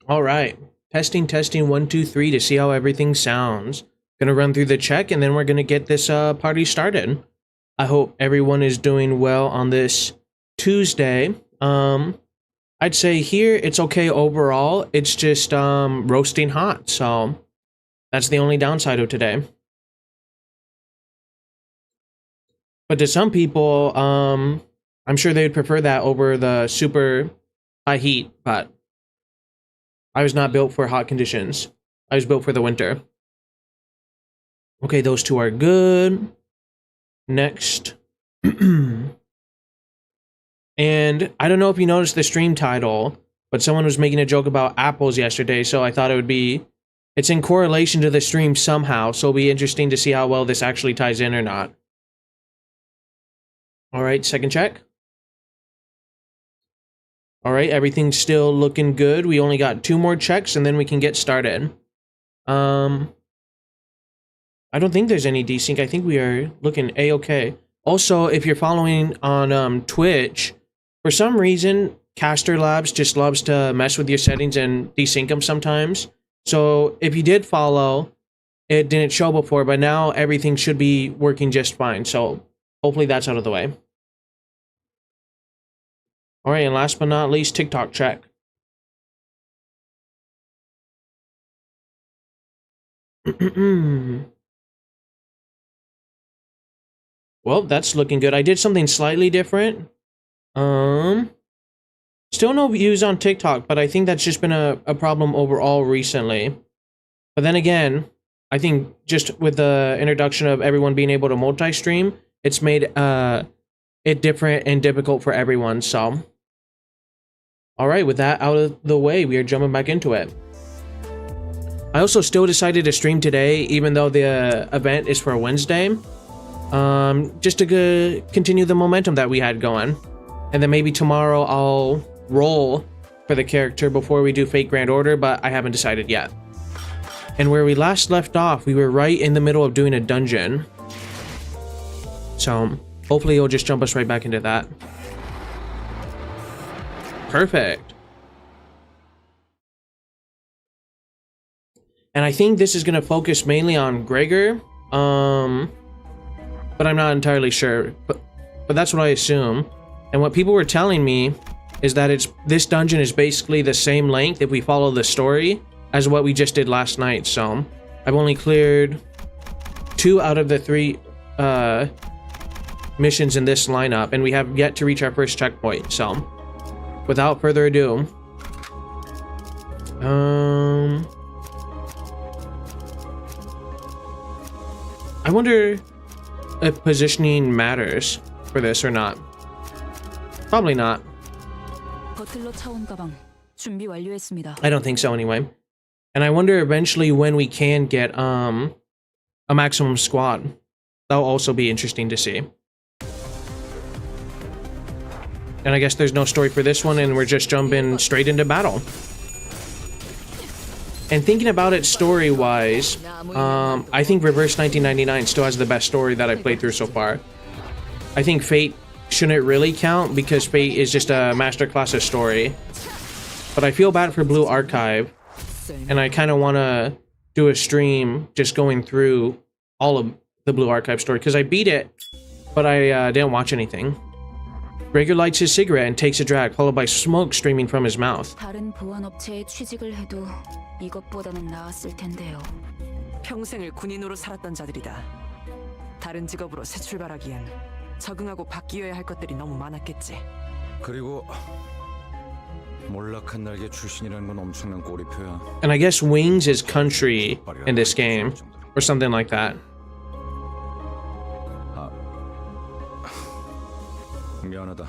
All right. Testing, testing, 1, 2, 3 to see how everything sounds. Gonna run through the check and then we're gonna get this party started. I hope everyone is doing well on this Tuesday. I'd say here it's okay overall. It's just roasting hot, so that's the only downside of today. But to some people, I'm sure they would prefer that over the super high heat, but I was not built for hot conditions. I was built for the winter. Okay, those two are good. Next. And I don't know if you noticed the stream title, but someone was making a joke about apples yesterday, so I thought it would be... It's in correlation to the stream somehow, so it'll be interesting to see how well this actually ties in or not. Alright, second check. Alright, everything's still looking good. We only got 2 more checks and then we can get started. I don't think there's any desync. I think we are looking A-okay. Also, if you're following on Twitch, for some reason, Caster Labs just loves to mess with your settings and desync them sometimes. So if you did follow, it didn't show before, but now everything should be working just fine. So hopefully that's out of the way. All right, and last but not least, TikTok check. Well, that's looking good. I did something slightly different. Still no views on TikTok, but I think that's just been a problem overall recently. But then again, I think just with the introduction of everyone being able to multi-stream, it's made it different and difficult for everyone, so... Alright, with that out of the way, we are jumping back into it. I also still decided to stream today, even though the event is for Wednesday. Just to continue the momentum that we had going. And then maybe tomorrow I'll roll for the character before we do Fate Grand Order, but I haven't decided yet. And where we last left off, we were right in the middle of doing a dungeon. So, hopefully it'll just jump us right back into that. Perfect. And I think this is going to focus mainly on Gregor. But I'm not entirely sure. But that's what I assume. And what people were telling me is that this dungeon is basically the same length if we follow the story as what we just did last night. So I've only cleared 2 out of the 3 missions in this lineup, and we have yet to reach our first checkpoint. So without further ado, I wonder if positioning matters for this or not. Probably not. I don't think so anyway. And I wonder eventually when we can get a maximum squad. That'll also be interesting to see. And I guess there's no story for this one, and we're just jumping straight into battle. And thinking about it story-wise, I think Reverse 1999 still has the best story that I've played through so far. I think Fate shouldn't really count because Fate is just a masterclass of story. But I feel bad for Blue Archive, and I kind of want to do a stream just going through all of the Blue Archive story, because I beat it, but I didn't watch anything. Gregor lights his cigarette and takes a drag, followed by smoke streaming from his mouth. 평생을 군인으로 살았던 자들이다. 다른 직업으로 새 출발하기엔 적응하고 바뀌어야 할 것들이 너무 많았겠지. 그리고 몰락한 날개 출신이라는 건 엄청난 꼬리표야. And I guess Wings is country in this game, or something like that. 미안하다.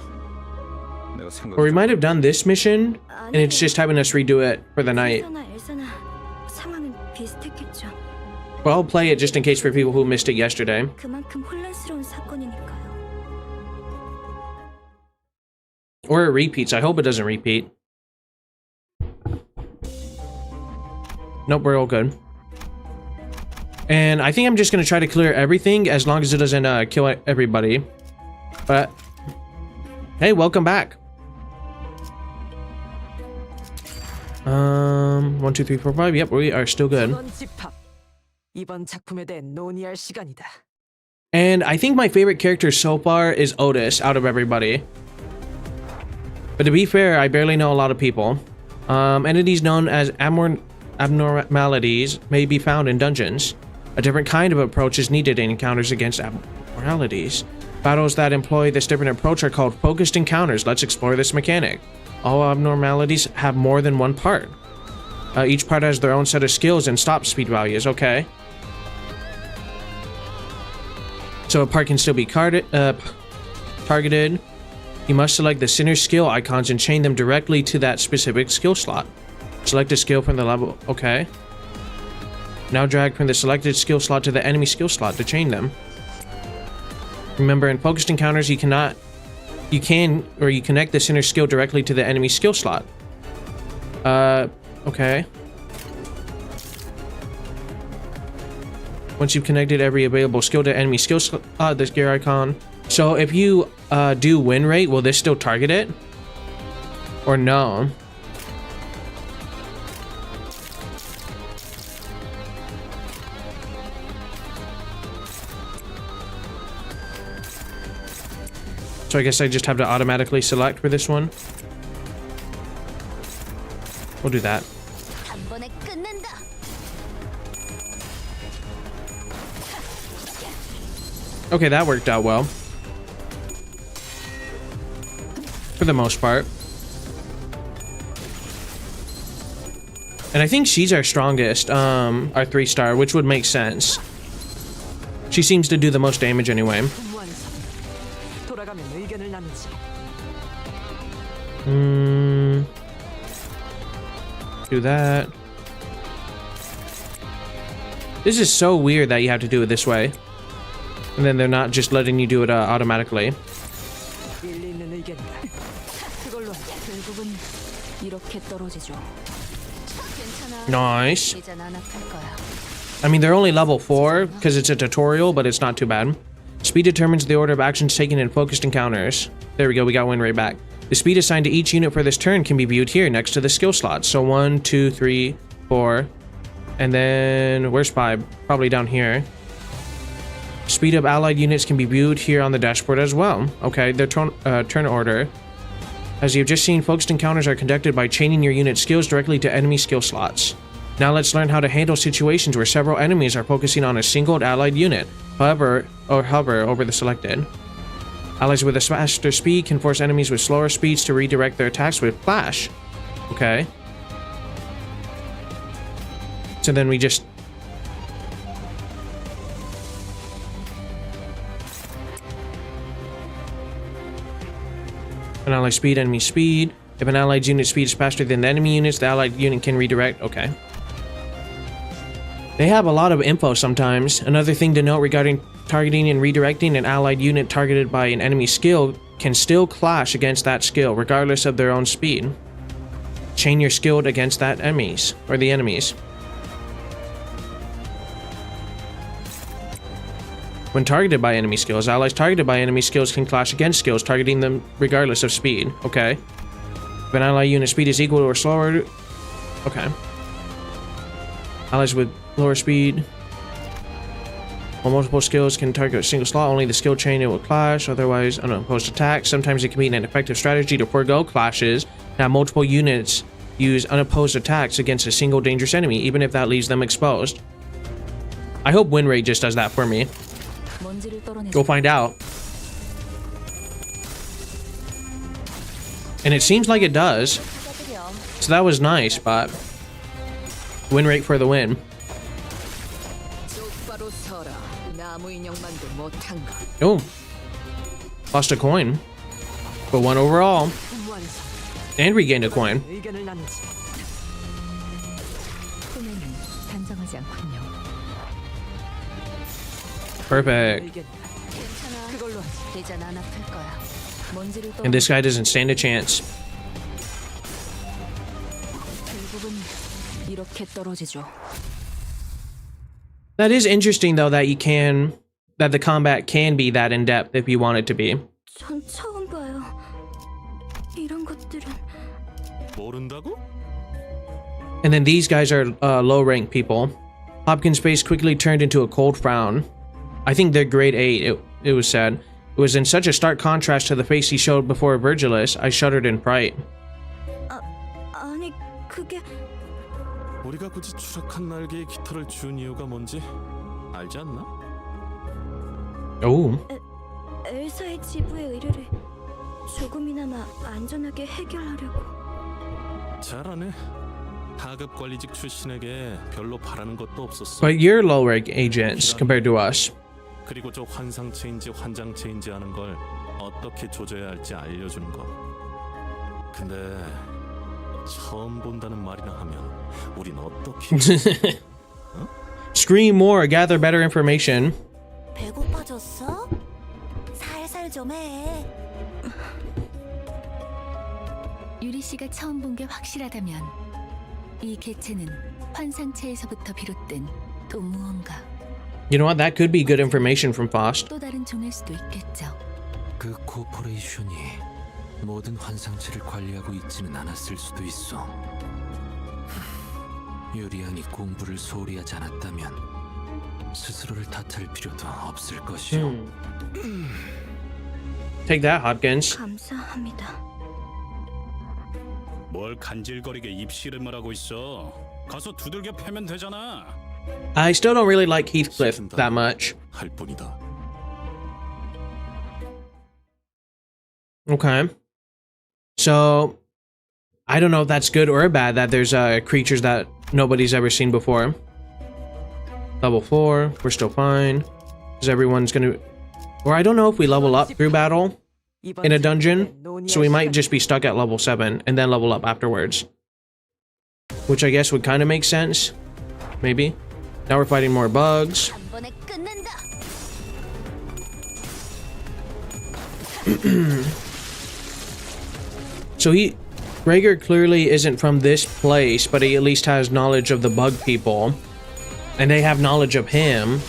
Or we might have done this mission, and it's just having us redo it for the night. But I'll play it just in case for people who missed it yesterday. Or it repeats. I hope it doesn't repeat. Nope, we're all good. And I think I'm just going to try to clear everything as long as it doesn't kill everybody. But, hey, welcome back. 1, 2, 3, 4, 5. Yep, we are still good. 전원 집합. 이번 작품에 대해 논의할 시간이다. And I think my favorite character so far is Otis out of everybody. But to be fair, I barely know a lot of people. Entities known as abnormalities may be found in dungeons. A different kind of approach is needed in encounters against abnormalities. Battles that employ this different approach are called focused encounters. Let's explore this mechanic. All abnormalities have more than one part. Each part has their own set of skills and stop speed values. Okay. So a part can still be targeted. You must select the center skill icons and chain them directly to that specific skill slot. Select a skill from the level. Okay. Now drag from the selected skill slot to the enemy skill slot to chain them. Remember, in focused encounters, you connect the center skill directly to the enemy skill slot. Okay. Once you've connected every available skill to enemy skill slot, this gear icon. So if you do win rate, will this still target it? Or no? So I guess I just have to automatically select for this one. We'll do that. Okay, that worked out well. For the most part. And I think she's our strongest, our 3-star, which would make sense. She seems to do the most damage anyway. 돌아가면 의견을 나누지. Do that. This is so weird that you have to do it this way. And then they're not just letting you do it automatically. 일리 있는 의견이다. 그걸로 결국은 이렇게 떨어지죠. Nice. I mean, they're only level 4 because it's a tutorial, but it's not too bad. Speed determines the order of actions taken in focused encounters. There we go, we got win rate back. The speed assigned to each unit for this turn can be viewed here next to the skill slots. So 1, 2, 3, 4. And then, where's 5? Probably down here. Speed of allied units can be viewed here on the dashboard as well. Okay, their turn order. As you've just seen, focused encounters are conducted by chaining your unit skills directly to enemy skill slots. Now let's learn how to handle situations where several enemies are focusing on a single allied unit. Hover over the selected. Allies with a faster speed can force enemies with slower speeds to redirect their attacks with flash. Okay. So then we just... An ally speed, enemy speed. If an allied unit speed is faster than the enemy units, the allied unit can redirect. Okay. They have a lot of info sometimes. Another thing to note regarding targeting and redirecting: an allied unit targeted by an enemy skill can still clash against that skill, regardless of their own speed. Chain your skill against that enemies, or the enemies. When targeted by enemy skills, allies targeted by enemy skills can clash against skills targeting them regardless of speed. Okay. If an ally unit speed is equal or slower... Okay. Allies with lower speed. While multiple skills can target a single slot, only the skill chain it will clash. Otherwise, unopposed attacks. Sometimes it can be an effective strategy to forego clashes. Now, multiple units use unopposed attacks against a single dangerous enemy, even if that leaves them exposed. I hope win rate just does that for me. Go find out. And it seems like it does. So that was nice, but... Win rate for the win. Oh. Lost a coin. But one overall. And regained a coin. Perfect. And this guy doesn't stand a chance. That is interesting, though, that that the combat can be that in depth if you want it to be. 전 처음 봐요. 이런 것들은 모른다고? And then these guys are low-ranked people. Hopkins' face quickly turned into a cold frown. I think they're grade 8, it was said. It was in such a stark contrast to the face he showed before Virgilus, I shuddered in fright. 아니 그게 우리가 굳이 추락한 날개에 깃털을 준 이유가 뭔지 알지 않나? Oh. 엘사의 지부의 의뢰를 조금이나마 안전하게 해결하려고. 잘하네. 하급 관리직 출신에게 별로 바라는 것도 없었어. But you're low-rank agents compared to us. 그리고 저 환상체인지 환장체인지 하는 걸 어떻게 조져야 할지 알려주는 거. 근데 처음 본다는 말이나 하면 우린 어떻게? Scream more, gather better information. 배고파졌어? 살살 좀 해. 유리 씨가 처음 본 게 확실하다면 이 개체는 환상체에서부터 비롯된 또 무언가 You know what? That could be good information from Faust. 또 다른 종일 수도 있겠죠. 그 코퍼레이션이 모든 환상체를 관리하고 있지는 않았을 수도 있어. 유리안이 공부를 소홀히 하지 않았다면 스스로를 탓할 필요도 없을 것이오. Take that, Hopkins. 감사합니다. 뭘 간질거리게 입씨름을 하고 있어. 가서 두들겨 패면 되잖아. I still don't really like Heathcliff that much. 할 뿐이다. Okay. So, I don't know if that's good or bad that there's creatures that nobody's ever seen before. Level 4, we're still fine. Because everyone's gonna... Or I don't know if we level up through battle in a dungeon. So we might just be stuck at level 7 and then level up afterwards. Which I guess would kind of make sense. Maybe. Now we're fighting more bugs. 한 번에 끝낸다. So Rager clearly isn't from this place, but he at least has knowledge of the bug people. And they have knowledge of him.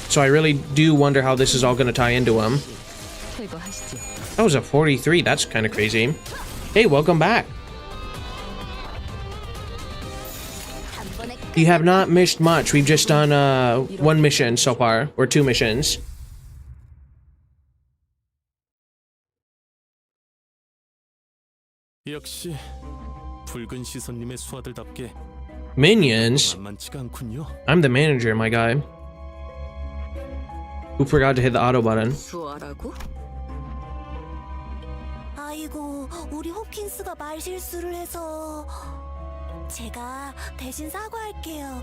So I really do wonder how this is all going to tie into him. That was a 43, that's kind of crazy. Hey, welcome back. You have not missed much. We've just done one mission so far, or 2 missions. 역시 붉은 시선님의 수하들답게 Minions? 만만치가 않군요. I'm the manager, my guy. Who forgot to hit the auto button? 수아라고? 아이고, 우리 호킨스가 말 실수를 해서 제가 대신 사과할게요.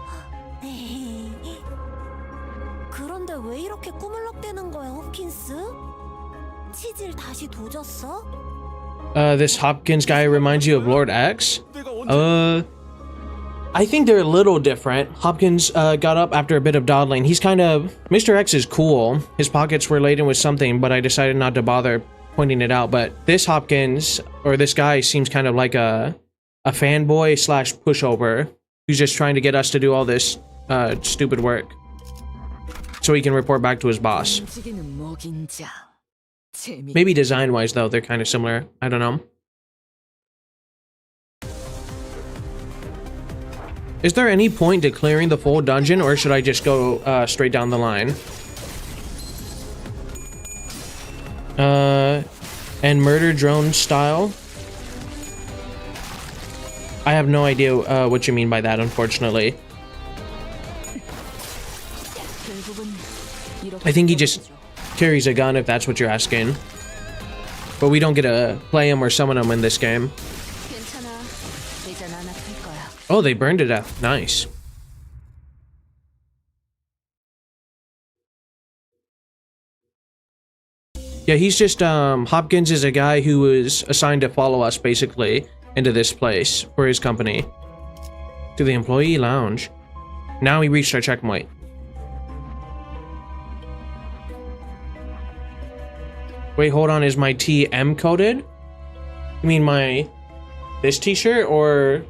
그런데 왜 이렇게 꾸물럭대는 거야, 호킨스? 치질 다시 도졌어? This Hopkins guy reminds you of Lord X? I think they're a little different. Hopkins got up after a bit of dawdling. He's kind of... Mr. X is cool. His pockets were laden with something, but I decided not to bother pointing it out. But this Hopkins, or this guy, seems kind of like a fanboy slash pushover who's just trying to get us to do all this stupid work so he can report back to his boss. 움직이는 먹인 자. 재미. Maybe design-wise, though, they're kind of similar. I don't know. Is there any point to clearing the full dungeon, or should I just go straight down the line? And murder drone style? I have no idea what you mean by that, unfortunately. I think he just carries a gun, if that's what you're asking. But we don't get to play him or summon him in this game. 괜찮아. 이젠 안 아플 거야. Oh, they burned it up. Nice. Yeah, he's just, Hopkins is a guy who was assigned to follow us, basically, into this place for his company. To the employee lounge. Now we reached our checkpoint. Wait, hold on, is my T M coded? You mean this t-shirt, or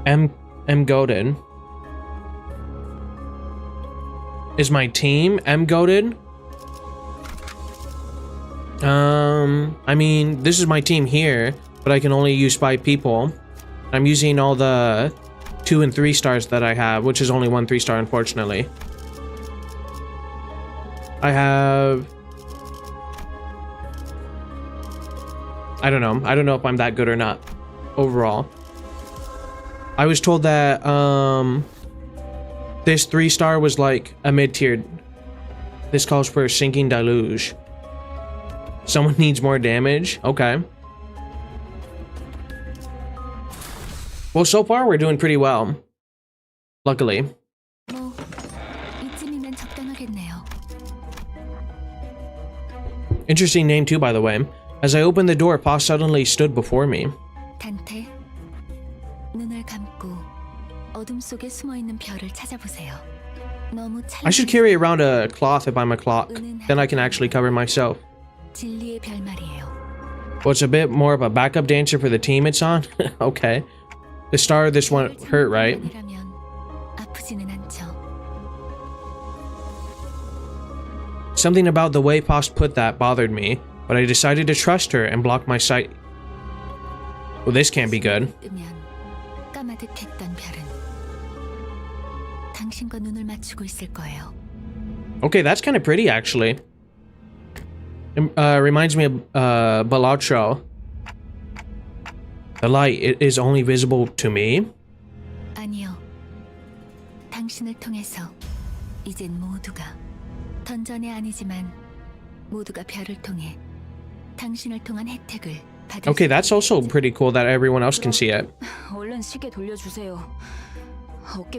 M goated? Is my team M goated? I mean, this is my team here, but I can only use 5 people. I'm using all the 2 and 3 stars that I have, which is only 1 3-star, unfortunately. I have... I don't know. I don't know if I'm that good or not overall. I was told that this 3-star was like a mid-tier. This calls for a sinking deluge. Someone needs more damage? Okay. Well, so far we're doing pretty well. Luckily. 뭐 이쯤이면 적당하겠네요. Interesting name too, by the way. As I opened the door, Pa suddenly stood before me. 단테, 눈을 감고 어둠 속에 숨어 있는 별을 찾아보세요. 너무 I should carry around a cloth if I'm a clock. Then I can actually cover myself. 진리의 별 말이에요. Well, it's a bit more of a backup dancer for the team it's on. Okay. The star of this one hurt, right? 별이라면 아프지는 않죠. Something about the way Pa put that bothered me, but I decided to trust her and block my sight. Well, this can't be good. 뜨면 까마득했던 별은 당신과 눈을 맞추고 있을 거예요. Okay, that's kind of pretty, actually. Reminds me of Balatro. The light, it is only visible to me? 아니요. 당신을 통해서 이젠 모두가 던전이 아니지만 모두가 별을 통해 당신을 통한 혜택을 받을 Okay, that's also pretty cool that everyone else can see it. 얼른 시계 돌려주세요.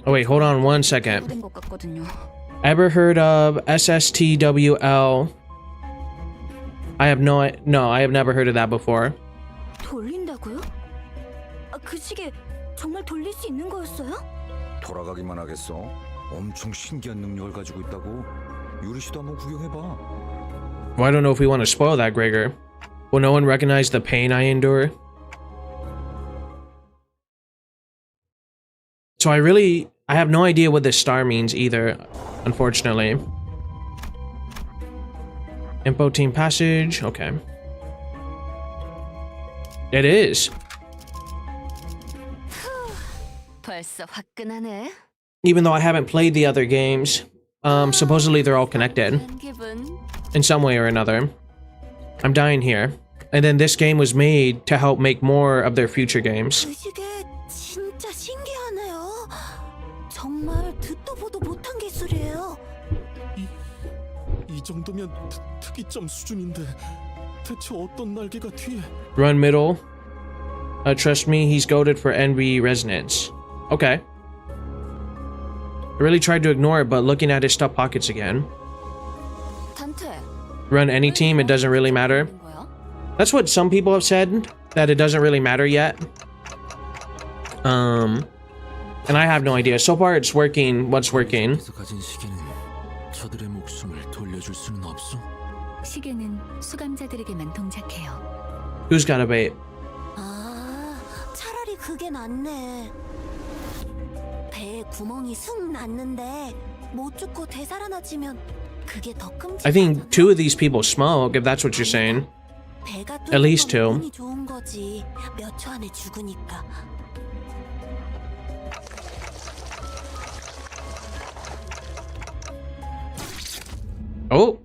Oh wait, hold on one second. 된 것 같거든요. Ever heard of SSTWL? I have no, I have never heard of that before. 돌린다고요? 그 시계 정말 돌릴 수 있는 거였어요? 돌아가기만 하겠어? 엄청 신기한 능력을 가지고 있다고. 유리 씨도 한번 구경해봐. Well, I don't know if we want to spoil that, Gregor. Will no one recognize the pain I endure? So I have no idea what this star means either, unfortunately. Info team passage, okay. It is. 벌써 화끈하네. Even though I haven't played the other games, supposedly they're all connected 기분. in some way or another. I'm dying here. And then this game was made to help make more of their future games. 그 시계 진짜 신기하네요. 정말 듣도 보도 못한 기술이에요. 이 정도면 특이점 수준인데 대체 어떤 날개가 뒤에? Run middle. Trust me, he's goaded for NB resonance. Okay. I really tried to ignore it, but looking at his stuff pockets again. 단테. Run any team, it doesn't really matter. That's what some people have said, that it doesn't really matter yet. And I have no idea. So far it's working what's working. 그래서 가진 시계는 저들의 목숨을 돌려줄 수는 없어? 시계는 수감자들에게만 동작해요. Who's got a bait? 아, 차라리 그게 낫네. 배에 구멍이 숭 났는데 못 죽고 되살아나지면 그게 더 끔찍하잖아. I think 2 of these people smoke, if that's what you're saying. 배가 At least 2. 운이 좋은 거지. 몇 초 안에 죽으니까. Oh!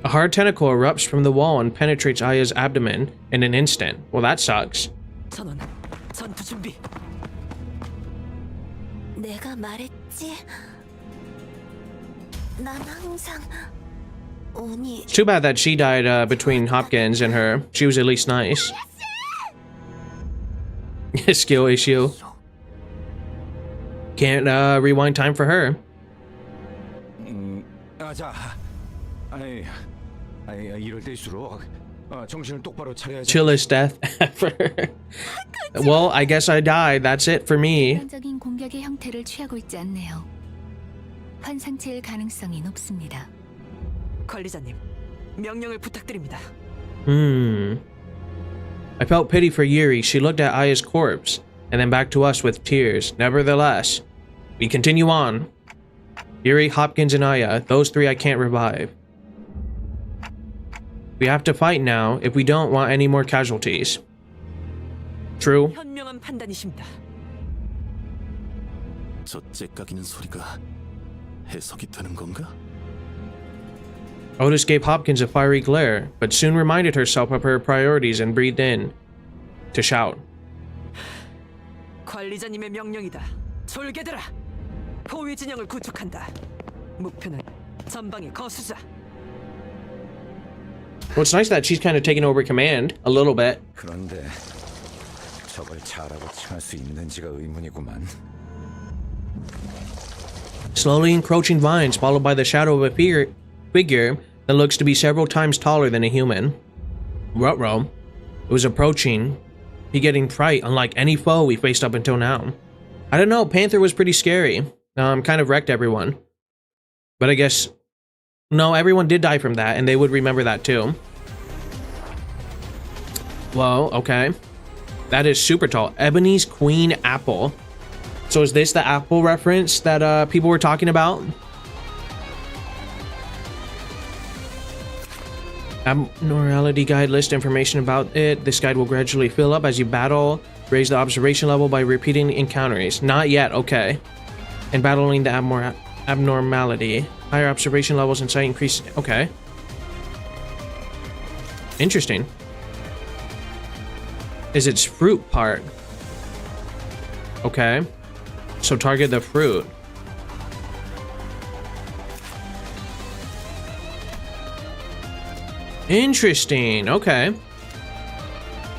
A hard tentacle erupts from the wall and penetrates Aya's abdomen in an instant. Well, that sucks. 전원, 전투 준비. 내가 말했지. 난 항상 운이. It's too bad that she died between Hopkins and her. She was at least nice. Skill issue. Can't rewind time for her. 자, 이럴 때일수록 정신을 똑바로 차려야지. Chillest death ever. Well, I guess I died. That's it for me. 일반적인 공격의 형태를 취하고 있지 않네요. 환상체일 가능성이 높습니다. 관리자님, 명령을 부탁드립니다. I felt pity for Yuri. She looked at Aya's corpse and then back to us with tears. Nevertheless, we continue on. Yuri, Hopkins, and Aya, those 3 I can't revive. We have to fight now if we don't want any more casualties. True. 현명한 판단이십니다. 저 째까기는 소리가 해석이 되는 건가? Otis gave Hopkins a fiery glare, but soon reminded herself of her priorities and breathed in to shout. 관리자님의 명령이다. 졸개들아, 포위 진영을 구축한다. 목표는 전방의 거수자. Well, it's nice that she's kind of taking over command a little bit. 그런데 저걸 잘하고 칭할 수 있는지가 의문이구만. Slowly encroaching vines, followed by the shadow of a figure that looks to be several times taller than a human. Ruh-roh. It was approaching, begetting fright unlike any foe we faced up until now. I don't know, Panther was pretty scary. Kind of wrecked everyone. But I guess... No, everyone did die from that, and they would remember that too. Whoa, okay. That is super tall. Ebony's Queen Apple. So is this the apple reference that people were talking about? Abnormality guide lists information about it. This guide will gradually fill up as you battle. Raise the observation level by repeating encounters. Not yet, okay. And battling the abnormality. Higher observation levels and sight increase. Okay. Interesting. Is its fruit part. Okay. So target the fruit. Interesting. Okay.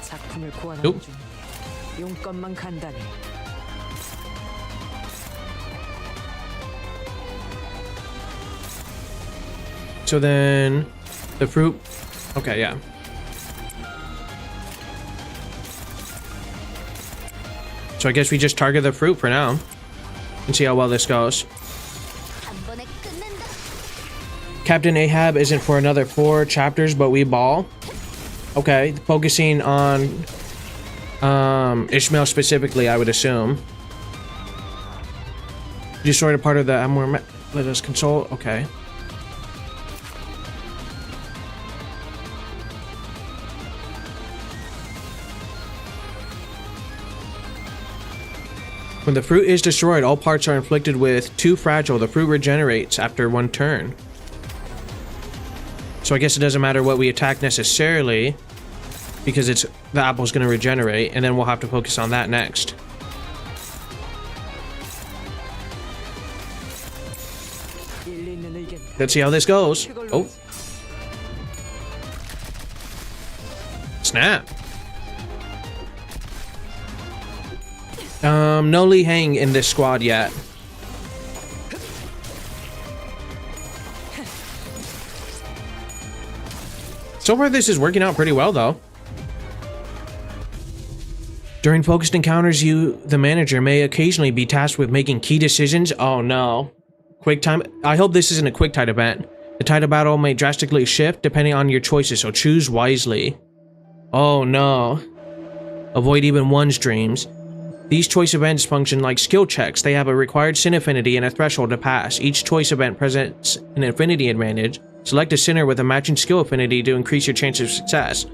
작품을 Nope. 고안하는 중. 용건만 간단해. So then the fruit. Okay, yeah. So I guess we just target the fruit for now and see how well this goes. Captain Ahab isn't for another 4 chapters, but we ball. Okay, focusing on Ishmael specifically, I would assume. Destroyed a part of the Amor. Let us consult. Okay. When the fruit is destroyed, all parts are inflicted with too fragile. The fruit regenerates after 1 turn. So I guess it doesn't matter what we attack necessarily, because the apple's going to regenerate, and then we'll have to focus on that next. Let's see how this goes. Oh. Snap. No Li Hang in this squad yet. So far, this is working out pretty well, though. During focused encounters, you, the manager, may occasionally be tasked with making key decisions. Oh no. Quick time. I hope this isn't a quick tide event. The tide of battle may drastically shift depending on your choices, so choose wisely. Oh no. Avoid even 1 streams. These choice events function like skill checks. They have a required sin affinity and a threshold to pass. Each choice event presents an affinity advantage. Select a sinner with a matching skill affinity to increase your chance of success.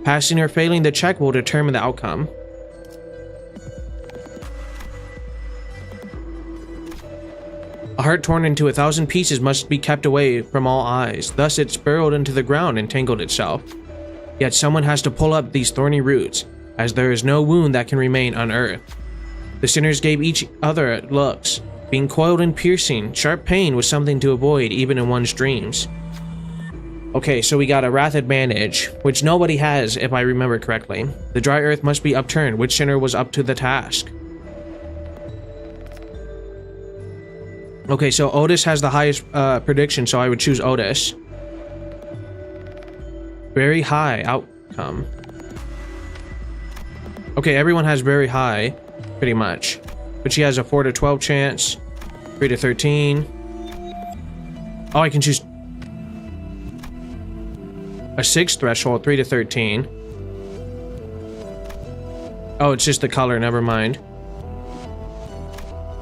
Passing or failing the check will determine the outcome. A heart torn into 1,000 pieces must be kept away from all eyes. Thus it's burrowed into the ground and tangled itself. Yet someone has to pull up these thorny roots, as there is no wound that can remain unearthed. The sinners gave each other looks. Being coiled and piercing, sharp pain was something to avoid even in one's dreams. Okay, so we got a wrath advantage, which nobody has if I remember correctly. The dry earth must be upturned. Which sinner was up to the task? Okay, so Otis has the highest prediction, so I would choose Otis. Very high outcome. Okay, everyone has very high, pretty much. But she has a 4 to 12 chance, 3 to 13. Oh, I can choose a 6 threshold, 3 to 13. Oh, it's just the color, never mind.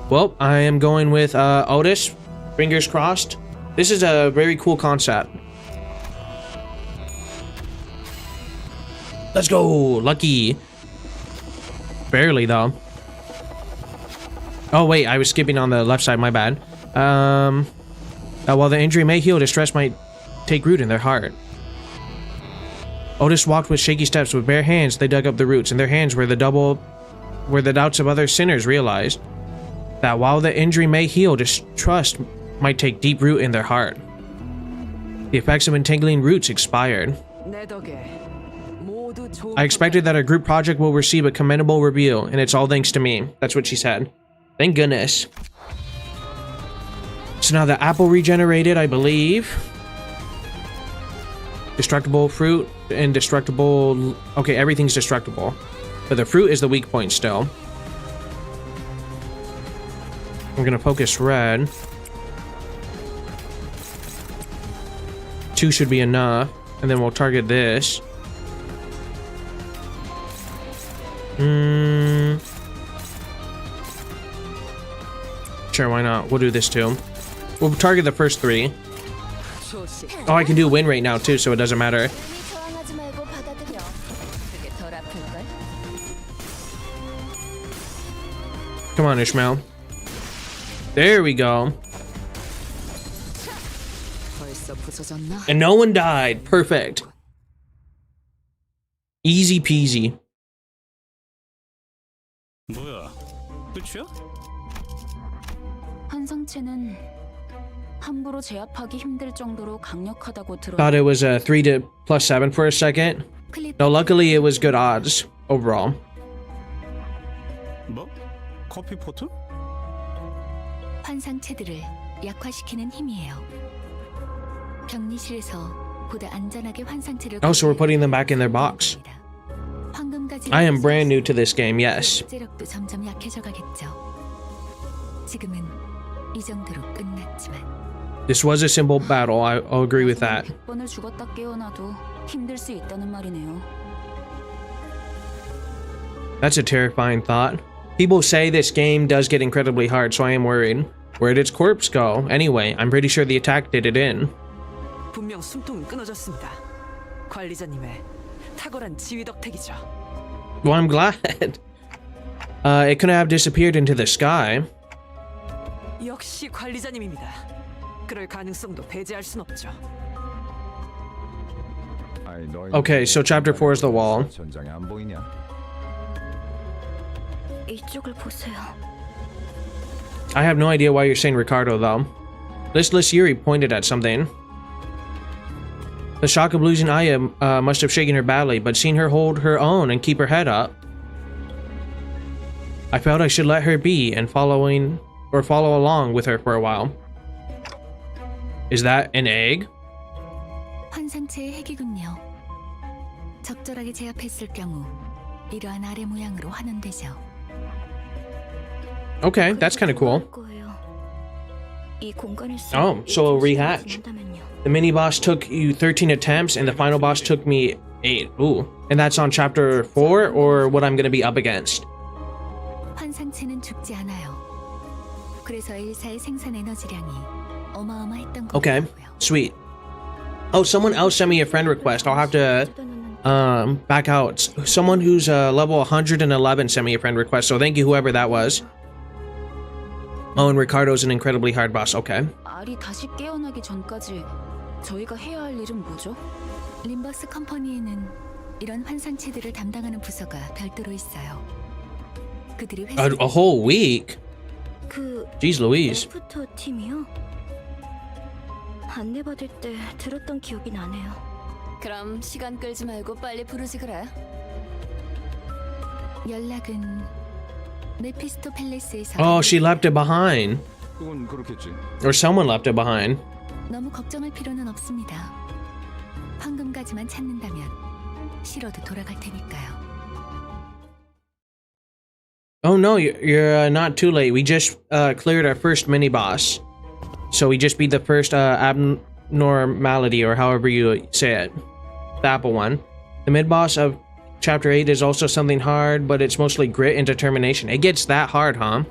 Well, I am going with Otis. Fingers crossed. This is a very cool concept. Let's go, lucky. Barely, though. Oh, wait, I was skipping on the left side, my bad. While the injury may heal, distress might take root in their heart. Otis walked with shaky steps. With bare hands, they dug up the roots. In their hands were the doubts of other sinners realized that while the injury may heal, distrust might take deep root in their heart. The effects of entangling roots expired. I expected that our group project will receive a commendable review, and it's all thanks to me. That's what she said. Thank goodness. So now the apple regenerated, I believe. Destructible fruit and destructible... Okay, everything's destructible. But the fruit is the weak point still. I'm gonna focus red. 2 should be enough. And then we'll target this. Sure, why not? We'll do this too. We'll target the first 3. Oh, I can do win rate now too, so it doesn't matter. Come on, Ishmael. There we go. And no one died. Perfect. Easy peasy. 뭐야? 끝이야? 환상체는 함부로 제압하기 힘들 정도로 강력하다고 들었. Thought it was a 3 to +7 for a second. No, luckily it was good odds overall. 뭐? 커피 포트? 환상체들을 약화시키는 힘이에요. 격리실에서 보다 안전하게 환상체를. Oh, so we're putting them back in their box. I am brand new to this game, yes. 억제력도 점점 약해져 가겠죠. 지금은 이 정도로 끝났지만. This was a simple battle. I'll agree with that. 100번을 죽었다 깨어나도 힘들 수 있다는 말이네요. That's a terrifying thought. People say this game does get incredibly hard, so I am worried. Where did its corpse go? Anyway, I'm pretty sure the attack did it in. 분명 숨통은 끊어졌습니다. 관리자님의 탁월한 지휘 덕택이죠. Well, I'm glad. It couldn't have disappeared into the sky. 역시 관리자님입니다. 그럴 가능성도 배제할 순 없죠. Okay, so chapter 4 is the wall. 전장에 안 보이냐? 이쪽을 보세요. I have no idea why you're saying Ricardo, though. Listless Yuri pointed at something. The shock of losing Aya must have shaken her badly, but seeing her hold her own and keep her head up, I felt I should let her be and follow along with her for a while. Is that an egg? 환상체의 핵이군요. 적절하게 제압했을 경우 이러한 아래 모양으로 환원되죠. Okay, that's kind of cool. Oh, so it'll rehatch. The mini-boss took you 13 attempts, and the final boss took me 8. Ooh. And that's on chapter 4, or what I'm gonna be up against? 환상체는 죽지 않아요. 그래서 일사의 생산 에너지량이 어마어마했던 거고요. Okay, sweet. Oh, someone else sent me a friend request. I'll have to back out. Someone who's level 111 sent me a friend request, so thank you whoever that was. Oh, and Ricardo's an incredibly hard boss. Okay. 알이 다시 깨어나기 전까지 저희가 해야 할 일은 뭐죠? 림버스 컴퍼니에는 이런 환상체들을 담당하는 부서가 별도로 있어요. 그들이 회사 A whole week? 그 Jeez Louise. 애프터 팀이요? 안내받을 때 들었던 기억이 나네요. 그럼 시간 끌지 말고 빨리 부르지 그래. 연락은 메피스토 팰리스에서. Oh, she left it behind. 그건 그렇겠지. Or someone left it behind. 너무 걱정할 필요는 없습니다. 황금가지만 찾는다면 싫어도 돌아갈 테니까요. Oh no, you're not too late. We just cleared our first mini boss, so we just beat the first abnormality, or however you say it, the apple one. The mid boss of chapter 8 is also something hard, but it's mostly grit and determination. It gets that hard, huh?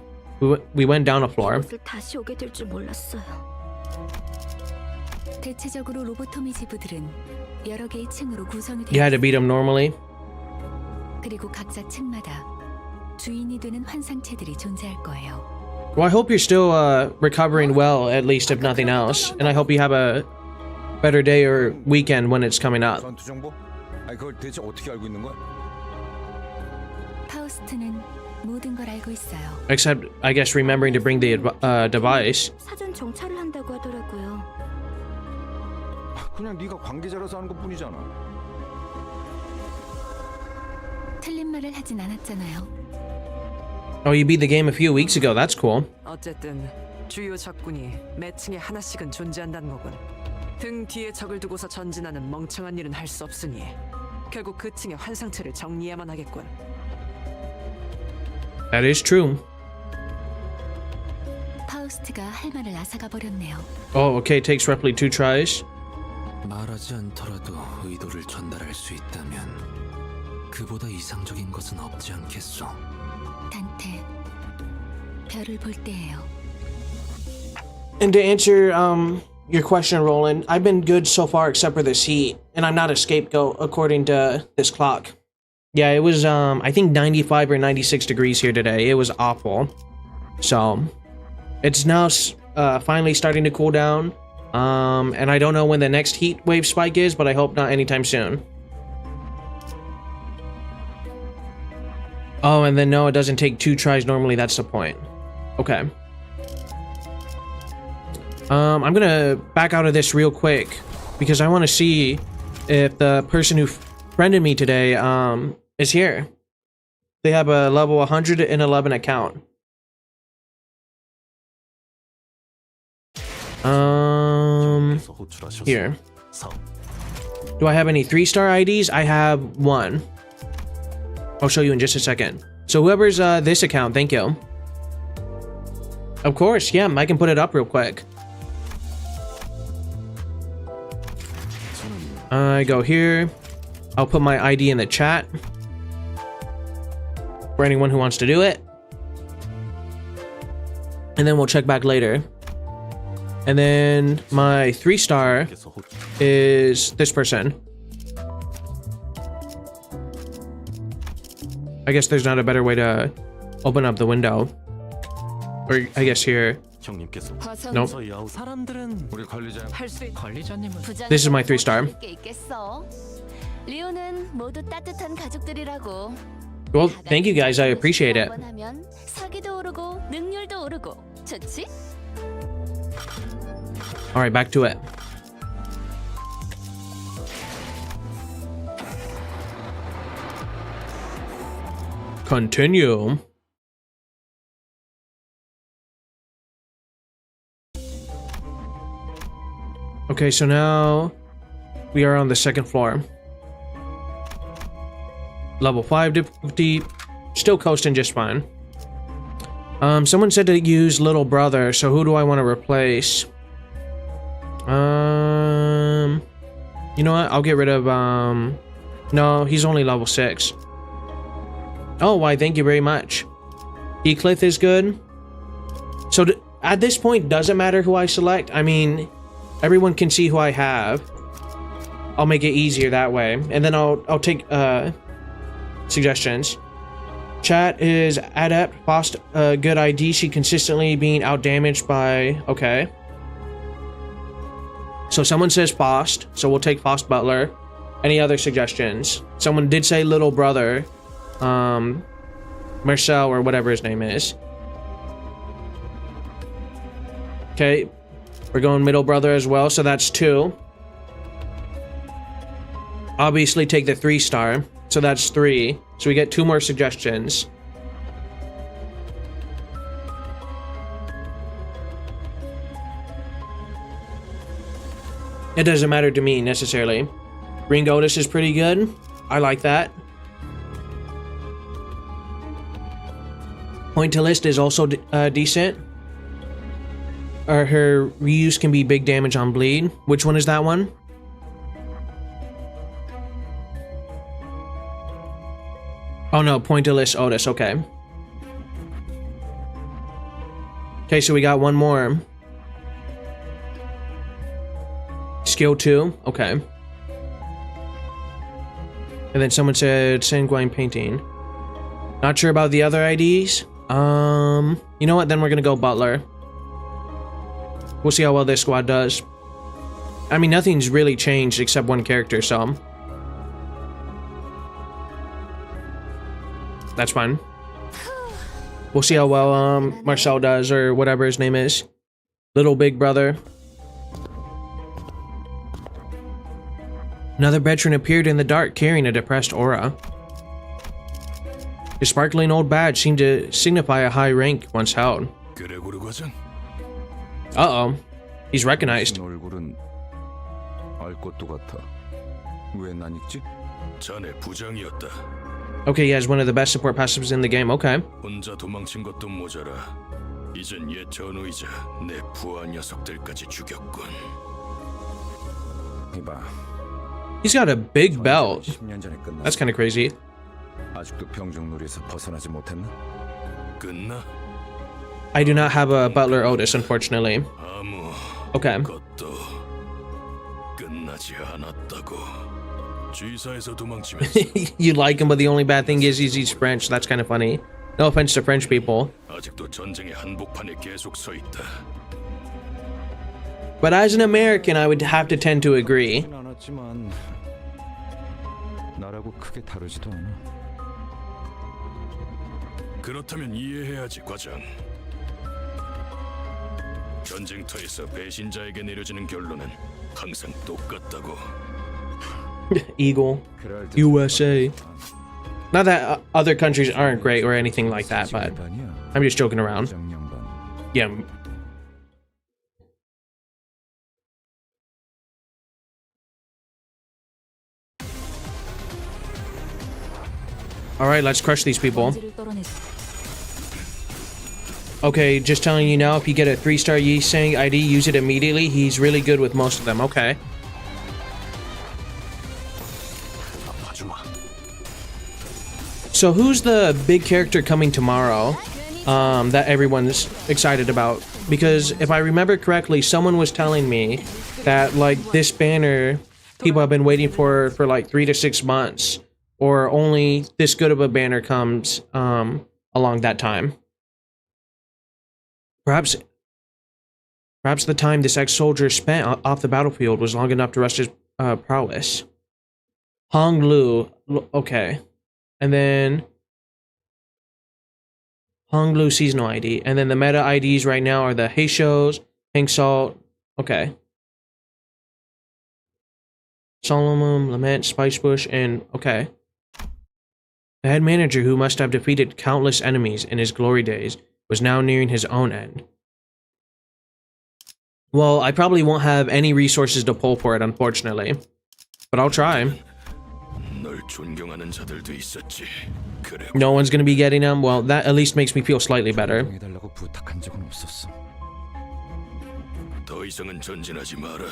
We went down a floor. 다시 오게 될 줄 몰랐어요. 대체적으로 로보토미 지부들은 여러 개의 층으로 구성이 되어 You had to beat him normally. 그리고 각자 층마다 주인이 되는 환상체들이 존재할 거예요. Well, I hope you're still recovering well, at least if nothing else. And I hope you have a better day or weekend when it's coming up. 전투 정보? 아니 그걸 대체 어떻게 알고 있는 거야? 파우스트는 모든 걸 알고 있어요. Except, I guess, remembering to bring the device. 사전 정찰을 한다고 하더라고요. 그냥 네가 관계자라서 하는 것뿐이잖아. 틀린 말을 하진 않았잖아요. Oh, you beat the game a few weeks ago. That's cool. 어쨌든 주요 적군이 매층에 하나씩은 존재한다는 거군. 등 뒤에 적을 두고서 전진하는 멍청한 일은 할 수 없으니 결국 그 층의 환상체를 정리해야만 하겠군. That is true. 파우스트가 할 말을 앗아가 버렸네요. Oh, okay. Takes roughly 2 tries. 말하지 않더라도 의도를 전달할 수 있다면 그보다 이상적인 것은 없지 않겠소. 단테, 별을 볼 때예요. And to answer your question, Roland, I've been good so far except for this heat, and I'm not a scapegoat according to this clock. Yeah, it was I think 95 or 96 degrees here today. It was awful. So it's now finally starting to cool down. And I don't know when the next heat wave spike is, but I hope not anytime soon. Oh, and then no, it doesn't take 2 tries normally. That's the point. Okay. I'm gonna back out of this real quick because I want to see if the person who friended me today is here. They have a level 111 account. Here. Do I have any 3-star IDs? I have 1. I'll show you in just a second. So whoever's this account, thank you. Of course, yeah, I can put it up real quick. I go here. I'll put my ID in the chat for anyone who wants to do it. And then we'll check back later. And then my 3-star is this person. I guess there's not a better way to open up the window. Or I guess here. Nope. 우리 관리자. This is my 3-star. 리오는 모두 따뜻한 가족들이라고. Well, thank you guys. I appreciate it. 원하면 사기도 오르고 능률도 오르고. 좋지? Alright, back to it. Continue. Okay, so now we are on the 2nd floor. Level 5 difficulty. Still coasting just fine. Someone said to use little brother, so who do I want to replace? You know what? I'll get rid of, no, he's only level 6. Oh, why, thank you very much. Heathcliff is good. So, at this point, doesn't matter who I select. I mean, everyone can see who I have. I'll make it easier that way. And then I'll take, suggestions. Chat is adept. Faust, good ID. She consistently being outdamaged by... Okay. So someone says Faust, so we'll take Faust Butler. Any other suggestions? Someone did say little brother. Marcel or whatever his name is. Okay. We're going middle brother as well, so that's 2. Obviously take the 3-star, so that's 3. So we get 2 more suggestions. It doesn't matter to me necessarily. Green Goddess is pretty good. I like that. Pointillist is also decent. Her reuse can be big damage on bleed. Which one is that one? Oh no, Pointillist Otis, okay. Okay, so we got 1 more. Skill 2, okay. And then someone said sanguine painting. Not sure about the other IDs. You know what? Then we're gonna go Butler. We'll see how well this squad does. I mean, nothing's really changed except one character, so that's fine. We'll see how well Marcel does, or whatever his name is. Little Big Brother. Another veteran appeared in the dark carrying a depressed aura. His sparkling old badge seemed to signify a high rank once held. Uh-oh. He's recognized. 얼굴은 알 것도 같아. 왜 난 읽지? 자네 부장이었다. Okay, he has one of the best support passives in the game. Okay. 혼자 도망친 것도 모자라. 이젠 옛 전우이자 내 부하 녀석들까지 죽였군. 이봐. He's got a big belt. 10년 전에 끝났어. That's kind of crazy. 아직도 병정놀이에서 벗어나지 못했나? 끝나? I do not have a Butler Otis, unfortunately. 아무 Okay. 것도 끝나지 않았다고. 주의사에서 도망치면서 You like him, but the only bad thing is he's French. That's kind of funny. No offense to French people. 아직도 전쟁의 한복판에 계속 서 있다. But as an American, I would have to tend to agree. 그렇진 않았지만 나라고 크게 다르지도 않아. 그렇다면 이해해야지, 과장. 전쟁터에서 배신자에게 내려지는 결론은 항상 똑같다고. Eagle. 그럴 듯 USA. Not that other countries aren't great or anything like that, but I'm just joking around. 정년반. Yeah. Alright, let's crush these people. Okay, just telling you now, if you get a 3-star Yi Sang ID, use it immediately. He's really good with most of them. Okay. So who's the big character coming tomorrow that everyone's excited about? Because if I remember correctly, someone was telling me that like this banner people have been waiting for like 3 to 6 months, or only this good of a banner comes along that time. Perhaps the time this ex-soldier spent off the battlefield was long enough to rest his prowess. Hong Lu, okay. And then Hong Lu seasonal ID. And then the meta IDs right now are the Heishos, Hang Salt, okay. Solomon, Lament, Spice Bush, and okay. The head manager, who must have defeated countless enemies in his glory days, was now nearing his own end. Well, I probably won't have any resources to pull for it, unfortunately. But I'll try. 널 존경하는 자들도 있었지. 그래. No one's gonna be getting them? Well, that at least makes me feel slightly better. 해달라고 부탁한 적은 없었어. 더 이상은 전진하지 마라.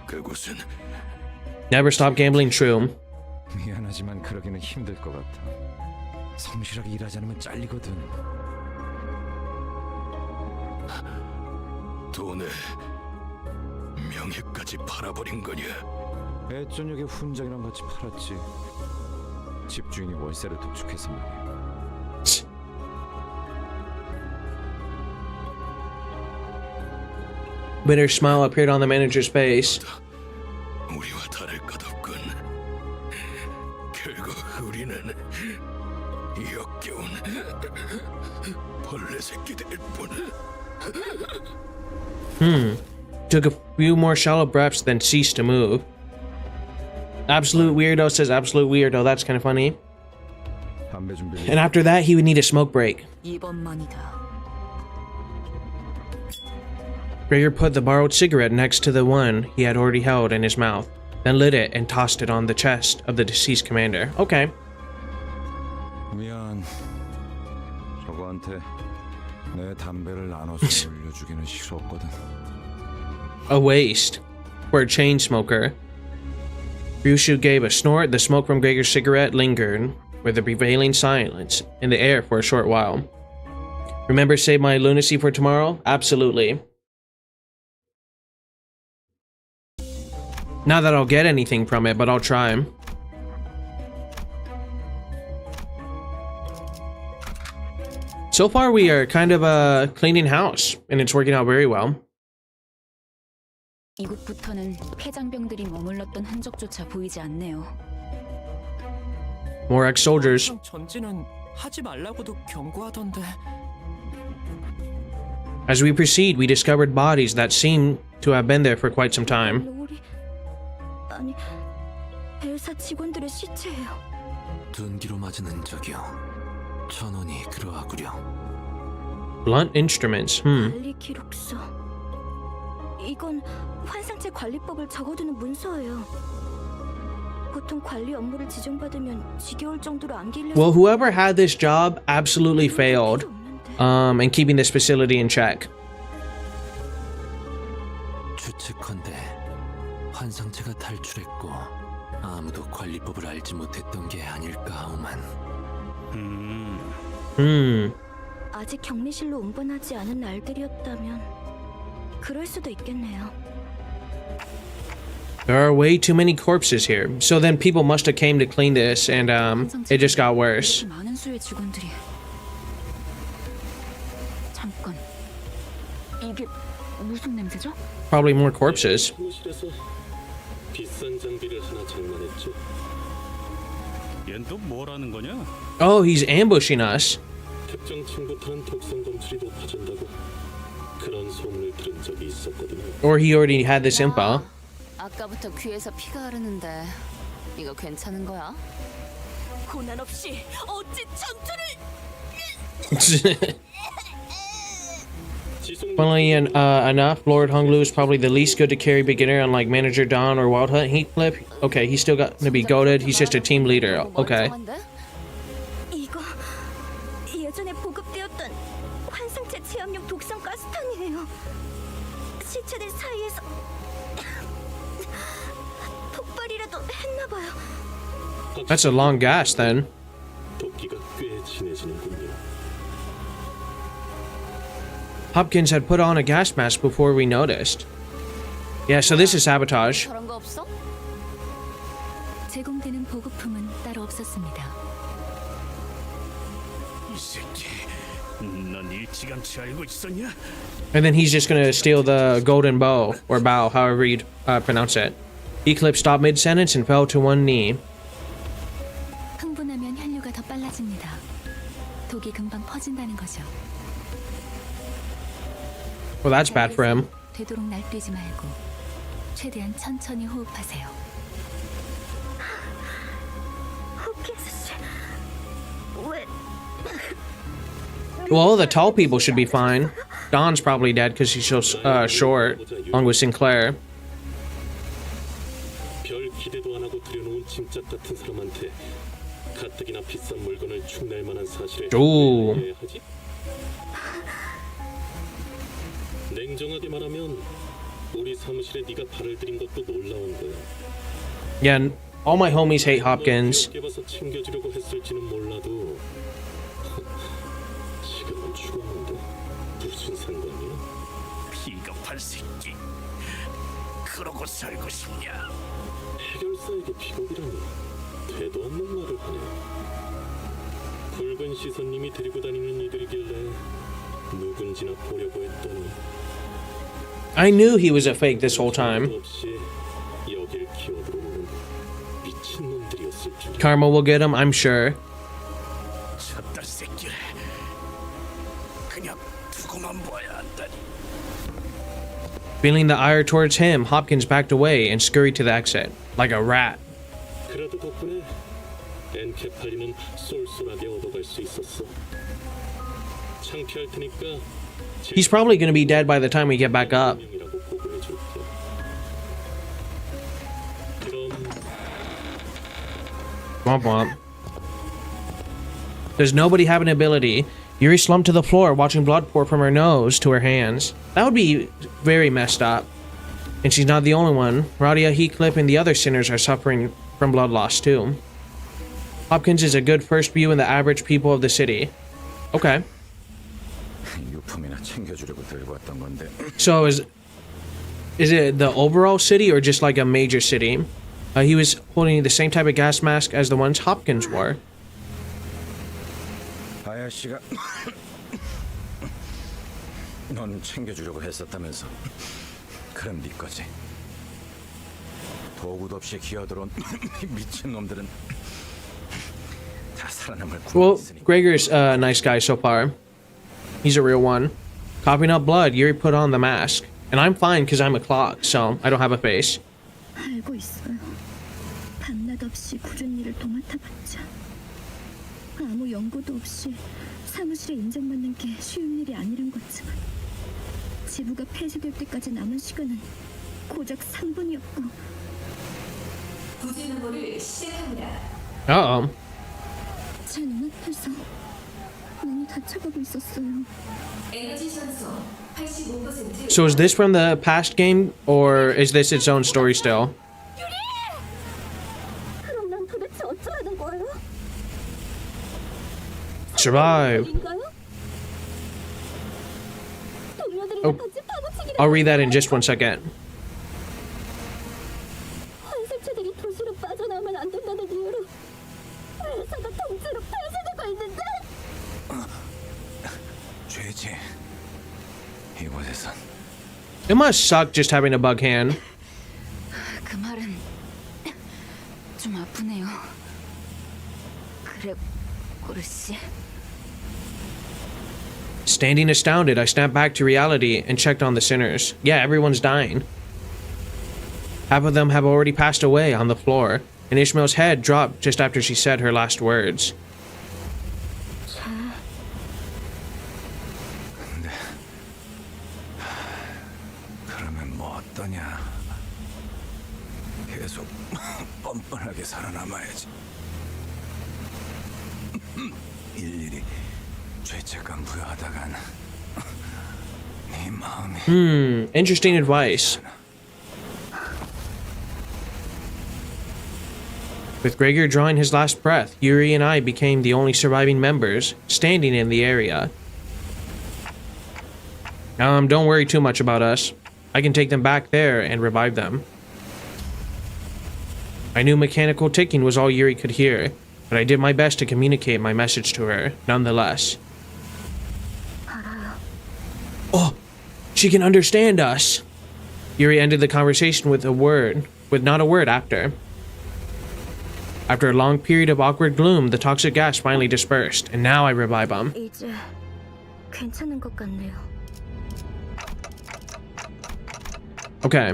그곳은 Never stop gambling, true. 미안하지만 그러기는 힘들 것 같아. 성실하게 일하지 않으면 잘리거든. 돈에 명예까지 팔아버린 거냐? 애저녁에 훈장이랑 같이 팔았지. 집주인이 월세를 독촉해서 말이야. Bitter smile appeared on the manager's face. 우리와 다를 것 없군. 결국 우리는 역겨운 벌레 새끼들 뿐. Took a few more shallow breaths, then ceased to move. Absolute weirdo says absolute weirdo. That's kind of funny. 담배 좀 빌려. And after that, he would need a smoke break. 이번만이다. Gregor put the borrowed cigarette next to the one he had already held in his mouth, then lit it and tossed it on the chest of the deceased commander. Okay. 미안. 저거한테 내 담배를 나눠서 물려주기는 싫었거든. A waste for a chain smoker. Ryushu gave a snort. The smoke from Gregor's cigarette lingered with the prevailing silence in the air for a short while. Remember, save my lunacy for tomorrow? Absolutely. Not that I'll get anything from it, but I'll try. So far, we are kind of cleaning house, and it's working out very well. 이곳부터는 폐장병들이 머물렀던 흔적조차 보이지 않네요. More ex-soldiers. 전진은 하지 말라고도 경고하던데. As we proceed, we discovered bodies that seem to have been there for quite some time. 로리 아니 엘사 직원들의 시체예요. 둔기로 맞은 흔적이요. 천원이 그러하구려. Blunt instruments. 관리 기록서. 이건 환상체 관리법을 적어두는 문서예요. 보통 관리 업무를 지정받으면 지겨울 정도로 안길려. Well, whoever had this job absolutely failed in keeping this facility in check. 추측컨대 환상체가 탈출했고 아무도 관리법을 알지 못했던 게 아닐까 하오만. 아직 격리실로 운반하지 않은 날들이었다면 그럴 수도 있겠네요. There are way too many corpses here. So then people must have came to clean this, and it just got worse. 많은 수의 직원들이. 잠깐. 이게 무슨 냄새죠? Probably more corpses. 사무실에서 비싼 장비를 하나 장만했죠. 얜 또 뭐라는 거냐? Oh, he's ambushing us. 특정 층부터는 독성 검출이 높아진다고 그런 소문을 들은 적이 있었거든요. Or he already had this info. 아까부터 귀에서 피가 흐르는데 이거 괜찮은 거야? 고난 없이 어찌 전투를. Funnily enough, Lord Honglu is probably the least good to carry beginner, unlike Manager Don or Wild Hunt Heathcliff. Okay, he's still got to be goated. He's just a team leader. Okay. 이거 예전에 보급되었던 환상체 체험용 독성 가스탄이에요. 시체들 사이에서 폭발이라도 했나봐요. That's a long gas then. 도끼가 꽤 진해지는군요. Hopkins had put on a gas mask before we noticed. Yeah, so this is sabotage. 저런 거 없어? 제공되는 보급품은 따로 없었습니다. 이 새끼, 넌 일찌감치 알고 있었냐? And then he's just gonna steal the golden bow, or bow, however you pronounce it. Eclipse stopped mid-sentence and fell to one knee. 흥분하면 혈류가 더 빨라집니다. 독이 금방 퍼진다는 거죠. Well, that's bad for him. 되도록 날뛰지 말고 최대한 천천히 호흡하세요. 호킨스 씨, 왜? Well, the tall people should be fine. Don's probably dead because he's so short, along with Sinclair. 별 기대도 안 하고 들여놓은 짐짝 같은 사람한테 가뜩이나 비싼 물건을 축낼 만한 사실에 오. 이해해야 하지? 냉정하게 말하면 우리 사무실에 네가 발을 들인 것도 놀라운 거야. Yeah, all my homies hate Hopkins. 깨봐서 챙겨주려고 했을지는 몰라도 지금은 죽었는데 무슨 상관이야? 비겁한 새끼. 그러고 살고 싶냐? 해결사에게 비겁이라니 되도 않는 말을 하네. 붉은 시선님이 데리고 다니는 이들이길래 누군지나 보려고 했더니 I knew he was a fake this whole time. 없이 여길 기어들어오는 미친놈들이었을 줄. Karma will get him, I'm sure. 저딴 새끼를 그냥 두고만 봐야 한다니. Feeling the ire towards him, Hopkins backed away and scurried to the exit, like a rat. 그래도 덕분에 엔케팔리는 쏠쏠하게 얻어갈 수 있었어. 창피할 테니까 He's probably going to be dead by the time we get back up. 명이라고 보고해줄게. 그럼 Womp womp. Does nobody have an ability? Yuri slumped to the floor, watching blood pour from her nose to her hands. That would be very messed up. And she's not the only one. Radia, Heathcliff, and the other sinners are suffering from blood loss too. Hopkins is a good first view in the average people of the city. Okay. 유품이나 챙겨주려고 들고 왔던 건데. So is it the overall city or just like a major city? He was holding the same type of gas mask as the ones Hopkins wore. 아야씨가 넌 챙겨주려고 했었다면서. 그럼 네 거지. 도구도 없이 기어들어온 미친 놈들은 다 살아남을 Well, 구멍이 있으니. Gregor's a nice guy so far. He's a real one. Coughing up blood, Yuri put on the mask. And I'm fine because I'm a clock, so I don't have a face. 알고 있어요. 밤낮 없이 굳은 일을 도맡아봤자 아무 연고도 없이 사무실에 인정받는 게 쉬운 일이 아니란 거지만 지부가 폐쇄될 때까지 남은 시간은 고작 3분이었고 Uh-oh. 제 눈앞에서 눈이 다쳐가고 있었어요. So is this from the past game, or is this its own story still? 그럼 난 도대체 어쩌라는 거예요? Survive. 인가요? 동료들이랑 Oh, 같이 파고치기를 I'll read that in just one second. 환생체들이 도시로 빠져나오면 안 된다는 이유로 회사가 통째로 폐쇄되고 있는데 죄지. 이곳에선 It must suck just having a bug hand. 그 말은 좀 아프네요. 그래, 고르씨. Standing astounded, I snapped back to reality and checked on the sinners. Yeah, everyone's dying. Half of them have already passed away on the floor, and Ishmael's head dropped just after she said her last words. 근데 그러면 뭐 어떠냐? 계속 뻔뻔하게 살아남아야지. 일일이 죄책감 부여하다간 네 마음이 Interesting advice. With Gregor drawing his last breath, Yuri and I became the only surviving members standing in the area. Don't worry too much about us. I can take them back there and revive them. I knew mechanical ticking was all Yuri could hear, but I did my best to communicate my message to her, nonetheless. Oh, she can understand us. Yuri ended the conversation with not a word after. After a long period of awkward gloom, the toxic gas finally dispersed, and now I revive him. 이제 괜찮은 것 같네요. Okay.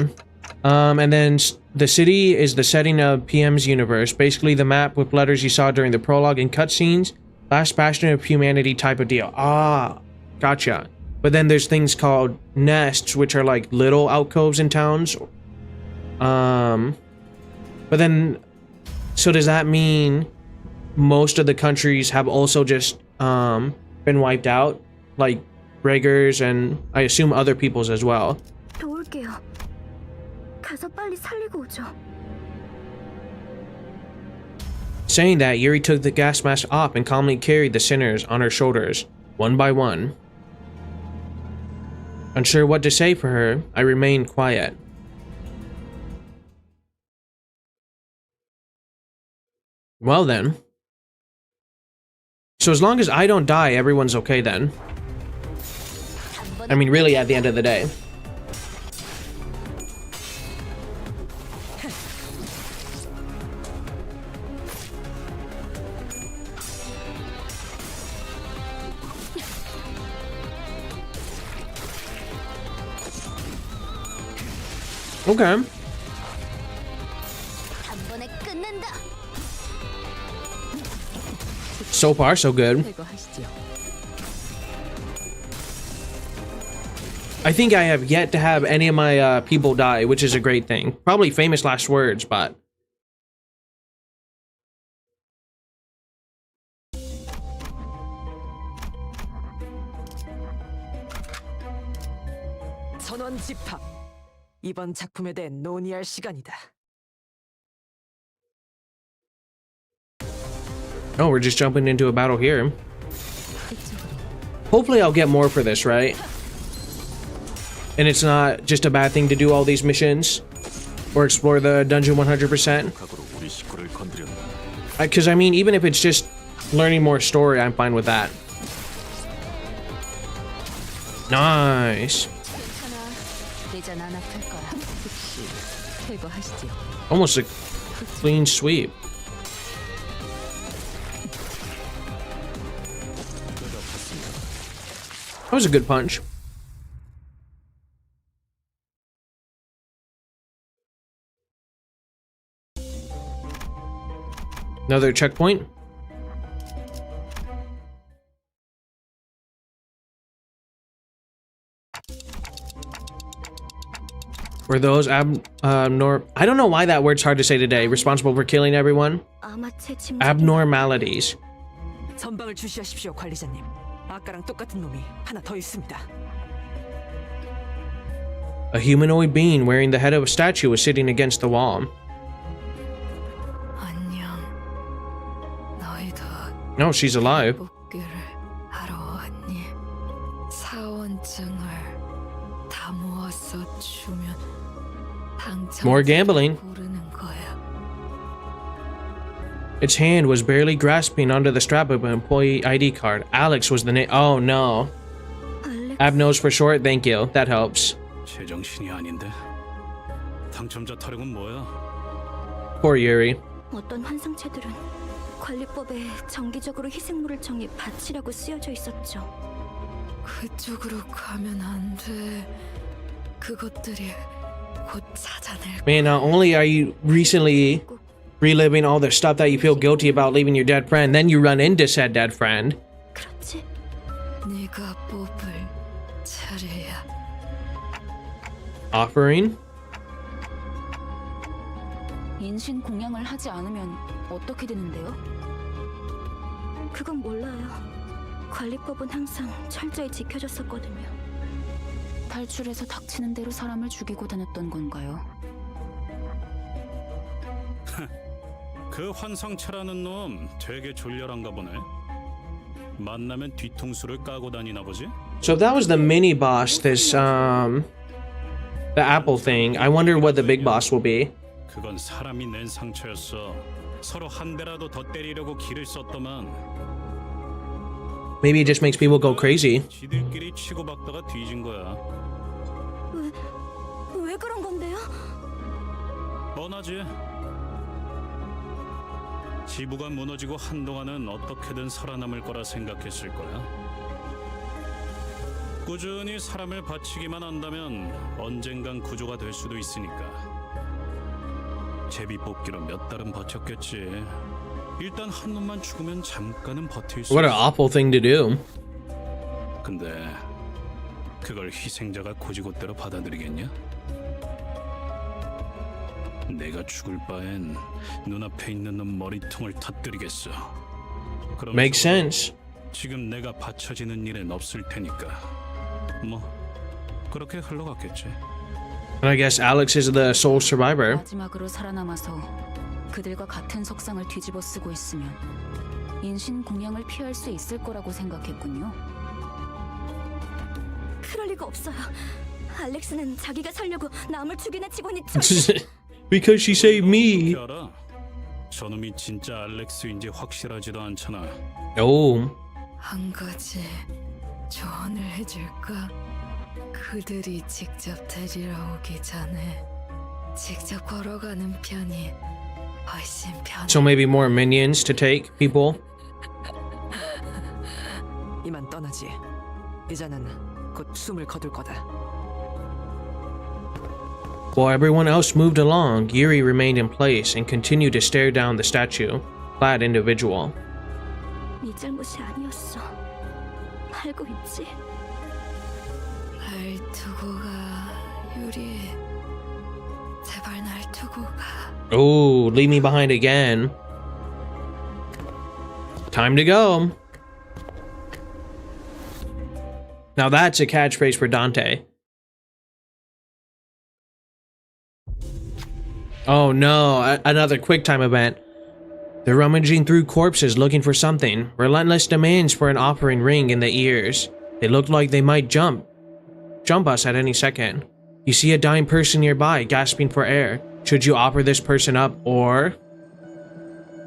And then the city is the setting of PM's universe, basically the map with letters you saw during the prologue and cutscenes. Last bastion of humanity type of deal. Ah, gotcha. But then there's things called nests, which are like little alcoves in towns. But then, so does that mean most of the countries have also just been wiped out? Like Gregor's and I assume other people's as well. 도울게요. 가서 빨리 살리고 오죠. Saying that, Yuri took the gas mask off and calmly carried the sinners on her shoulders, one by one. Unsure what to say for her, I remained quiet. Well then. So as long as I don't die, everyone's okay then. I mean, really, at the end of the day. Okay. So far, so good. I think I have yet to have any of my people die, which is a great thing. Probably famous last words, but... 전원 집합. 이번 작품에 대해 논의할 시간이다. Oh, we're just jumping into a battle here. Hopefully I'll get more for this, right? And it's not just a bad thing to do all these missions or explore the dungeon 100%. Because I mean, even if it's just learning more story, I'm fine with that. Nice. 내전 안 아플 거야. 혹시 제거하시죠. Almost a clean sweep. That was a good punch. Another checkpoint. Were those I don't know why that word's hard to say today. Responsible for killing everyone? 아마 제 짐작이 Abnormalities. 전방을 주시하십시오, 관리자님. 아까랑 똑같은 놈이 하나 더 있습니다. A humanoid being wearing the head of a statue was sitting against the wall. 안녕. 너희도 No, she's alive. 복귀를 하러 왔니? 사원증을 다 모아서 주면 당첨 More gambling. 고르는 거야. Its hand was barely grasping onto the strap of an employee ID card. Alex was the name. Oh no. 알렉스 Abnos for short. Thank you. That helps. 제정신이 아닌데. 당첨자 타령은 뭐야? Poor Yuri. 어떤 환상체들은 관리법에 정기적으로 희생물을 정해 바치라고 쓰여져 있었죠. 그쪽으로 가면 안 돼. 그것들이 곧 찾아낼 Man, not only are you recently reliving all the stuff that you feel guilty about leaving your dead friend, then you run into said dead friend. 그렇지. 네가 뽑을 차례야. Offering? 인신 공양을 하지 않으면 어떻게 되는데요? 그건 몰라요. 관리법은 항상 철저히 지켜졌었거든요. 탈출해서 닥치는 대로 사람을 죽이고 다녔던 건가요? 그 환상체라는 놈 되게 졸렬한가 보네. 만나면 뒤통수를 까고 다니나 보지? So if that was the mini boss, this, the apple thing, I wonder what the big boss will be. 그건 사람이 낸 상처였어. 서로 한 대라도 더 때리려고 기를 썼더만. Maybe it just makes people go crazy. 지들끼리 치고받다가 뒤진 거야. 왜 그런 건데요? 뻔하지. 지부가 무너지고 한동안은 어떻게든 살아남을 거라 생각했을 거야. 꾸준히 사람을 바치기만 한다면 언젠간 구조가 될 수도 있으니까. 제비 뽑기로 몇 달은 버텼겠지. 일단 한 놈만 죽으면 잠깐은 버틸 수 What an 있어. awful thing to do. 근데 그걸 희생자가 고지고대로 받아들이겠냐? 내가 죽을 바엔 눈앞에 있는 놈 머리통을 터뜨리겠어. 그럼 Makes sense. 지금 내가 받쳐지는 일은 없을 테니까. 뭐 그렇게 흘러갔겠지. And I guess Alex is the sole survivor. 마지막으로 살아남아서 그들과 같은 석상을 뒤집어 쓰고 있으면 인신 공양을 피할 수 있을 거라고 생각했군요. 그럴 리가 없어요. 알렉스는 자기가 살려고 남을 죽이는 직원이 Because she saved me. 어떻게 알아? 저놈이 진짜 알렉스인지 확실하지도 않잖아. Oh. 한 가지 조언을 해줄까? 그들이 직접 데리러 오기 전에 직접 걸어가는 편이 훨씬 편해. So maybe more minions to take people. 이만 떠나지. 이자는 곧 숨을 거둘 거다. While everyone else moved along, Yuri remained in place and continued to stare down the statue, clad individual. 네 잘못이 아니었어. 알고 있지? 날 두고 가, 유리. 제발 날 두고 가. Oh, leave me behind again. Time to go. Now that's a catchphrase for Dante. Oh no, another QuickTime event. They're rummaging through corpses looking for something. Relentless demands for an offering ring in the ears. They look like they might jump us at any second. You see a dying person nearby, gasping for air. Should you offer this person up, or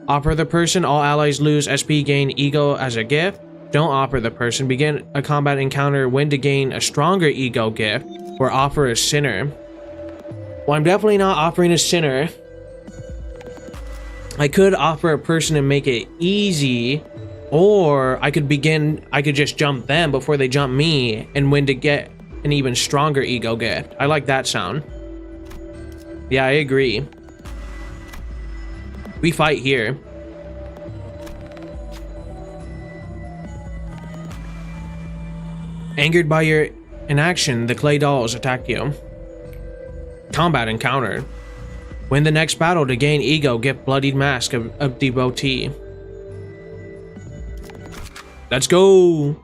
offer the person all allies lose SP gain ego as a gift? Don't offer the person. Begin a combat encounter when to gain a stronger ego gift, or offer a sinner. Well, I'm definitely not offering a sinner. I could offer a person and make it easy, or I could just jump them before they jump me and win to get an even stronger ego gift. I like that sound. Yeah, I agree. We fight here. Angered by your inaction, the clay dolls attack you. Combat encounter. Win the next battle to gain ego, get bloodied mask of devotee. Let's go.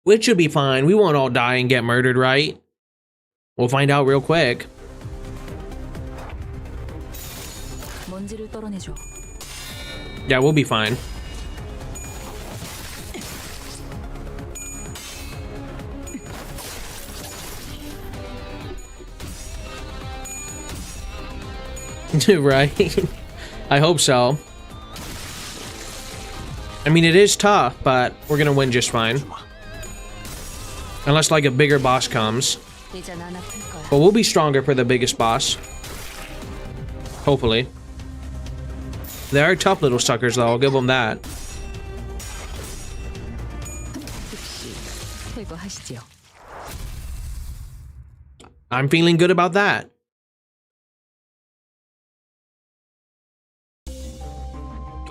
Which should be fine. We won't all die and get murdered, right? We'll find out real quick. Yeah, we'll be fine. Right? I hope so. I mean, it is tough, but we're gonna win just fine. Unless, like, a bigger boss comes. But we'll be stronger for the biggest boss. Hopefully. They are tough little suckers, though. I'll give them that. I'm feeling good about that.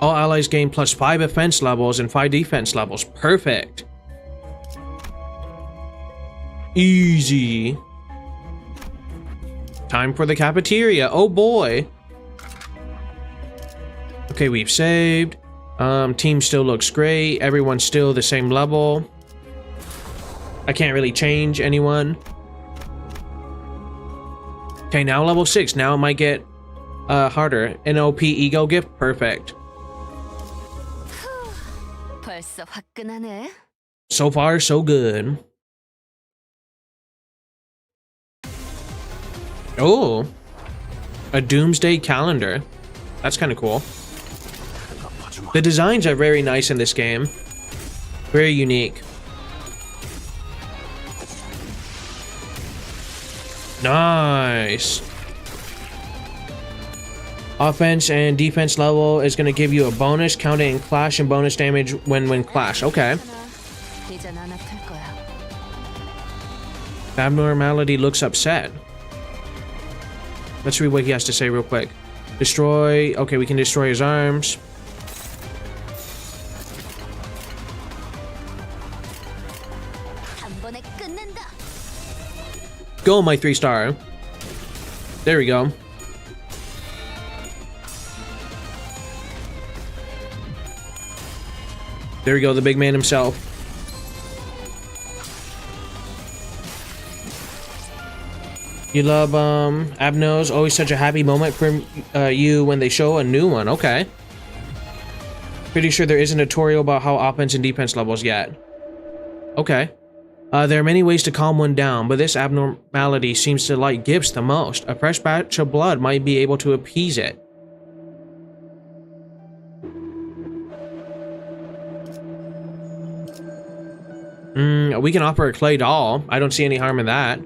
All allies gain +5 offense levels and 5 defense levels. Perfect. Easy. Time for the cafeteria. Oh boy. Okay, we've saved. Team still looks great. Everyone's still the same level. I can't really change anyone. Okay, now level 6. Now it might get harder. NOP ego gift. Perfect. So far, so good. Oh, a doomsday calendar. That's kind of cool. The designs are very nice in this game. Very unique. Nice. Offense and defense level is going to give you a bonus counting clash and bonus damage when clash. Okay. Abnormality looks upset. Let's read what he has to say real quick. Destroy. Okay, we can destroy his arms. Go, my 3-star. There we go. There we go, the big man himself. You love Abnos. Always such a happy moment for you when they show a new one. Okay. Pretty sure there isn't a tutorial about how offense and defense levels yet. Okay. There are many ways to calm one down, but this abnormality seems to like gifts the most. A fresh batch of blood might be able to appease it. We can offer a clay doll. I don't see any harm in that.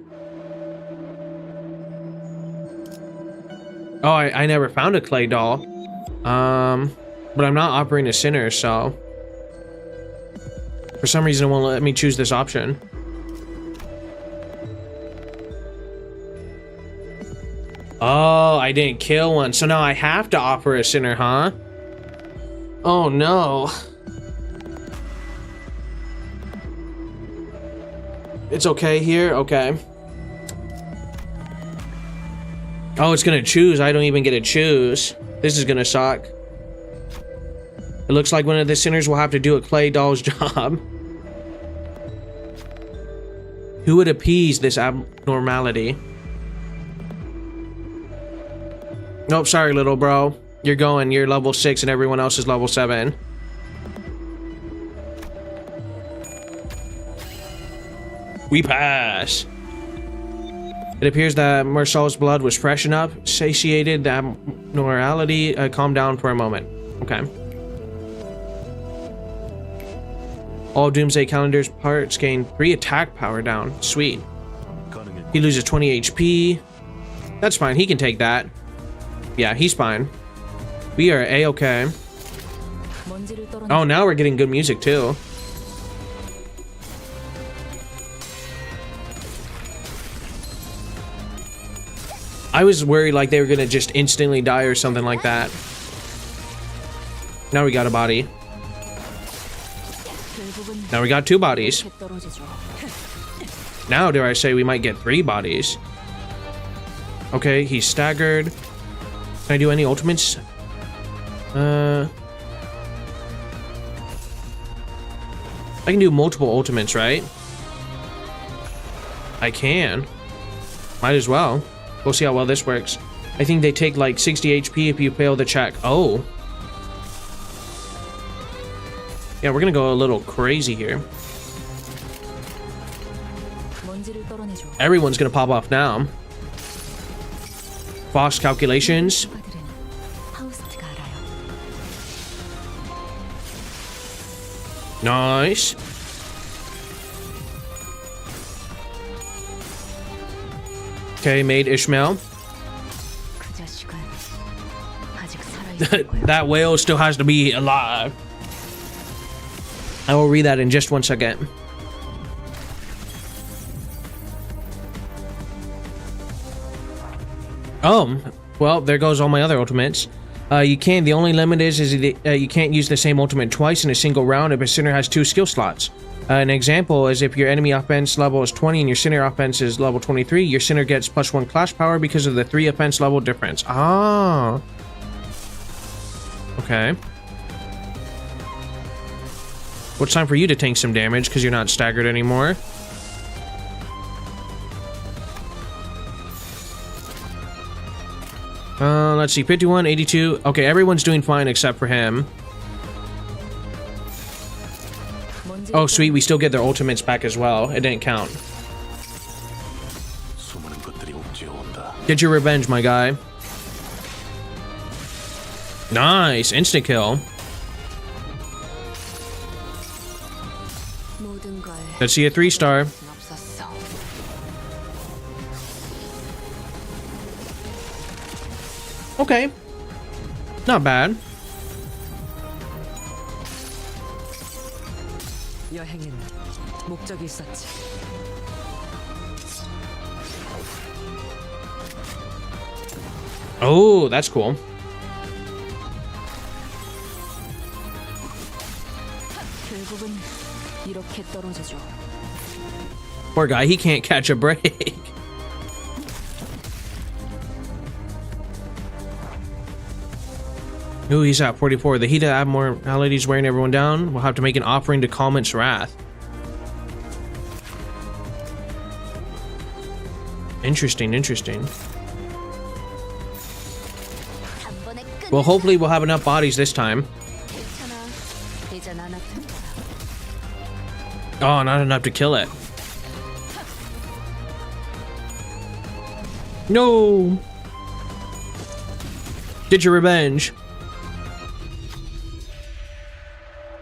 Oh, I never found a clay doll. But I'm not offering a sinner, so... For some reason, it won't let me choose this option. Oh, I didn't kill one, so now I have to offer a sinner, huh? Oh, no. It's okay here? Okay. Oh, it's gonna choose. I don't even get to choose. This is gonna suck. It looks like one of the sinners will have to do a clay doll's job. Who would appease this abnormality? Nope, sorry, little bro. You're going. You're level 6 and everyone else is level 7. We pass. It appears that Marcel's blood was fresh enough, satiated the abnormality, calmed down for a moment. Okay. All Doomsday Calendar's parts gain 3 attack power down. Sweet. He loses 20 HP. That's fine. He can take that. Yeah, he's fine. We are A-okay. Oh, now we're getting good music too. I was worried like they were gonna just instantly die or something like that. Now we got a body. Now we got 2 bodies. Now, dare I say, we might get 3 bodies. Okay, he's staggered. Can I do any ultimates? I can do multiple ultimates, right? I can. Might as well. We'll see how well this works. I think they take like 60 HP if you fail the check. Oh. Yeah, we're gonna go a little crazy here. Everyone's gonna pop off now. Fox calculations. Nice. Okay, made Ishmael. That whale still has to be alive. I will read that in just 1 second. Well, there goes all my other ultimates. You can. The only limit is you can't use the same ultimate twice in a single round if a sinner has 2 skill slots. An example is if your enemy offense level is 20 and your sinner offense is level 23, your sinner gets +1 clash power because of the 3 offense level difference. Ah. Okay. Well, it's time for you to tank some damage because you're not staggered anymore. Let's see, 51, 82. Okay, everyone's doing fine except for him. Oh, sweet, we still get their ultimates back as well. It didn't count. Get your revenge, my guy. Nice, instant kill. Let's see a 3-star. Okay. Not bad. 여행에는 목적이 있었지. Oh, that's cool. 결국은 이렇게 떨어져줘. Poor guy, he can't catch a break. Ooh, he's at 44. The heat of abnormality is wearing everyone down. We'll have to make an offering to calm its wrath. Interesting, interesting. Well, hopefully we'll have enough bodies this time. Oh, not enough to kill it. No! Get your revenge.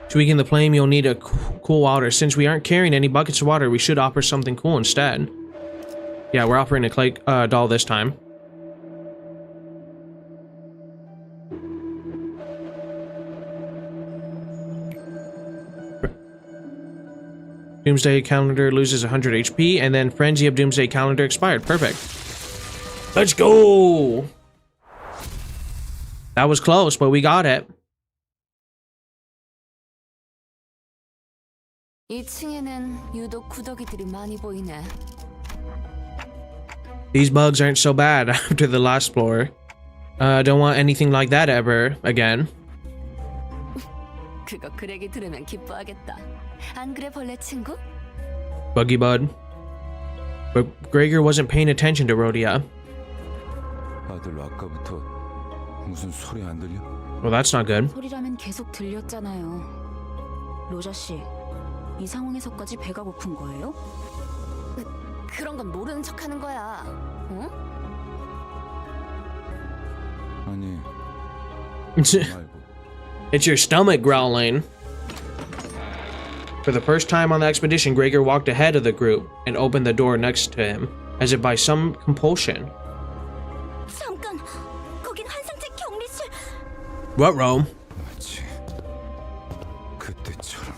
To weaken the flame, you'll need a cool water. Since we aren't carrying any buckets of water, we should offer something cool instead. Yeah, we're offering a clay doll this time. Doomsday Calendar loses 100 HP, and then Frenzy of Doomsday Calendar expired. Perfect. Let's go! That was close, but we got it. 2층에는 유독 구더기들이 많이 보이네. These bugs aren't so bad after the last floor. Don't want anything like that ever again. 그거 그렉이 들으면 기뻐하겠다. 안 그래 벌레 친구? Buggy Bud. But Gregor wasn't paying attention to Rhodia. 아들 아까부터 무슨 소리 안 들려? Well, that's not good. 소리라면 계속 들렸잖아요. 로자 씨, 이 상황에서까지 배가 고픈 거예요? 그런 건 모르는 척하는 거야. 응? 아니. It's your stomach growling. For the first time on the expedition, Gregor walked ahead of the group and opened the door next to him, as if by some compulsion. 잠깐, 거긴 환상체 격리실. What, Rome? 마치 그때처럼.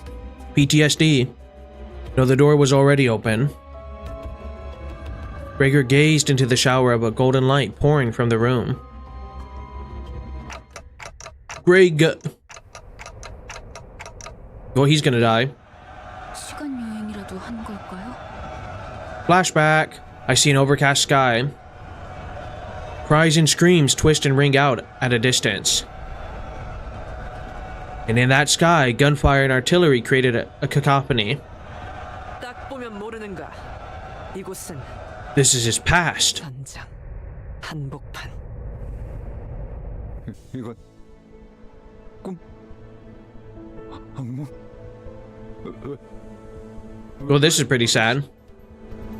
PTSD. No, the door was already open. Gregor gazed into the shower of a golden light pouring from the room. Greg. Well, he's gonna die. 시간 여행이라도 한 걸까요? Flashback. I see an overcast sky. Cries and screams twist and ring out at a distance. And in that sky, gunfire and artillery created a cacophony. 딱 보면 모르는가? 이곳은 This is his past. 전장, 한복판. 이건 꿈? 악몽? Well, this is pretty sad.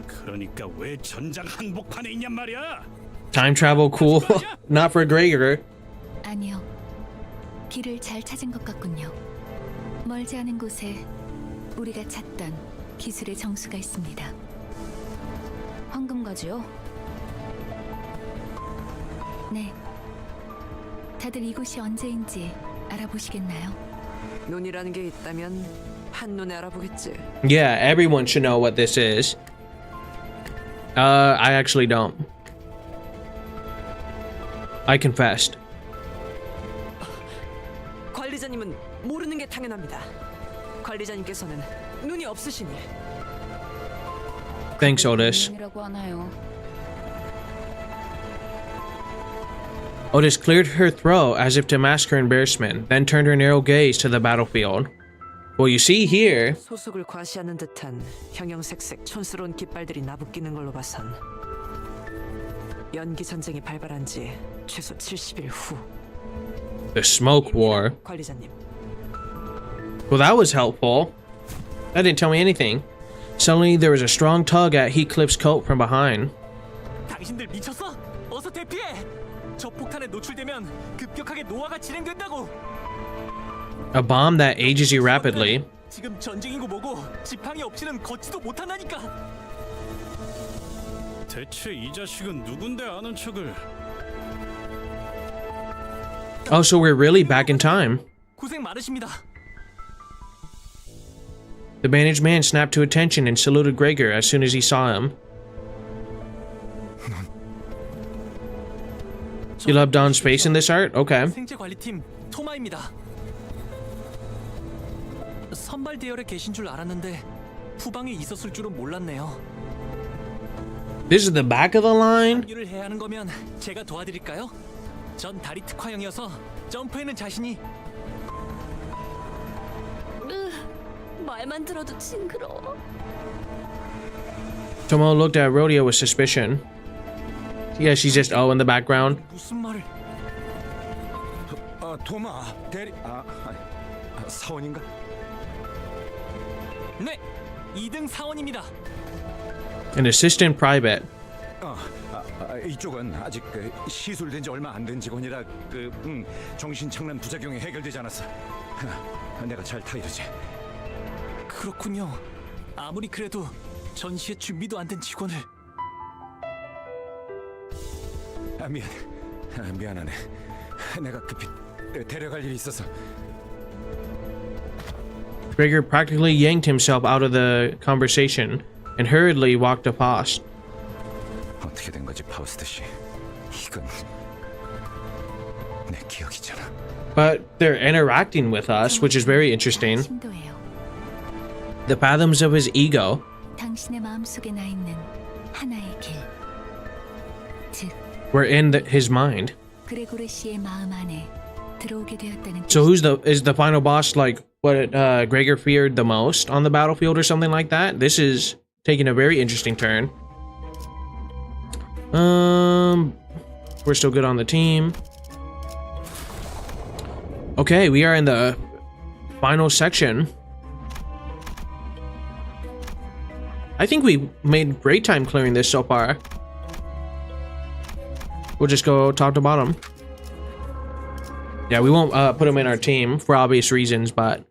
그러니까 왜 전장 한복판에 있냔 말이야? Time travel cool. Not for Gregor. 아니요. 길을 잘 찾은 것 같군요. 멀지 않은 곳에 우리가 찾던 기술의 정수가 있습니다. 황금가지요? 네. 다들 이곳이 언제인지 알아보시겠나요? 눈이라는 게 있다면 한눈에 알아보겠지. Yeah, everyone should know what this is. I actually don't. I confessed. 관리자님은 모르는 게 당연합니다. 관리자님께서는 눈이 없으시니. Thanks, Otis. 이라고 하나요? Otis cleared her throat as if to mask her embarrassment, then turned her narrow gaze to the battlefield. Well, you see here. 소속을 과시하는 듯한 형형색색 촌스러운 깃발들이 나부끼는 걸로 봐선 연기 전쟁이 발발한 지 최소 70일 후. The smoke war. 관리자님. Well, that was helpful. That didn't tell me anything. Suddenly, there was a strong tug at Heathcliff's coat from behind. 당신들 미쳤어? 어서 대피해! 저 폭탄에 노출되면 급격하게 노화가 진행된다고! A bomb that ages you rapidly. 지금 전쟁이고 뭐고 지팡이 없이는 걷지도 못한다니까! 대체 이 자식은 누군데 아는 척을? Oh, so we're really back in time. 고생 많으십니다. The bandaged man snapped to attention and saluted Gregor as soon as he saw him. You love Don's face in this art? Okay. 생체 관리팀 토마입니다. 선발 대열에 계신 줄 알았는데 후방에 있었을 줄은 몰랐네요. This is the back of the line? 일을 해야 하는 거면 제가 도와드릴까요? 전 다리 특화형이어서 점프에는 자신이. 말만 들어도 징그러워. Tomo looked at Rodeo with suspicion. Yeah, she's just in the background. 무슨 말을? 도마 대리 사원인가? 네, 2등 사원입니다. An assistant private. 이쪽은 아직 시술된 지 얼마 안 된 직원이라 정신착란 부작용이 해결되지 않았어. 내가 잘 타이르지. 그렇군요. 아무리 그래도 전시에 준비도 안 된 직원을. 미안하네. 내가 급히 데려갈 일이 있어서. Gregor practically yanked himself out of the conversation and hurriedly walked past. 어떻게 된 거지, 파우스트 씨? 이건 내 기억이잖아. But they're interacting with us, which is very interesting. 신도예요. The fathoms of his ego. 당신의 마음속에 나 있는 하나의 길. 즉, Were in his mind. 그레고레 씨의 마음 안에 들어오게 되었다는. So is the final boss like what Gregor feared the most on the battlefield or something like that? This is taking a very interesting turn. We're still good on the team. Okay, we are in the final section. I think we made great time clearing this so far. We'll just go top to bottom. Yeah, we won't put them in our team for obvious reasons, but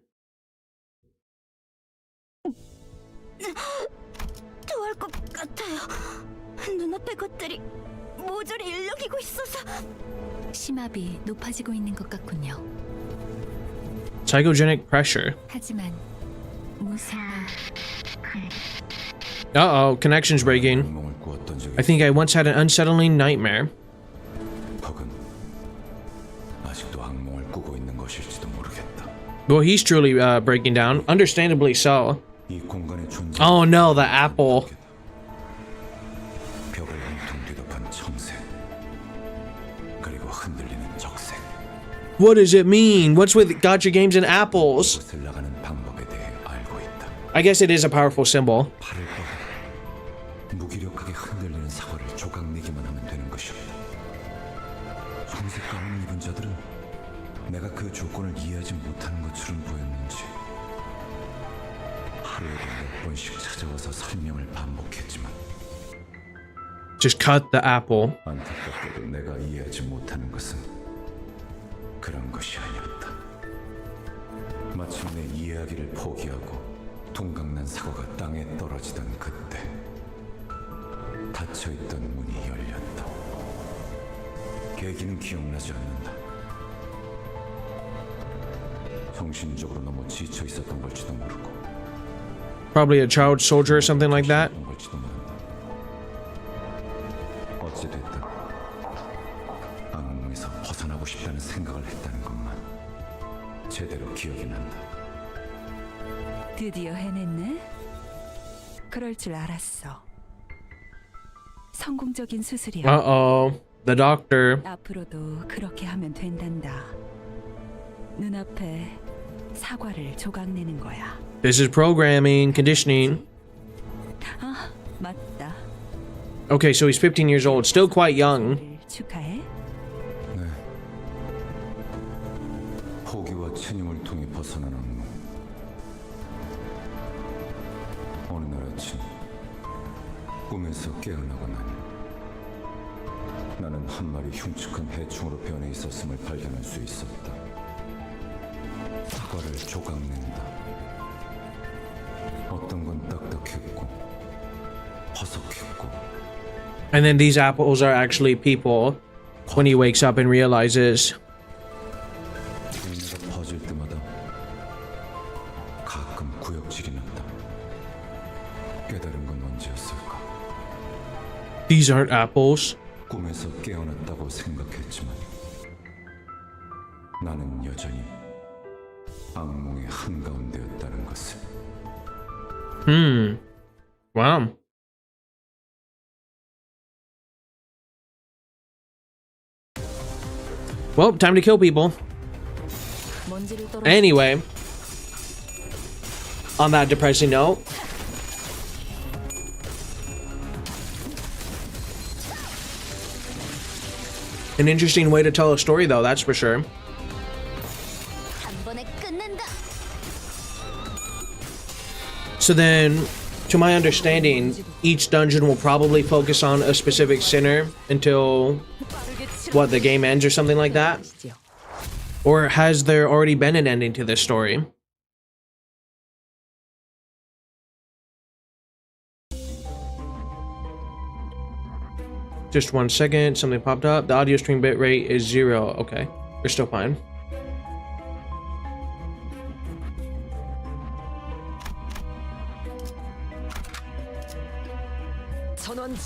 여기고 있어서 심압이 높아지고 있는 것 같군요. Psychogenic pressure. 하지만 무사가 Uh-oh, connection's breaking. 악몽을 꾸었던 적이 I think I once had an unsettling nightmare. 퍽은 아직도 악몽을 꾸고 있는 것일지도 모르겠다. Well, he's truly breaking down. Understandably so. 이 공간의 존재. Oh no, the apple. 벽을 온통 뒤덮은 청색. 그리고 흔들리는 적색. What does it mean? What's with gacha games and apples? 그것을 나가는 방법에 대해 알고 있다. I guess it is a powerful symbol. 팔을 뻗어 무기력하게 흔들리는 사과를 조각내기만 하면 되는 것이었다. 청색 가운을 입은 자들은 내가 그 조건을 이해하지 못하는 것처럼 보였는지 하루에도 몇 번씩 찾아와서 설명을 반복했지만 Just cut the apple. 안타깝게도 내가 이해하지 못하는 것은 그런 것이 아니었다. 마침내 이해하기를 포기하고 동강난 사과가 땅에 떨어지던 그때 닫혀있던 문이 열렸다. 계기는 기억나지 않는다. 정신적으로 너무 지쳐 있었던 걸지도 모르고 Probably a child soldier or something like that. 걸지도 모른다. 어찌됐든 악몽에서 벗어나고 싶다는 생각을 했다는 것만 제대로 기억이 난다. 드디어 해냈네? 그럴 줄 알았어. 성공적인 수술이야. Uh-oh. The doctor. 앞으로도 그렇게 하면 된단다. 눈앞에 사과를 조각내는 거야. This is programming, conditioning. 아, 맞다. Okay, so he's 15 years old. Still quite young. 축하해. 네. 포기와 체념을 통해 벗어난 악몽. 어느 날 아침 꿈에서 깨어나고 나니 나는 한 마리 흉측한 해충으로 변해 있었음을 발견할 수 있었다. 사과를 조각낸다. 어떤 건 딱딱했고 퍼석했고 And then these apples are actually people when he wakes up and realizes. 내가 퍼질 때마다 가끔 구역질이 났다. 깨달은 건 언제였을까? These aren't apples. 꿈에서 깨어났다고 생각했지만 나는 여전히 악몽의 한가운데였다는 것을. Wow. Well, time to kill people. 먼지를 떨어. Anyway, on that depressing note, an interesting way to tell a story, though, that's for sure. 한 번에 끝낸다. So then, to my understanding, each dungeon will probably focus on a specific sinner until, what, the game ends or something like that? Or has there already been an ending to this story? Just 1 second, something popped up. The audio stream bitrate is 0. Okay, we're still fine.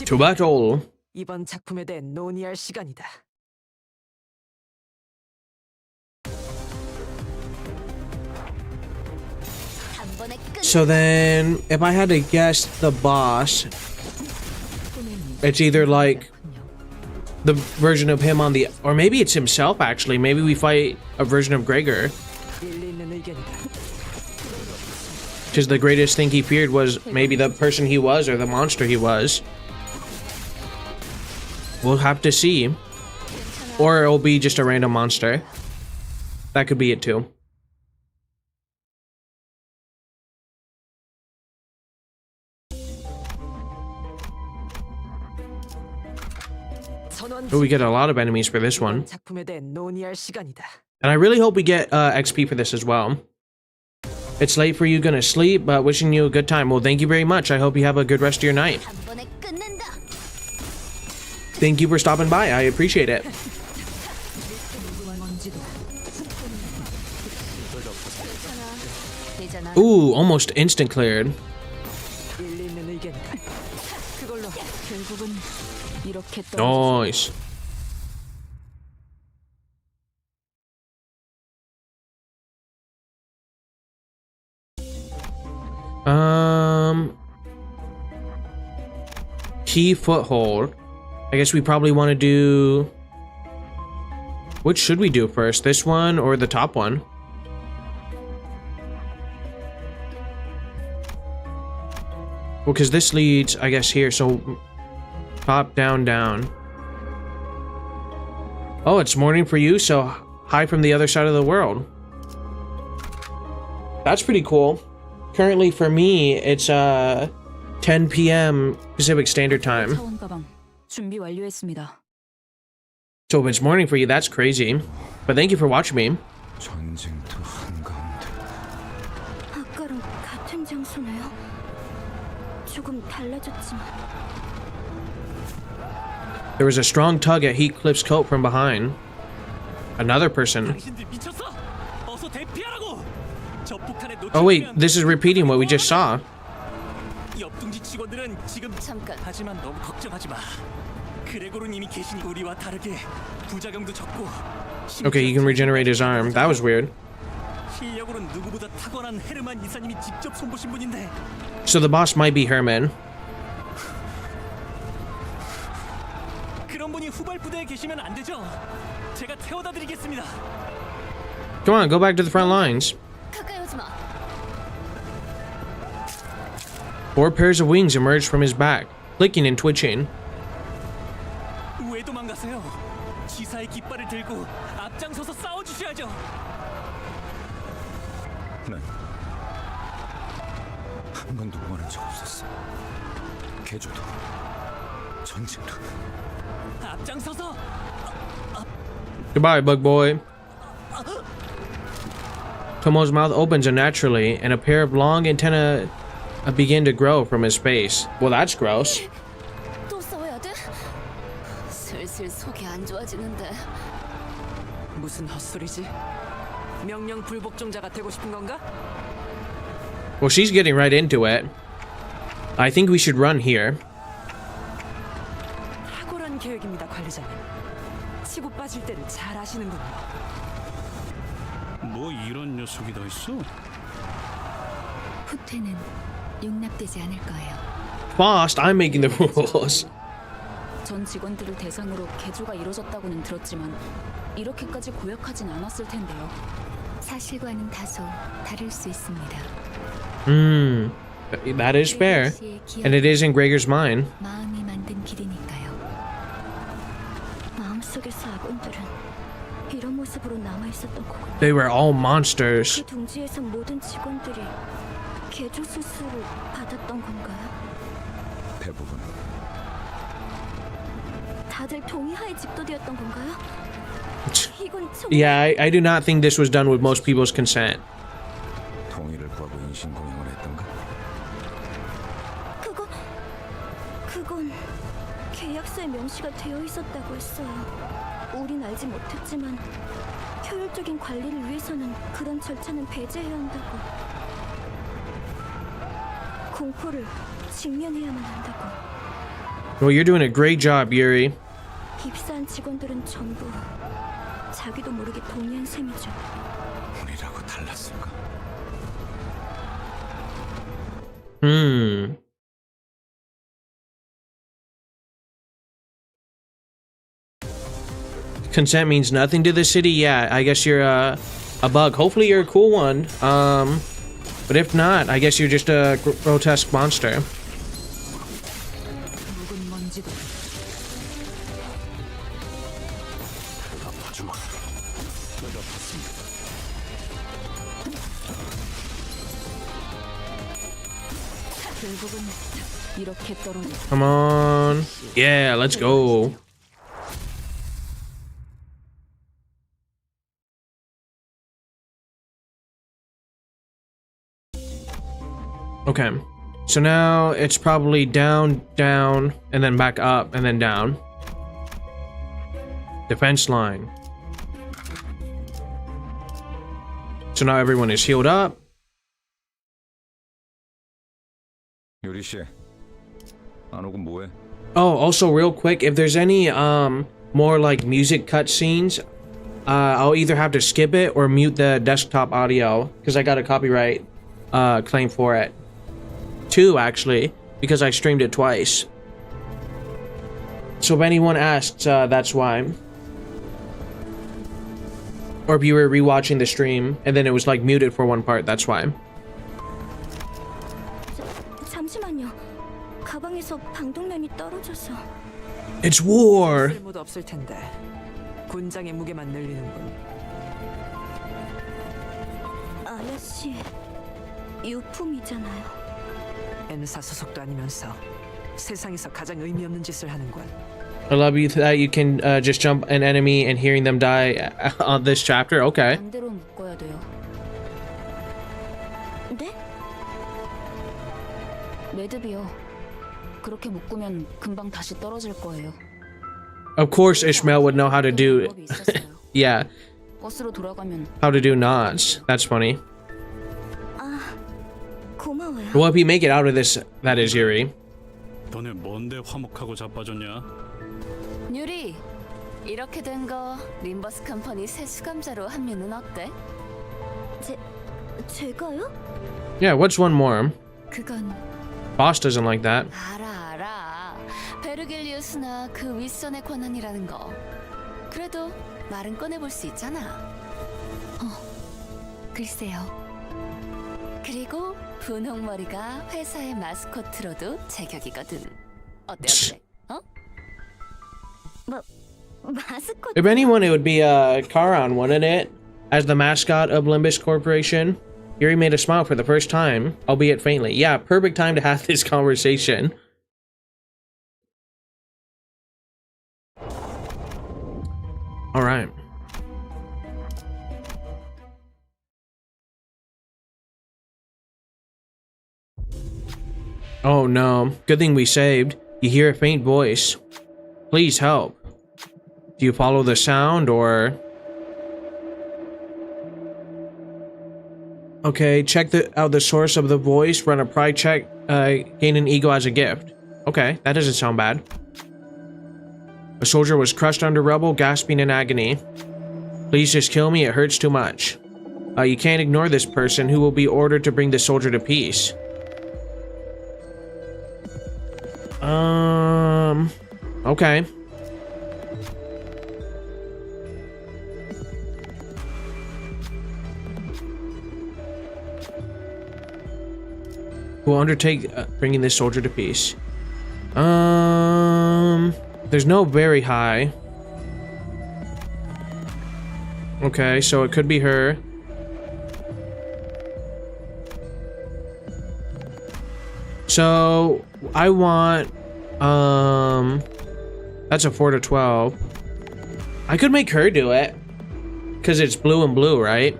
To battle. 이번 작품에 대해 논의할 시간이다. 한 번에 끝. So then, if I had to guess the boss, it's either like the version of him on the, or maybe it's himself actually. Maybe we fight a version of Gregor. 일리 있는 의견이다. Because the greatest thing he feared was maybe the person he was or the monster he was. We'll have to see. Or it'll be just a random monster. That could be it too. But we get a lot of enemies for this one. 작품에 대해 논의할 시간이다. And I really hope we get XP for this as well. It's late for you, gonna sleep, but wishing you a good time. Well, thank you very much. I hope you have a good rest of your night. 한 번에 끝낸다. thank you for stopping by. I appreciate it. Ooh, almost instant cleared. 일리 있는 의견이다. 그걸로 결국은 이렇게 Nice. Key foothold. I guess we probably want to do... Which should we do first? This one or the top one? Well, because this leads, I guess, here. So, top, down, down. Oh, it's morning for you, so hi from the other side of the world. That's pretty cool. Currently, for me, it's 10 p.m. Pacific Standard Time. 차원 가방 준비 완료했습니다. So if it's morning for you, that's crazy. But thank you for watching me. 전쟁터 한가운데 아까랑 같은 장소네요. 조금 달라졌지만 There was a strong tug at Heathcliff's coat from behind. Another person. 당신들 미쳤어? 어서 대피하라고. 저 폭탄에 Oh wait, 노출되면 this is repeating what we just saw. 옆둥지 직원들은 지금 잠깐. 하지만 너무 걱정하지 마. 그레고는 이미 계시니 우리와 다르게 부작용도 적고. Okay, he can regenerate his arm. That was weird. 실력으로는 누구보다 탁월한 헤르만 이사님이 직접 손보신 분인데 So the boss might be Herman. 그런 분이 후발 부대에 계시면 안 되죠? 제가 태워다 드리겠습니다. Come on, go back to the front lines. 가까이 오지 마. 4 pairs of wings emerged from his back, clicking and twitching. 왜 도망가세요? 지사의 깃발을 들고 앞장서서 싸워주셔야죠. 난 한 번도 원한 적 없었어. 개조도 전쟁도 앞장서서 Goodbye, bug boy. Tomo's mouth opens unnaturally, and a pair of long antennae begin to grow from his face. Well, that's gross. 또 싸워야 돼? 슬슬 속이 안 좋아지는데. 무슨 헛소리지? 명령 불복종자가 되고 싶은 건가? Well, she's getting right into it. I think we should run here. 탁월한 계획입니다, 관리자님. 치고 빠질 때를 잘 아시는군요. 뭐 이런 녀석이 더 있어? 후퇴는 용납되지 않을 거예요. Fast, I'm making the rules. 전 직원들을 대상으로 개조가 이루어졌다고는 들었지만 이렇게까지 고약하진 않았을 텐데요. 사실과는 다소 다를 수 있습니다. That is fair. And it is in Gregor's mind. 마음이 만든 길이니까요. 마음속에서 아군들은 이런 모습으로 남아 있었던 거군요. They were all monsters. 그 둥지에서 모든 직원들이 개조 수술을 받았던 건가요? 대부분 다들 동의하에 집도되었던 건가요? 이건 정말 Yeah, I do not think this was done with most people's consent. 동의를 구하고 인신공양을 했던가? 그건 계약서에 명시가 되어 있었다고 했어요. 우린 알지 못했지만 효율적인 관리를 위해서는 그런 절차는 배제해야 한다고. 공포를 직면해야만 한다고. Well, you're doing a great job, Yuri. 입사한 직원들은 전부 자기도 모르게 동의한 셈이죠. 우리라고 달랐을까? Consent means nothing to the city? Yeah, I guess you're a bug. Hopefully you're a cool one. But if not, I guess you're just a grotesque monster. 묵은 먼지도 아파주마. 내가 봤습니다. 결국은 이렇게 떨어져. Come on. Yeah, let's go. Okay. So now it's probably down, down, and then back up, and then down. Defense line. So now everyone is healed up. 요리 씨, 안 오고 뭐해? Oh, also real quick, if there's any more like music cutscenes, I'll either have to skip it or mute the desktop audio because I got a copyright claim for it. 2 actually, because I streamed it twice. So if anyone asks, that's why. Or if you were rewatching the stream and then it was like muted for one part, that's why. 잠시만요. 가방에서 방독면이 떨어져서. It's war. 쓸모도 없을 텐데 군장의 무게만 늘리는군. 아야씨, 유품이잖아요. N사 소속도 아니면서 세상에서 가장 의미 없는 짓을 하는군. I love you that you can just jump an enemy and hearing them die on this chapter. Okay. 반대로 묶어야 돼요. 네? 매듭이요. 그렇게 묶으면 금방 다시 떨어질 거예요. Of course Ishmael would know how to do 방법이 있었어요. yeah, 버스로 돌아가면 how to do knots. That's funny. 아, 고마워요. Well, if you make it out of this, that is Yuri. 너네 뭔데 화목하고 자빠졌냐? 유리, 이렇게 된 거 림버스 컴퍼니 새 수감자로 합류는 어때? 제가요? Yeah, what's one more? 그건 Boss doesn't like that. 알아. 베르길리우스나 그 윗선의 권한이라는 거. 그래도 말은 꺼내볼 수 있잖아. 글쎄요. 그리고 분홍머리가 회사의 마스코트로도 제격이거든. 어때? 마스코트. If anyone, it would be Charon, wouldn't it? As the mascot of Limbus Corporation. Yuri made a smile for the first time, albeit faintly. Yeah, perfect time to have this conversation. All right. Oh no, good thing we saved. You hear a faint voice. Please help. Do you follow the sound or... Okay, check out the source of the voice, run a pride check, gain an ego as a gift. Okay, that doesn't sound bad. A soldier was crushed under rubble, gasping in agony. Please just kill me, it hurts too much. You can't ignore this person who will be ordered to bring the soldier to peace. Okay. Who will undertake bringing this soldier to peace. There's no very high. Okay, so it could be her. So I want that's a 4 to 12. I could make her do it because it's blue and blue, right?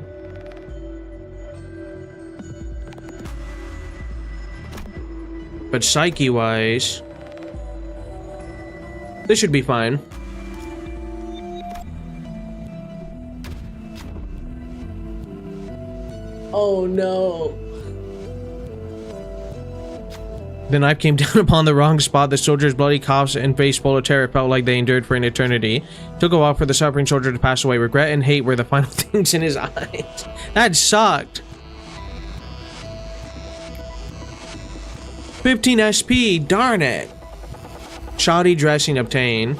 But psyche wise, this should be fine. Oh no. The knife came down upon the wrong spot. The soldier's bloody coughs and face full of terror felt like they endured for an eternity. It took a while for the suffering soldier to pass away. Regret and hate were the final things in his eyes. That sucked. 15 SP, darn it. Shoddy dressing obtained.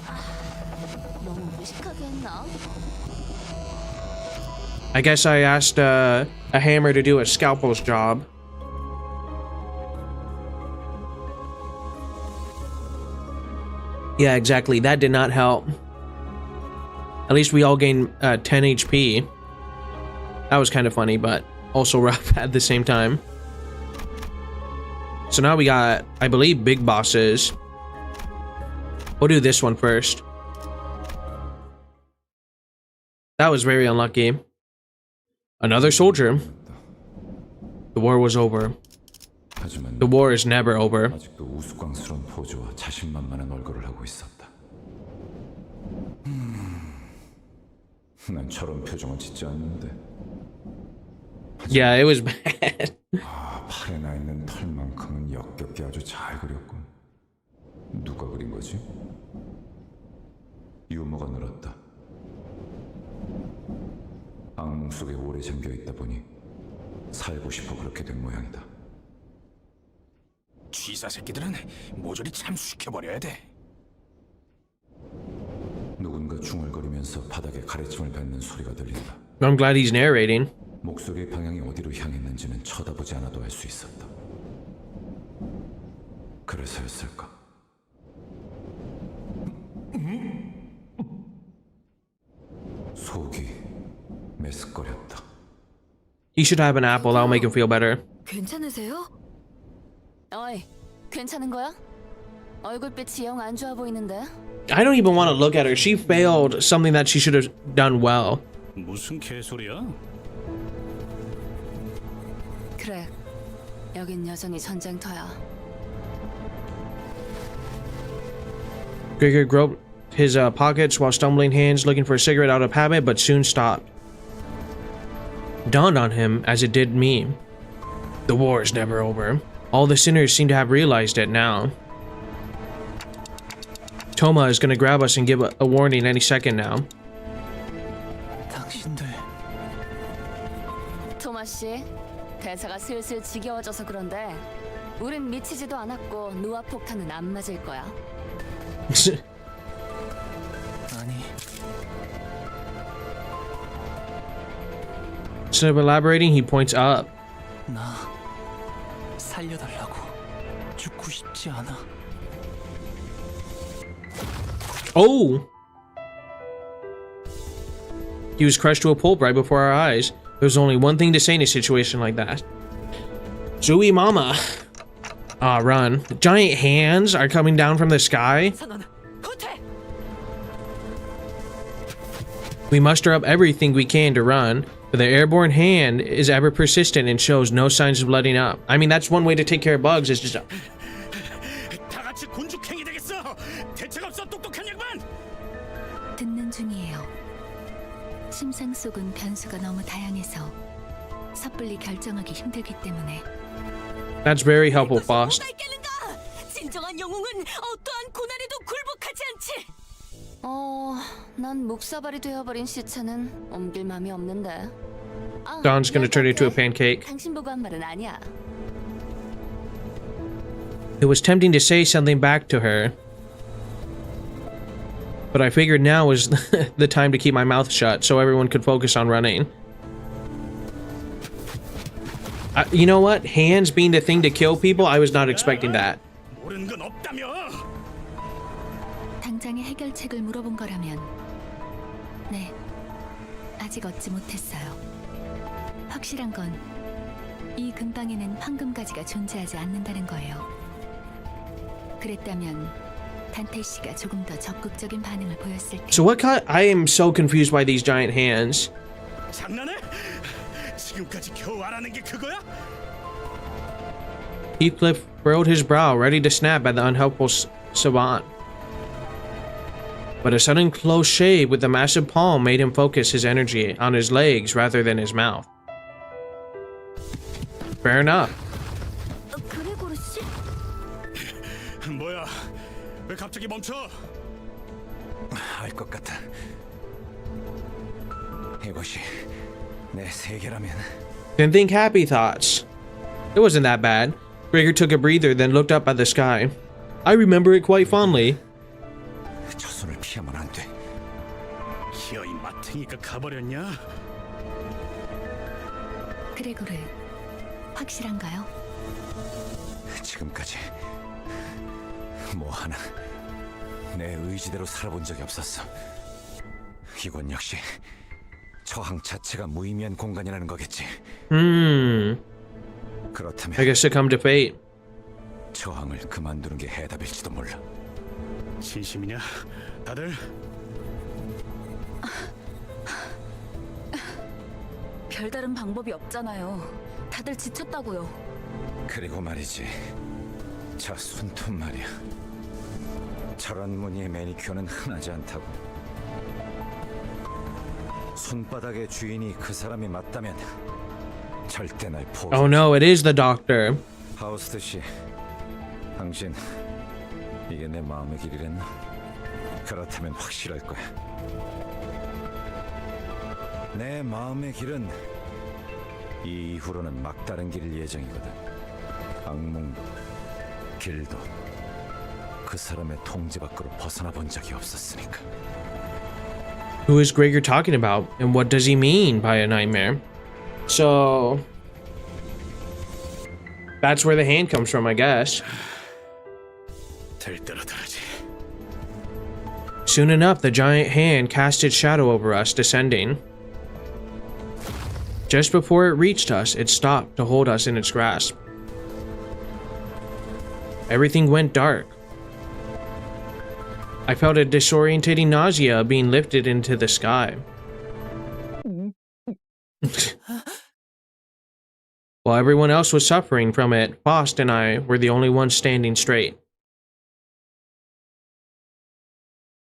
너무 무식하게 했나? I guess I asked a hammer to do a scalpel's job. Yeah, exactly. That did not help. At least we all gained 10 HP. That was kind of funny, but also rough at the same time. So now we got, I believe, big bosses. We'll do this one first. That was very unlucky. Another soldier. The war was over. The war is never over. 아직도 우스꽝스러운 포즈와 자신만만한 얼굴을 하고 있었다. 난 저런 표정은 짓지 않는데. Yeah, it was bad. 팔에 나 있는 털만큼은 역겹게 아주 잘 그렸군. 누가 그린 거지? 유머가 늘었다. 악몽 속에 오래 잠겨 있다 보니 살고 싶어 그렇게 된 모양이다. 쥐사 새끼들은 모조리 참수시켜버려야 돼. 누군가 중얼거리면서 바닥에 가래침을 뱉는 소리가 들린다. I'm glad he's narrating. 목소리의 방향이 어디로 향했는지는 쳐다보지 않아도 알 수 있었다. 그래서였을까? 속이 메스꺼렸다. He should have an apple. That'll make him feel better. 괜찮으세요? 어이, 괜찮은 거야? 얼굴빛이 영 안 좋아 보이는데. I don't even want to look at her. She failed something that she should have done well. 무슨 개소리야? 그래, 여긴 여전히 전쟁터야. Gregor groped his pockets while stumbling hands looking for a cigarette out of habit, but soon stopped. Dawned on him as it did me. The war is never over. All the sinners seem to have realized it now. Toma is gonna grab us and give a warning any second now. 당신들 토마 씨, 대사가 슬슬 지겨워져서 그런데 우린 미치지도 않았고 노아 폭탄은 안 맞을 거야. 아니 Instead of elaborating, he points up. 나 살려달라고. 죽고 싶지 않아. Oh! He was crushed to a pulp right before our eyes. There's only one thing to say in a situation like that. Zooey Mama. Ah, run. Giant hands are coming down from the sky. 선언, 후퇴! We muster up everything we can to run, but the airborne hand is ever persistent and shows no signs of letting up. I mean, that's one way to take care of bugs, is just... 다 같이 곤죽행이 되겠어. 대책 없어 똑똑한 양반. 듣는 중이에요. 심상 속은 변수가 너무 다양해서 섣불리 결정하기 힘들기 때문에. That's very helpful, Faust. 진정한 영웅은 어떠한 고난에도 굴복하지 않지. 난 묵사발이 되어버린 시체는 옮길 맘이 없는데. Dawn's gonna turn into a pancake. 당신 보고 한 말은 아니야. It was tempting to say something back to her, but I figured now was the time to keep my mouth shut so everyone could focus on running. You know what? Hands being the thing to kill people, I was not expecting that. 모르는 건 없다며. 당장의 해결책을 물어본 거라면 네, 아직 얻지 못했어요. 확실한 건 이 근방에는 황금가지가 존재하지 않는다는 거예요. 그랬다면 단테 씨가 조금 더 적극적인 반응을 보였을 텐데. So what kind? I am so confused by these giant hands. 장난해? 지금까지 겨우 알아낸 게 그거야? Heathcliff furrowed his brow, ready to snap at the unhelpful savant. But a sudden close shave with the massive palm made him focus his energy on his legs rather than his mouth. Fair enough. 그레고르 씨? 뭐야? 왜 갑자기 멈춰? 알 것 같아. 이것이 내 세계라면. Didn't think happy thoughts. It wasn't that bad. Gregor took a breather, then looked up at the sky. I remember it quite fondly. 저 손을 피하면 안 돼. 기어이 마탱이가 가버렸냐? 그레고르, 확실한가요? 지금까지 뭐 하나 내 의지대로 살아본 적이 없었어. 이건 역시 저항 자체가 무의미한 공간이라는 거겠지. I 그렇다면 guess succumb to fate. 저항을 그만두는 게 해답일지도 몰라. 진심이냐? 다들? 별다른 방법이 없잖아요. 다들 지쳤다고요. 그리고 말이지, 저 손톱 말이야. 저런 무늬의 매니큐어는 흔하지 않다고. 손바닥의 주인이 그 사람이 맞다면 절대 날 포기. Oh no, it is the doctor. 하우스트 씨, 당신 이게 내 마음의 길이랬나? 그렇다면 확실할 거야. 내 마음의 길은 이 이후로는 막다른 길일 예정이거든. 악몽도 길도 그 사람의 통제 밖으로 벗어나 본 적이 없었으니까. Who is Gregor talking about? And what does he mean by a nightmare? So that's where the hand comes from, I guess. 될 대로 되지. Soon enough, the giant hand cast its shadow over us, descending. Just before it reached us, it stopped to hold us in its grasp. Everything went dark. I felt a disorientating nausea being lifted into the sky. While everyone else was suffering from it, Faust and I were the only ones standing straight.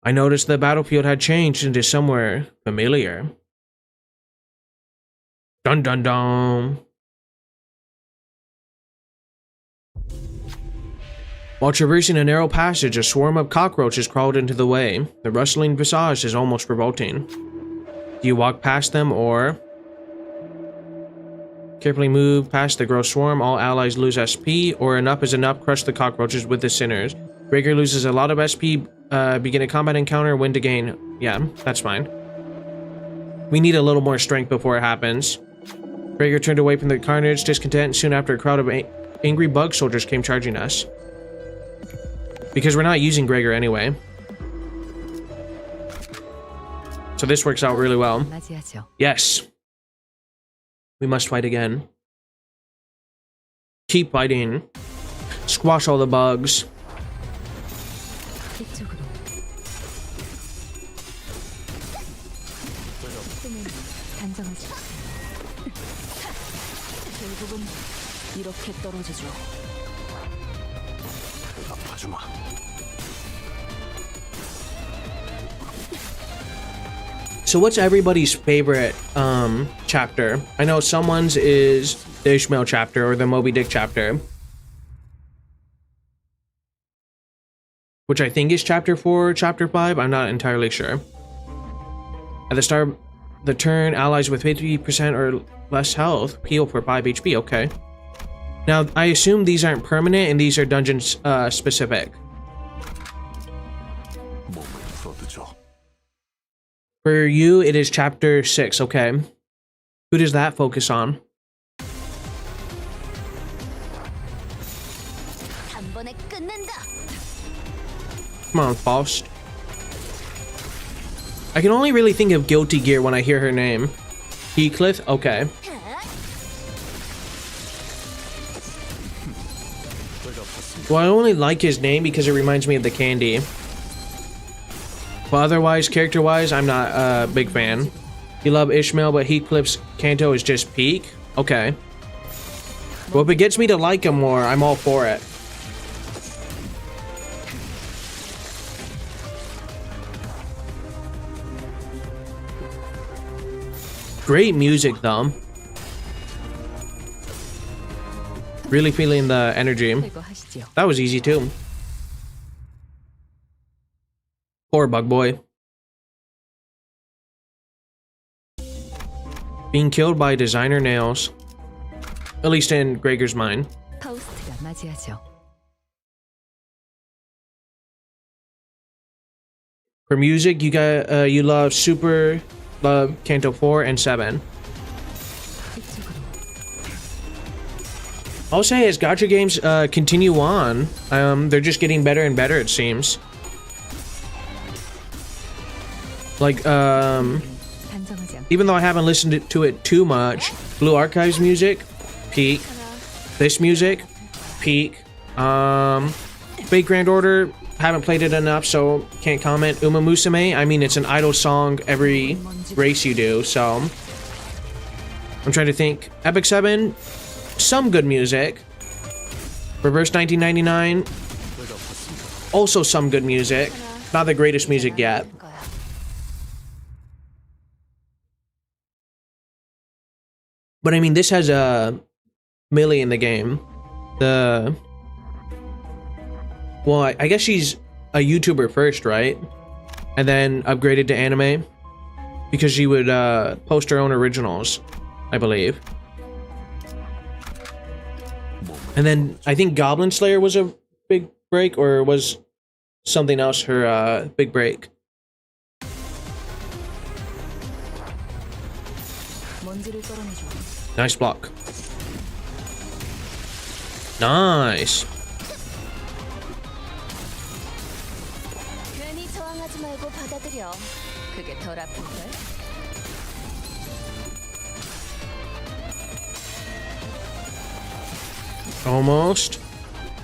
I noticed the battlefield had changed into somewhere familiar. Dun dun dun. While traversing a narrow passage, a swarm of cockroaches crawled into the way. The rustling visage is almost revolting. Do you walk past them or carefully move past the gross swarm? All allies lose SP, or enough is enough. Crush the cockroaches with the sinners. Gregor loses a lot of SP. Begin a combat encounter. Win to gain. Yeah, that's fine. We need a little more strength before it happens. Gregor turned away from the carnage, discontent, and soon after a crowd of angry bug soldiers came charging us. Because we're not using Gregor anyway. So this works out really well. 맞이하죠. Yes. We must fight again. Keep fighting. Squash all the bugs. 이쪽으로. 꿈은 단정하지. 결국은 이렇게 떨어지죠. 아파주마. So what's everybody's favorite chapter? I know someone's is the Ishmael chapter or the Moby Dick chapter, which I think is chapter 4 or chapter 5. I'm not entirely sure. At the start of the turn, allies with 50% or less health heal for 5 HP. Okay. Now, I assume these aren't permanent and these are dungeon specific. 몸을 풀어두죠. For you, it is chapter 6. Okay. Who does that focus on? 한 번에 끝낸다. Come on, Faust. I can only really think of Guilty Gear when I hear her name. Heathcliff? Okay. Well, I only like his name because it reminds me of the candy. But otherwise, character-wise, I'm not a big fan. You love Ishmael, but Heathcliff's Kanto is just peak? Okay. Well, if it gets me to like him more, I'm all for it. Great music, though. Really feeling the energy. 제거하시죠. That was easy, too. Poor Bug Boy. Being killed by designer nails. At least in Gregor's mind. 파우스트가 맞이하죠. For music, you got you love Canto 4 and 7. 이쪽으로. I'll say as gacha games continue on, they're just getting better and better, it seems. Like, 단정하지 않고. even though I haven't listened to it too much, Blue Archives music, peak. This music, peak. Fate Grand Order, haven't played it enough, so can't comment. Uma Musume, I mean, it's an idol song every race you do, so. I'm trying to think. Epic 7, some good music. Reverse 1999, also some good music. Not the greatest music yet. But I mean, this has a Millie in the game. Well, I guess she's a YouTuber first, right? And then upgraded to anime because she would post her own originals, I believe. And then I think Goblin Slayer was a big break, or was something else her big break. Nice block. Nice. 괜히 저항하지 말고 받아들여. 그게 덜 아픈걸? Almost.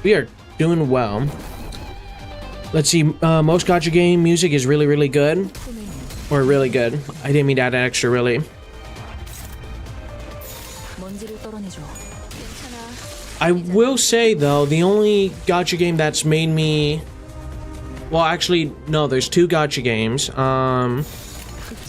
We are doing well. Let's see. Most gacha game music is really, really good. Or really good. I didn't mean to add an extra really. I will say though, the only gacha game that's made me... Well, actually, no, there's two gacha games.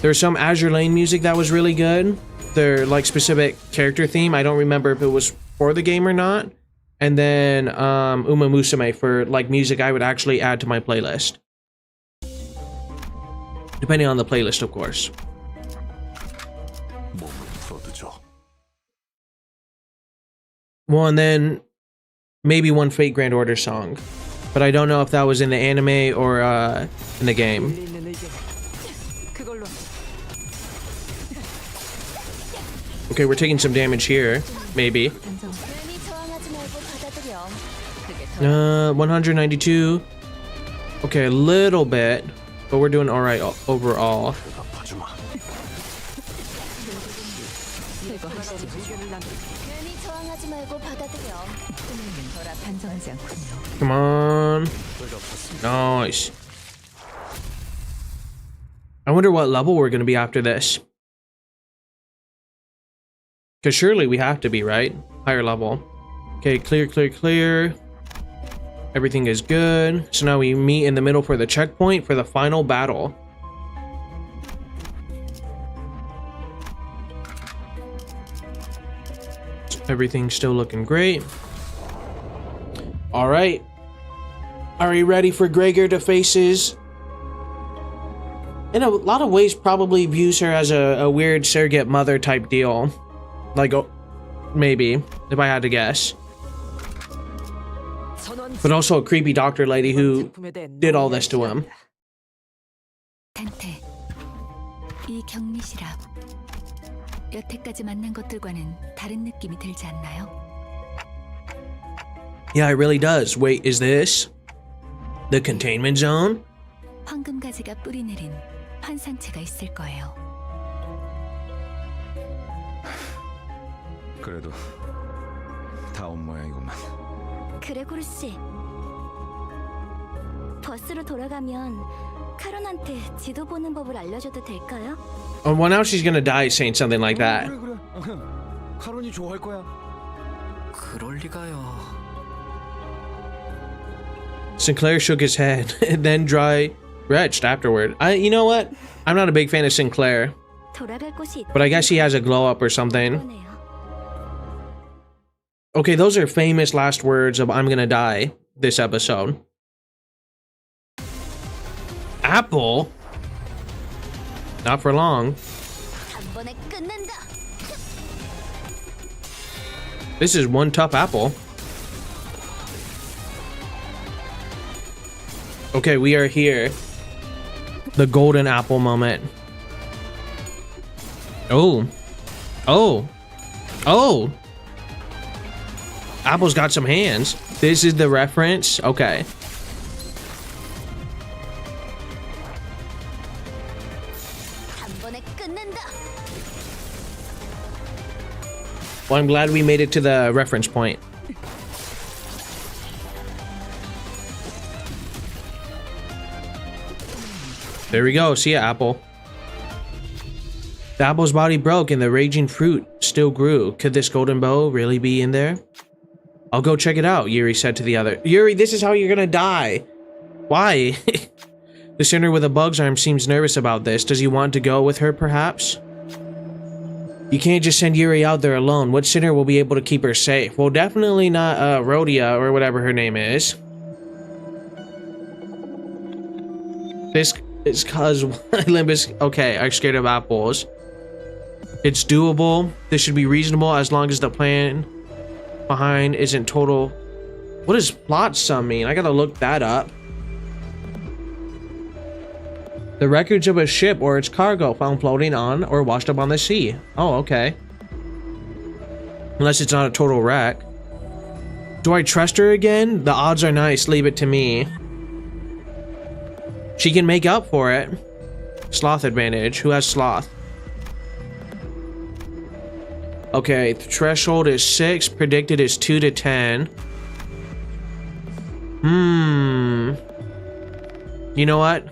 There's some Azure Lane music that was really good. Their like specific character theme. I don't remember if it was for the game or not. And then Uma Musume for like music I would actually add to my playlist. Depending on the playlist, of course. Well, and then maybe one Fate Grand Order song. But I don't know if that was in the anime or in the game. Okay, we're taking some damage here. Maybe. 192. Okay, a little bit. But we're doing alright overall. Come on. Nice. I wonder what level we're going to be after this. Because surely we have to be, right? Higher level. Okay, clear, clear, clear. Everything is good. So now we meet in the middle for the checkpoint for the final battle. Everything's still looking great. All right. Are you ready for Gregor to face his... In a lot of ways, probably views her as a weird surrogate mother type deal. Like, oh, maybe, if I had to guess. But also a creepy doctor lady who did all this to him. 단테, 이 경미시랍. 여태까지 만난 것들과는 다른 느낌이 들지 않나요? Yeah, it really does. Wait, is this the containment zone? 황금가지가 뿌리내린 환상체가 있을 거예요. 그래도 다 온 모양이구만. 그레고르 씨, 버스로 돌아가면 카론한테 지도 보는 법을 알려줘도 될까요? Oh, well, now she's gonna die saying something like that. 그래. 카론이 좋아할 거야. 그럴 리가요. Sinclair shook his head, and then dry retched afterward. You know what? I'm not a big fan of Sinclair, 돌아갈 곳이 but I guess he has a glow up or something. Okay, those are famous last words of I'm gonna die this episode. Apple? Not for long. This is one tough apple. Okay, we are here. The golden apple moment. Oh. Oh. Oh. Apple's got some hands. This is the reference. Okay. Well, I'm glad we made it to the reference point. There we go. See ya, apple. The apple's body broke and the raging fruit still grew. Could this golden bow really be in there? I'll go check it out, Yuri said to the other. Yuri, this is how you're gonna die. Why? The sinner with a bug's arm seems nervous about this. Does he want to go with her, perhaps? You can't just send Yuri out there alone. What sinner will be able to keep her safe? Well, definitely not Rhodia or whatever her name is. This is cause Limbus. Okay, I'm scared of apples. It's doable. This should be reasonable as long as the plan behind isn't total. What does plot sum mean? I gotta look that up. The wreckage of a ship or its cargo found floating on or washed up on the sea. Oh, okay. Unless it's not a total wreck. Do I trust her again? The odds are nice. Leave it to me. She can make up for it. Sloth advantage. Who has sloth? Okay, the threshold is 6. Predicted is 2 to 10. You know what?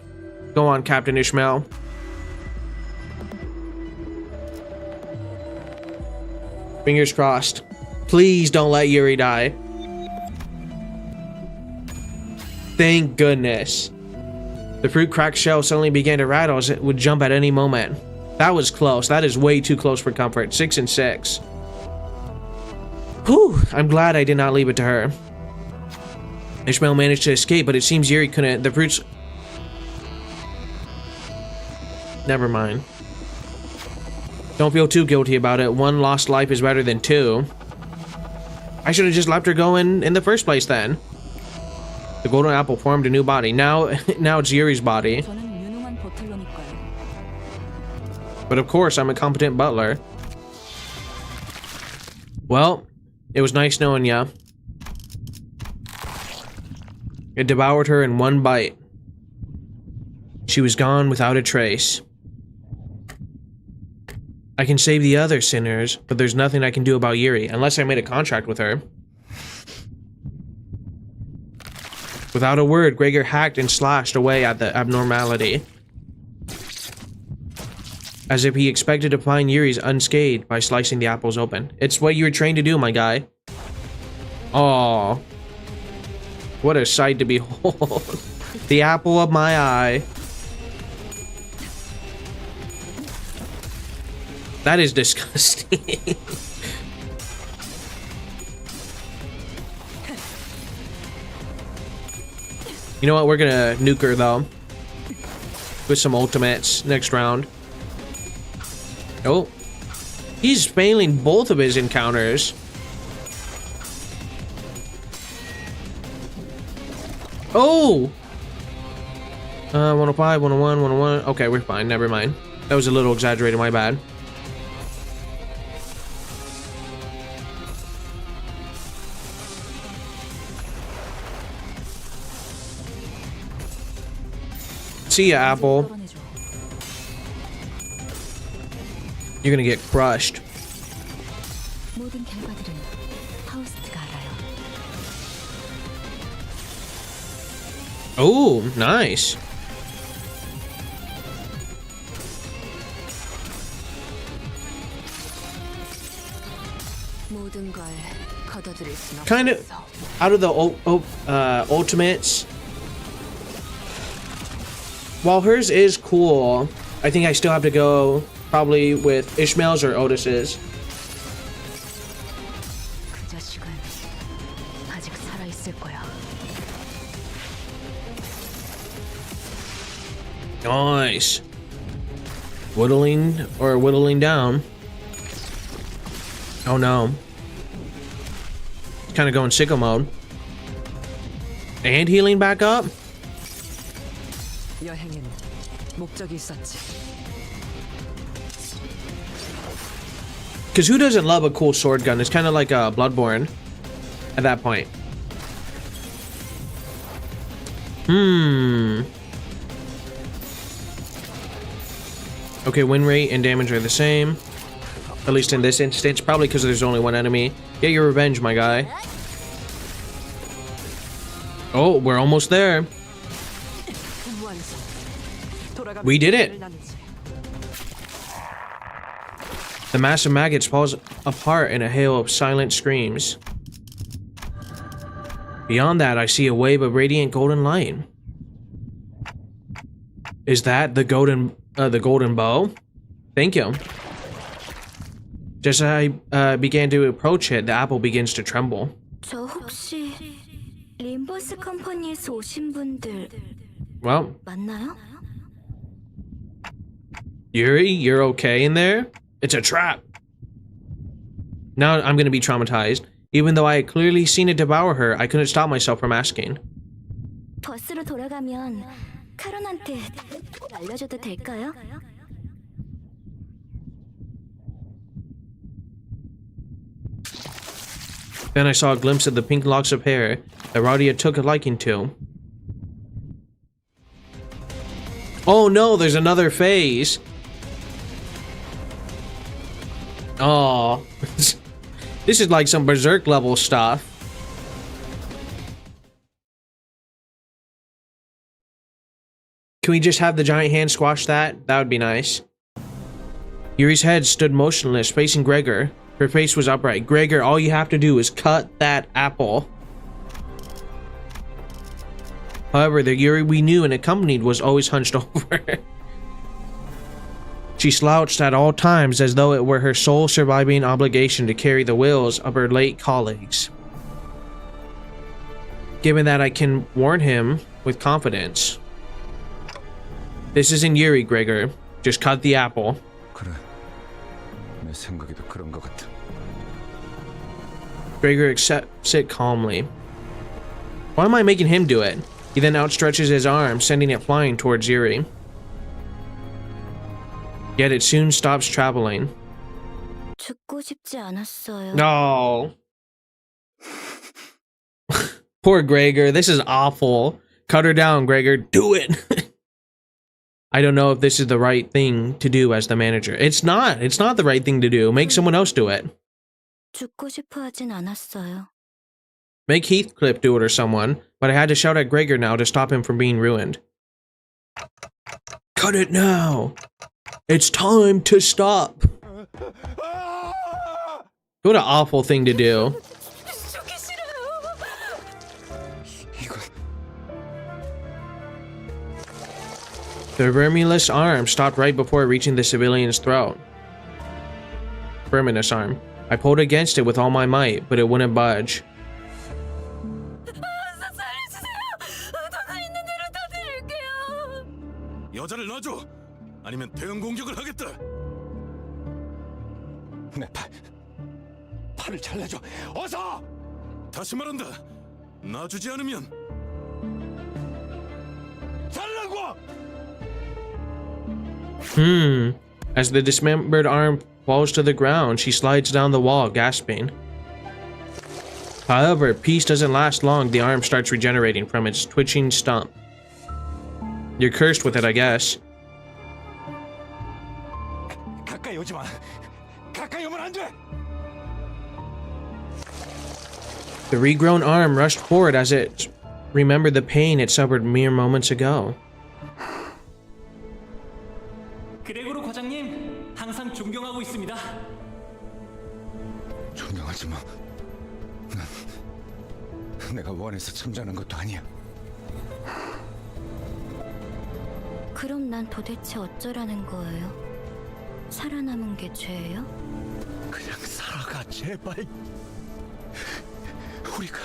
Go on, Captain Ishmael. Fingers crossed. Please don't let Yuri die. Thank goodness. The fruit cracked shell suddenly began to rattle as it would jump at any moment. That was close. That is way too close for comfort. 6 and 6. Whew. I'm glad I did not leave it to her. Ishmael managed to escape, but it seems Yuri couldn't. The fruits... Never mind. Don't feel too guilty about it. 1 lost life is better than 2. I should have just left her go in the first place then. The golden apple formed a new body. Now it's Yuri's body. But of course, I'm a competent butler. Well, it was nice knowing ya. It devoured her in 1 bite. She was gone without a trace. I can save the other sinners, but there's nothing I can do about Yuri, unless I made a contract with her. Without a word, Gregor hacked and slashed away at the abnormality. As if he expected to find Yuri's unscathed by slicing the apples open. It's what you were trained to do, my guy. Aww. What a sight to behold. The apple of my eye. That is disgusting. You know what? We're gonna nuke her though. With some ultimates next round. Oh. He's failing both of his encounters. Oh! 105, 101, 101. Okay, we're fine. Never mind. That was a little exaggerated. My bad. See ya, Apple. You're gonna get crushed. Oh, nice. Kind of out of the ultimates. While hers is cool, I think I still have to go probably with Ishmael's or Otis's. Nice. Whittling down. Oh no. Kind of going sicko mode. And healing back up. 여행에는 목적이 있었지. Because who doesn't love a cool sword gun? It's kind of like a Bloodborne at that point. Okay, win rate and damage are the same. At least in this instance. Probably because there's only 1 enemy. Get your revenge, my guy. Oh, we're almost there. We did it. The mass of maggots falls apart in a hail of silent screams. Beyond that, I see a wave of radiant golden light. Is that the golden bow? Thank you. Just as I began to approach it, the apple begins to tremble. 저 혹시 림버스 컴퍼니에서 오신 분들 Well, 맞나요? Yuri, you're okay in there? It's a trap. Now I'm gonna be traumatized. Even though I had clearly seen it devour her, I couldn't stop myself from asking. 버스로 돌아가면 카론한테 알려줘도 될까요? Then I saw a glimpse of the pink locks of hair that Radia took a liking to. Oh no, there's another phase. Oh, this is like some Berserk level stuff. Can we just have the giant hand squash that? That would be nice. Yuri's head stood motionless, facing Gregor. Her face was upright. Gregor, all you have to do is cut that apple. However, the Yuri we knew and accompanied was always hunched over. She slouched at all times as though it were her sole surviving obligation to carry the wills of her late colleagues. Given that I can warn him with confidence. This isn't Yuri, Gregor. Just cut the apple. 그래. 내 생각에도 그런 것 같아. Gregor accepts it calmly. Why am I making him do it? He then outstretches his arm, sending it flying towards Yuri. Yet it soon stops traveling. 죽고 싶지 않았어요. No. Poor Gregor. This is awful. Cut her down, Gregor. Do it. I don't know if this is the right thing to do as the manager. It's not. It's not the right thing to do. Make someone else do it. 죽고 싶어 하진 않았어요. Make Heathcliff do it or someone, but I had to shout at Gregor now to stop him from being ruined. Cut it now! It's time to stop! What an awful thing to do. The verminous arm stopped right before reaching the civilian's throat. Verminous arm. I pulled against it with all my might, but it wouldn't budge. 여자를 놔줘. 아니면 대응 공격을 하겠다. 내 팔을 잘라줘. 어서! 다시 말한다. 놔주지 않으면 잘라고! As the dismembered arm falls to the ground, she slides down the wall, gasping. However, peace doesn't last long. The arm starts regenerating from its twitching stump. You're cursed with it, I guess. 가까이 오지 마. 가까이 오면 안 돼. The regrown arm rushed forward as it remembered the pain it suffered mere moments ago. 그레고로 과장님, 항상 존경하고 있습니다. 존경하지 마. 내가 원해서 참전한 것도 아니야. 그럼 난 도대체 어쩌라는 거예요? 살아남은 게 죄예요? 그냥 살아가 제발. 우리가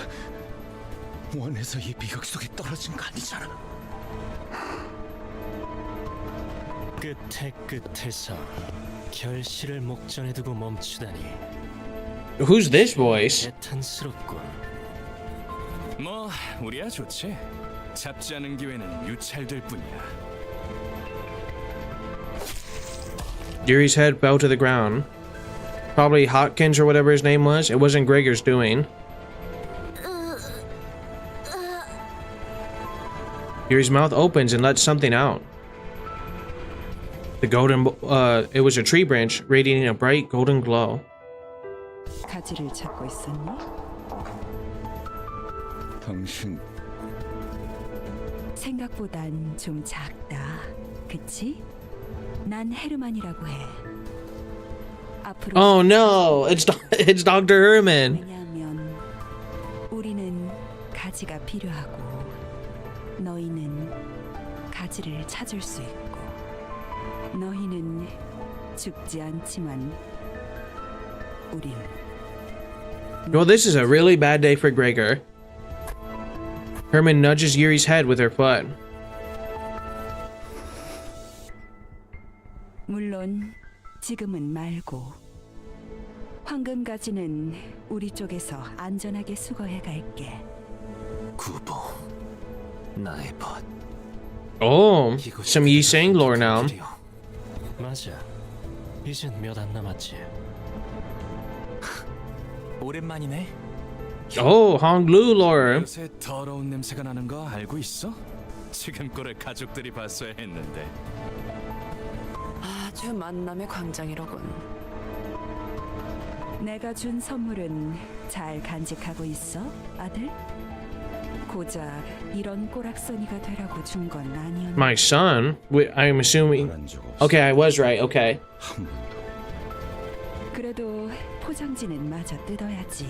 원해서 이 비극 속에 떨어진 거 아니잖아. 끝에 끝에서 결실을 목전에 두고 멈추다니. Who's this voice? 애탄스럽군. 뭐 우리야 좋지. 잡지 않은 기회는 유찰될 뿐이야. Yuri's head fell to the ground. Probably Hotkins or whatever his name was. It wasn't Gregor's doing. Yuri's mouth opens and lets something out. The golden, it was a tree branch radiating a bright golden glow. 가지를 찾고 있었니? 당신 생각보단 좀 작다. 그치? 난 헤르만이라고 해. 앞으로 Oh no! It's Dr. Herman. 왜냐하면 우리는 가지가 필요하고 너희는 가지를 찾을 수 있고 너희는 죽지 않지만 우린 Well, this is a really bad day for Gregor. Herman nudges Yuri's head with her foot. 물론 지금은 말고 황금가지는 우리 쪽에서 안전하게 수거해 갈게. 구보, 나의 벗. Oh, some Yi Sang lore now. 맞아. 이젠 몇 안 남았지. 오랜만이네. Oh, Honglu lore. 요새 더러운 냄새가 나는 거 알고 있어? 지금 꼴을 가족들이 봤어야 했는데. 아주 만남의 광장이로군. 내가 준 선물은 잘 간직하고 있어, 아들? 고작 이런 꼬락서니가 되라고 준 건 아니었나? My son? I'm assuming. 말한 적 없어. Okay, I was right. Okay. 한 번도. 그래도 포장지는 마저 뜯어야지.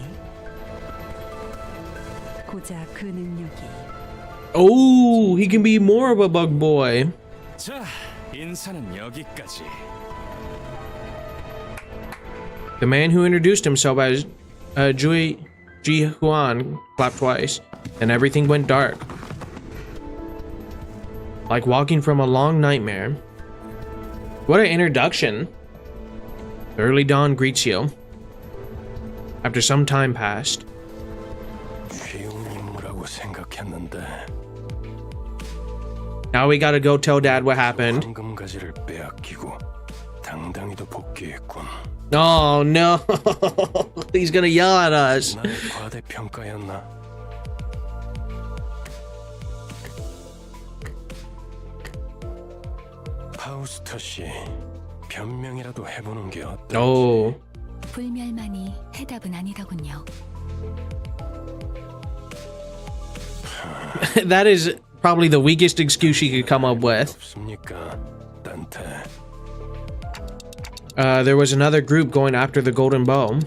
고작 그 능력이 Oh, he can be more of a bug boy. 자, 인사는 여기까지. The man who introduced himself as Ji Huan clapped twice, and everything went dark. Like walking from a long nightmare. What an introduction. The early dawn greets you. After some time passed. 쉬운 임무라고 생각했는데 Now we gotta go tell Dad what happened. 황금 가지를 빼앗기고 당당히도 복귀했군. Oh no. He's gonna yell at us. 나의 과대평가였나? 파우스터 씨, 변명이라도 해보는 게 어떨지. Oh. 불멸만이 해답은 아니더군요. That is probably the weakest excuse she could come up with. 없습니까, 단테? There was another group going after the golden bow.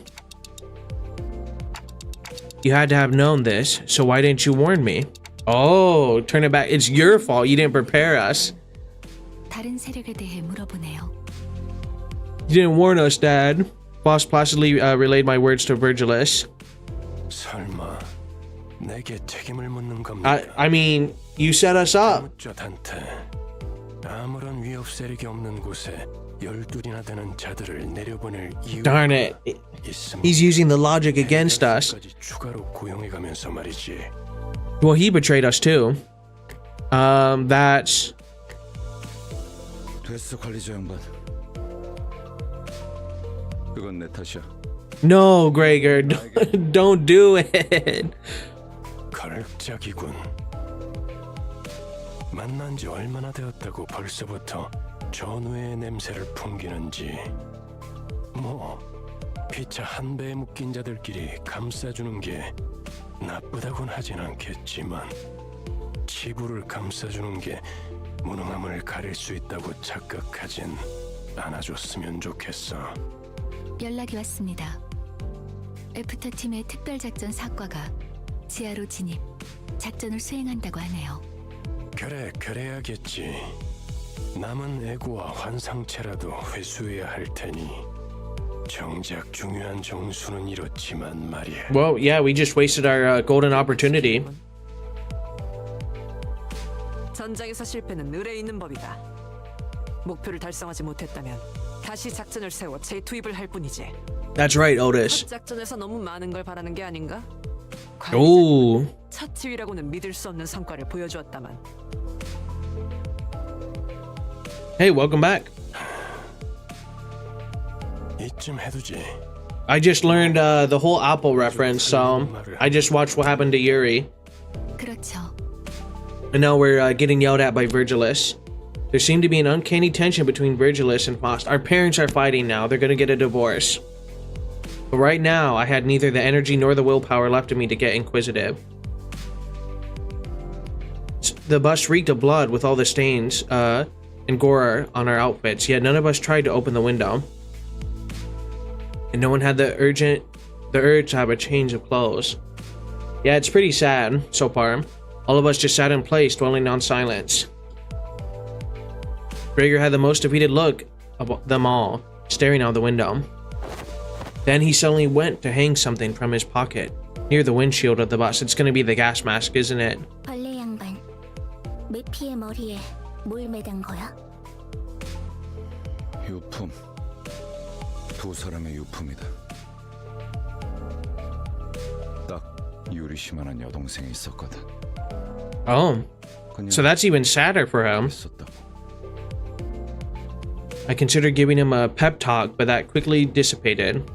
You had to have known this, so why didn't you warn me? Oh, turn it back. It's your fault. You didn't prepare us. 다른 세력에 대해 물어보네요. You didn't warn us, Dad. Boss placidly relayed my words to Virgilus. 설마 내게 책임을 묻는 겁니까? I mean, you set us up. 묻죠, 단테. 아무런 위협 세력이 없는 곳에 12이나 되는 자들을 내려보낼 이유가 Darn it. 있습니다. He's using the logic against us. 까지 추가로 고용해가면서 말이지. Well, he betrayed us too. That's... 됐어, 관리자 양반. 그건 내 탓이야. No, Gregor. Don't do it. 걸작이군. 만난 지 얼마나 되었다고 벌써부터 전우의 냄새를 풍기는지. 뭐 피차 한 배에 묶인 자들끼리 감싸주는 게 나쁘다곤 하진 않겠지만 치부를 감싸주는 게 무능함을 가릴 수 있다고 착각하진 않아줬으면 좋겠어. 연락이 왔습니다. 애프터 팀의 특별작전 사과가 지하로 진입, 작전을 수행한다고 하네요. 그래, 그래야겠지. 남은 애고와 환상체라도 회수해야 할 테니 정작 중요한 정수는 이렇지만 말이야. Well, yeah, we just wasted our golden opportunity. 전장에서 실패는 을에 있는 법이다. 목표를 달성하지 못했다면 다시 작전을 세워 재투입을 할 뿐이지. That's right, Otis. 첫 작전에서 너무 많은 걸 바라는 게 아닌가? Ooh. 첫 지휘라고는 믿을 수 없는 성과를 보여주었다만. Hey, welcome back. 이쯤 해두지. I just learned the whole Apple reference, so I just watched what happened to Yuri. 그렇죠. And now we're getting yelled at by Virgilus. There seemed to be an uncanny tension between Virgilus and Faust. Our parents are fighting now. They're gonna get a divorce. But right now, I had neither the energy nor the willpower left in me to get inquisitive. The bus reeked of blood with all the stains and gore on our outfits, yet none of us tried to open the window. And no one had the urge to have a change of clothes. Yeah, it's pretty sad so far. All of us just sat in place, dwelling on silence. Gregor had the most defeated look of them all, staring out the window. Then he suddenly went to hang something from his pocket near the windshield of the bus. It's gonna be the gas mask, isn't it? 벌레 양반, 매피의 머리에 뭘 매단 거야? 유품. 두 사람의 유품이다. 딱 유리씨만한 여동생이 있었거든. Oh, so that's even sadder for him. 있었다고. I considered giving him a pep talk, but that quickly dissipated.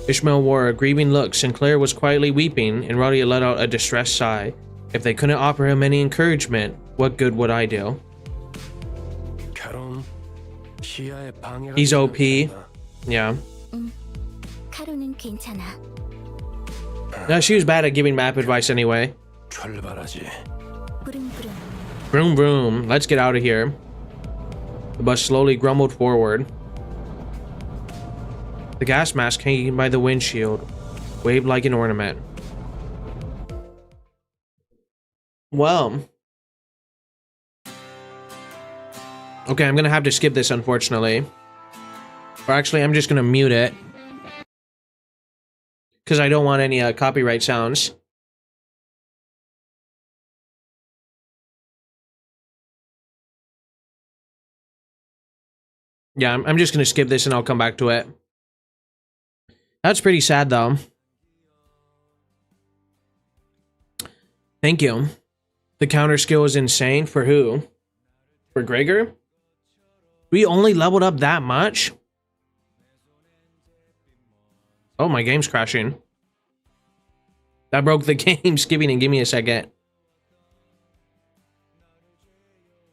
Ishmael wore a grieving look. Sinclair was quietly weeping, and Roddy let out a distressed sigh. If they couldn't offer him any encouragement, what good would I do? He's OP. Yeah. 카루는 괜찮아. No, she was bad at giving map advice anyway. 부릉부릉. Vroom vroom. Let's get out of here. The bus slowly grumbled forward. The gas mask hanging by the windshield waved like an ornament. Well. Okay, I'm gonna have to skip this, unfortunately. Or actually, I'm just gonna mute it. Because I don't want any copyright sounds. Yeah, I'm just gonna skip this and I'll come back to it. That's pretty sad, though. Thank you. The counter skill is insane. For who? For Gregor? We only leveled up that much? Oh, my game's crashing. That broke the game. Skipping and give me a second.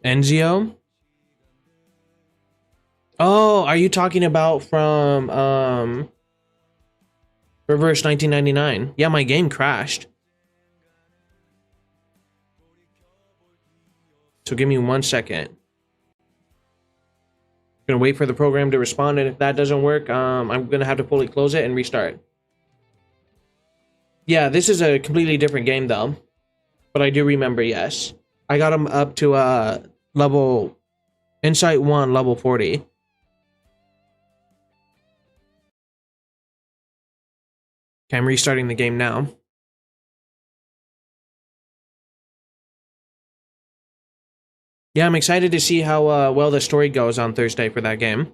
Enzio? Oh, are you talking about from Reverse 1999? Yeah, my game crashed. So give me 1 second. Gonna wait for the program to respond, and if that doesn't work, I'm gonna have to fully close it and restart. Yeah, this is a completely different game though. But I do remember, yes. I got him up to level Insight 1, level 40. Okay, I'm restarting the game now. Yeah, I'm excited to see how well the story goes on Thursday for that game.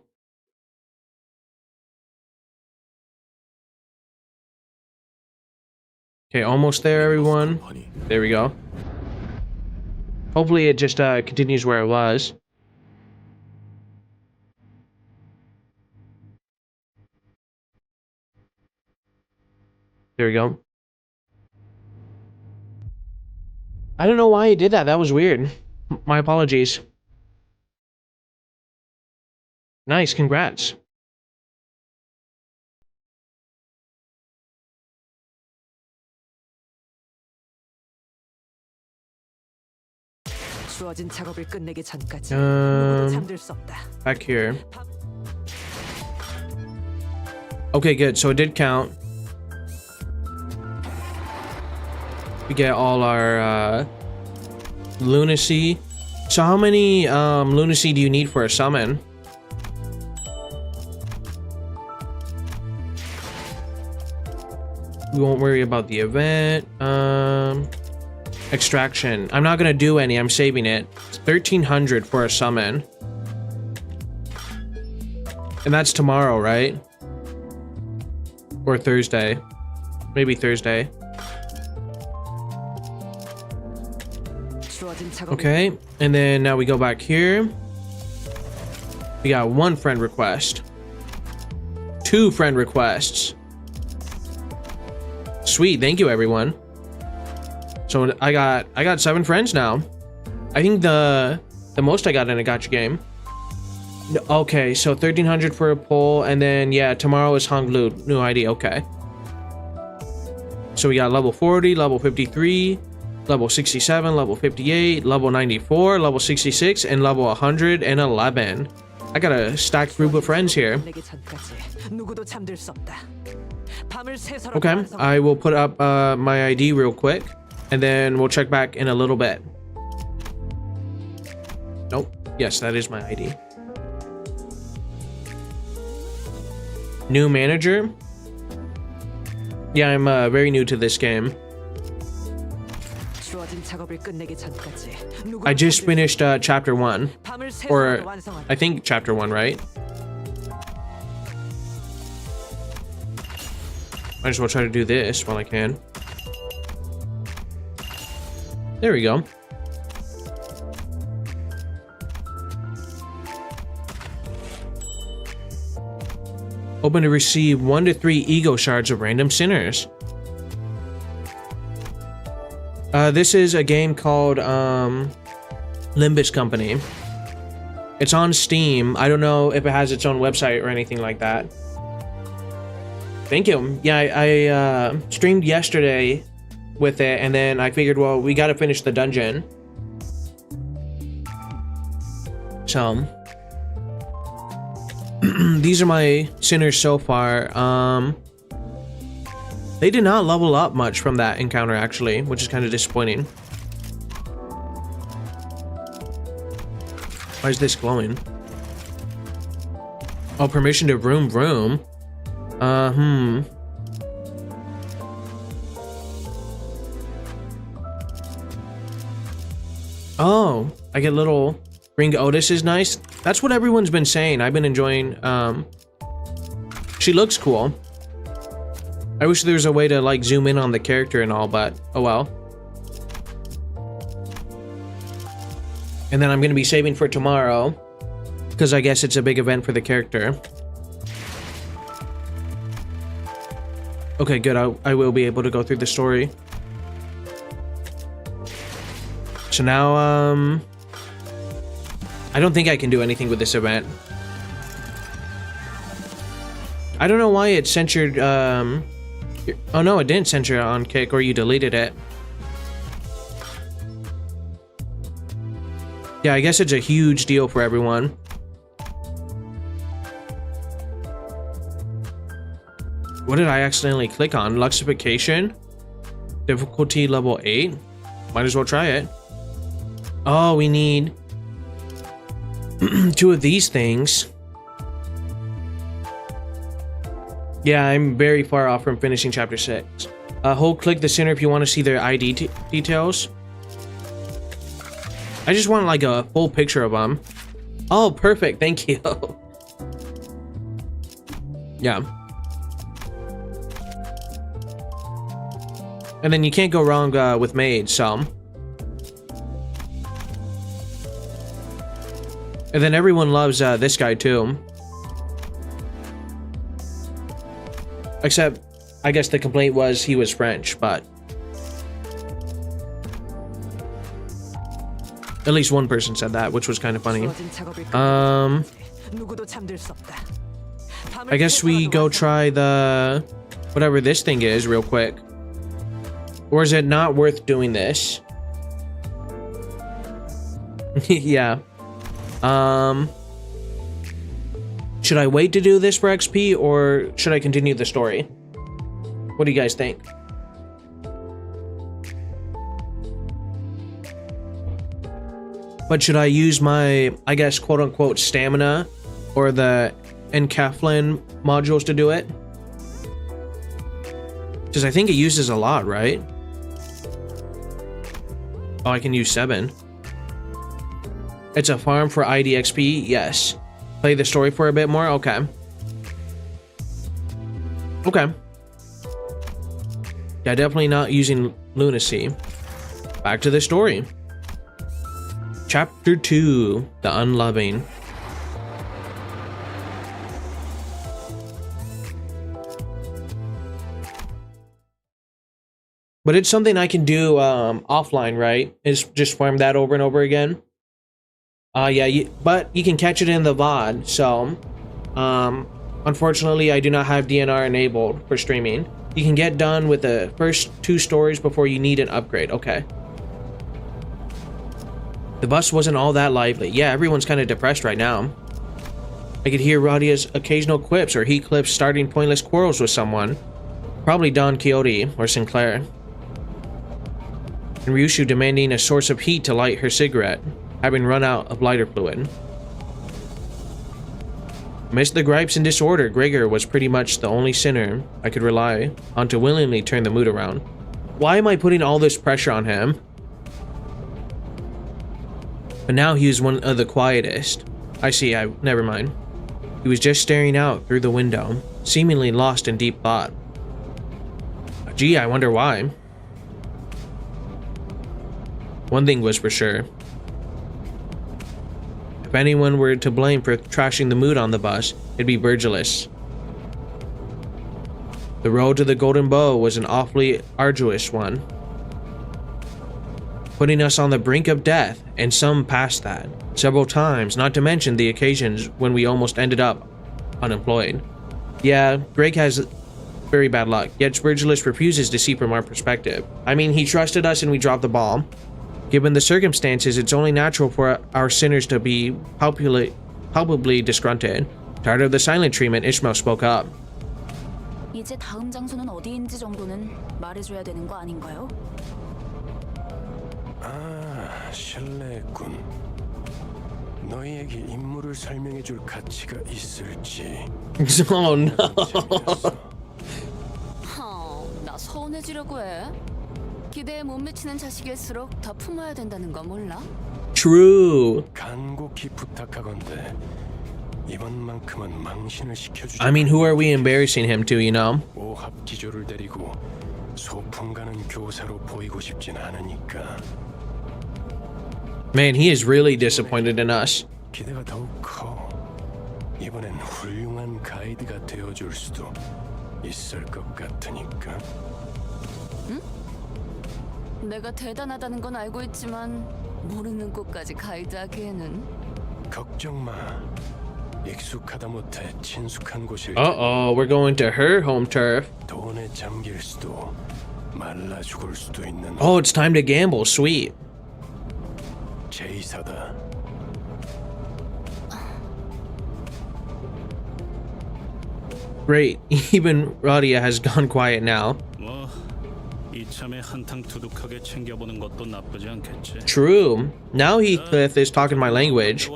Okay, almost there, everyone. There we go. Hopefully it just continues where it was. There we go. I don't know why he did that. That was weird. My apologies. Nice, congrats. 주어진 작업을 끝내기 전까지 누구도 잠들 수 없다. Back here. Okay, good. So it did count. We get all our lunacy. So how many lunacy do you need for a summon? We won't worry about the event. Extraction. I'm not gonna do any. I'm saving it. It's 1300 for a summon. And that's tomorrow, right? Or Thursday. Maybe Thursday. Okay, and then now we go back here. We got 1 friend request. 2 friend requests. Sweet, thank you everyone. So I got 7 friends now. I think the most I got in a gacha game. Okay, so 1300 for a poll, and then yeah, tomorrow is Hanglu, new ID. Okay. So we got level 40, level 53, level 67, level 58, level 94, level 66, and level 111. I got a stacked group of friends here. Okay, I will put up my ID real quick, and then we'll check back in a little bit. Nope. Yes, that is my ID. New manager? Yeah, I'm very new to this game. 주어진 작업을 끝내기 전까지 I just finished chapter 1. 밤을 Or 새서라도 완성하라. I think chapter 1, right? Might as well try to do this while I can. There we go. Open to receive 1 to 3 ego shards of random sinners. This is a game called LimbusCompany. It's on Steam. I don't know if it has its own website or anything like that. Thank you. Yeah, I streamed yesterday with it, and then I figured, well, we gotta finish the dungeon. So these are my sinners so far. They did not level up much from that encounter, actually, which is kind of disappointing. Why is this glowing? Oh, permission to vroom vroom. Oh, I get little ring. Oh, this is nice. That's what everyone's been saying. I've been enjoying. She looks cool. I wish there was a way to like zoom in on the character and all, but oh well. And then I'm gonna be saving for tomorrow because I guess it's a big event for the character. Okay, good. I will be able to go through the story. So now, I don't think I can do anything with this event. I don't know why it censored, oh no, it didn't censor it on Kick, or you deleted it. Yeah, I guess it's a huge deal for everyone. What did I accidentally click on? Luxification? Difficulty level 8? Might as well try it. Oh, we need 2 of these things. Yeah, I'm very far off from finishing chapter 6. Hold click the center if you want to see their ID details. I just want like a full picture of them. Oh, perfect. Thank you. Yeah. And then you can't go wrong with maids, so. And then everyone loves this guy too. Except, I guess the complaint was he was French, but. At least one person said that, which was kind of funny. I guess we go try the whatever this thing is real quick. Or is it not worth doing this? Yeah. Should I wait to do this for XP or should I continue the story? What do you guys think? But should I use my, I guess, quote-unquote stamina or the Encaphlin modules to do it? Because I think it uses a lot, right? Oh, I can use 7. It's a farm for IDXP? Yes. Play the story for a bit more? Okay. Okay. Yeah, definitely not using lunacy. Back to the story. Chapter 2, The Unloving. But it's something I can do offline, right? Is just farm that over and over again. Yeah, but you can catch it in the VOD, so unfortunately I do not have DNR enabled for streaming. You can get done with the first 2 stories before you need an upgrade. Okay. The bus wasn't all that lively. Yeah, everyone's kind of depressed right now. I could hear Radia's occasional quips or Heathcliff's starting pointless quarrels with someone. Probably Don Quixote or Sinclair. And Ryushu demanding a source of heat to light her cigarette, having run out of lighter fluid. Amidst the gripes and disorder, Gregor was pretty much the only sinner I could rely on to willingly turn the mood around. Why am I putting all this pressure on him? But now he was one of the quietest. I see, never mind. He was just staring out through the window, seemingly lost in deep thought. Gee, I wonder why. One thing was for sure. If anyone were to blame for trashing the mood on the bus, it'd be Virgilus. The road to the Golden Bow was an awfully arduous one, putting us on the brink of death, and some past that, several times, not to mention the occasions when we almost ended up unemployed. Yeah, Greg has very bad luck, yet Virgilus refuses to see from our perspective. I mean, he trusted us and we dropped the ball. Given the circumstances, it's only natural for our sinners to be palpably disgruntled. Tired of the silent treatment, Ishmael spoke up. 이제 다음 장소는 어디인지 정도는 말해줘야 되는 거 아닌가요? 아, 실례했군. 너희에게 임무를 설명해줄 가치가 있을지. Oh no. 나 서운해지려고 해. 기대에 못 미치는 자식일수록 더 품어야 된다는 거 몰라? True. 간곡히 부탁하건대 이번만큼은 망신을 시켜주지. I mean, who are we embarrassing him to, you know? 오합지졸을 데리고 소풍 가는 교사로 보이고 싶진 않으니까. Man, he is really disappointed in us. 기대가 더욱 커. 이번엔 훌륭한 가이드가 되어줄 수도 있을 것 같으니까. 응? 내가 대단하다는 건 알고 있지만 모르는 곳까지 가이드하기에는. 걱정 마. 익숙하다 못해 친숙한 곳일. Uh-oh, we're going to her home turf. 돈에 잠길 수도 말라 죽을 수도 있는. Oh, it's time to gamble. Sweet. 제이사다. Great. Even Radia has gone quiet now. 뭐 이참에 한탕 두둑하게 챙겨보는 것도 나쁘지 않겠지. True. Now Heathcliff is talking my language.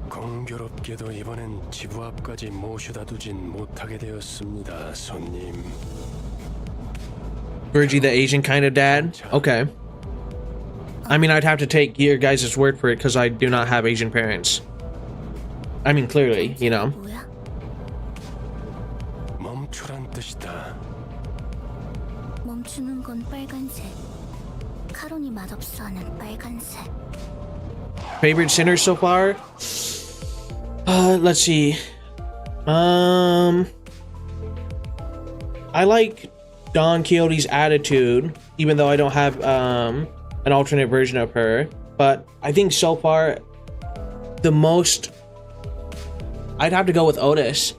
공교롭게도 이번엔 지부 앞까지 모셔다 두진 못하게 되었습니다, 손님. Virgie the Asian kind of dad? Okay. I mean, I'd have to take your guys' word for it because I do not have Asian parents. I mean, clearly, you know. 멈추란 뜻이다. 멈추는 건 빨간색. 카론이 맛없어 하는 빨간색. Favorite sinners so far? Let's see. I like Don Quixote's attitude, even though I don't have an alternate version of her. But I think so far, the most, I'd have to go with Otis.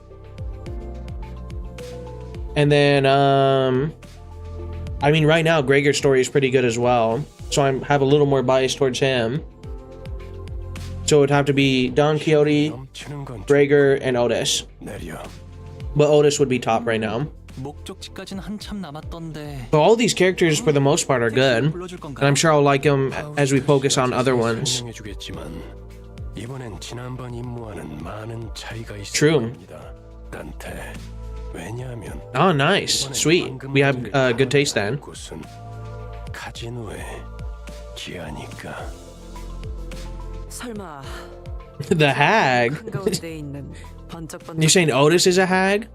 And then, I mean, right now, Gregor's story is pretty good as well. So I have a little more bias towards him. So it would have to be Don Quixote, Gregor, and Otis. But Otis would be top right now. 목적지까지는 한참 남았던데. But all these characters, for the most part, are good. And I'm sure I'll like them as we focus on other ones. 이번엔 지난번 임무와는 많은 차이가 있을 True. 겁니다. 단테. 왜냐하면 Oh, nice. Sweet. We have good taste then. 곳은 카지노의 기아니까. 설마 The hag? 한가운데 있는 번쩍번쩍. You're saying Otis is a hag?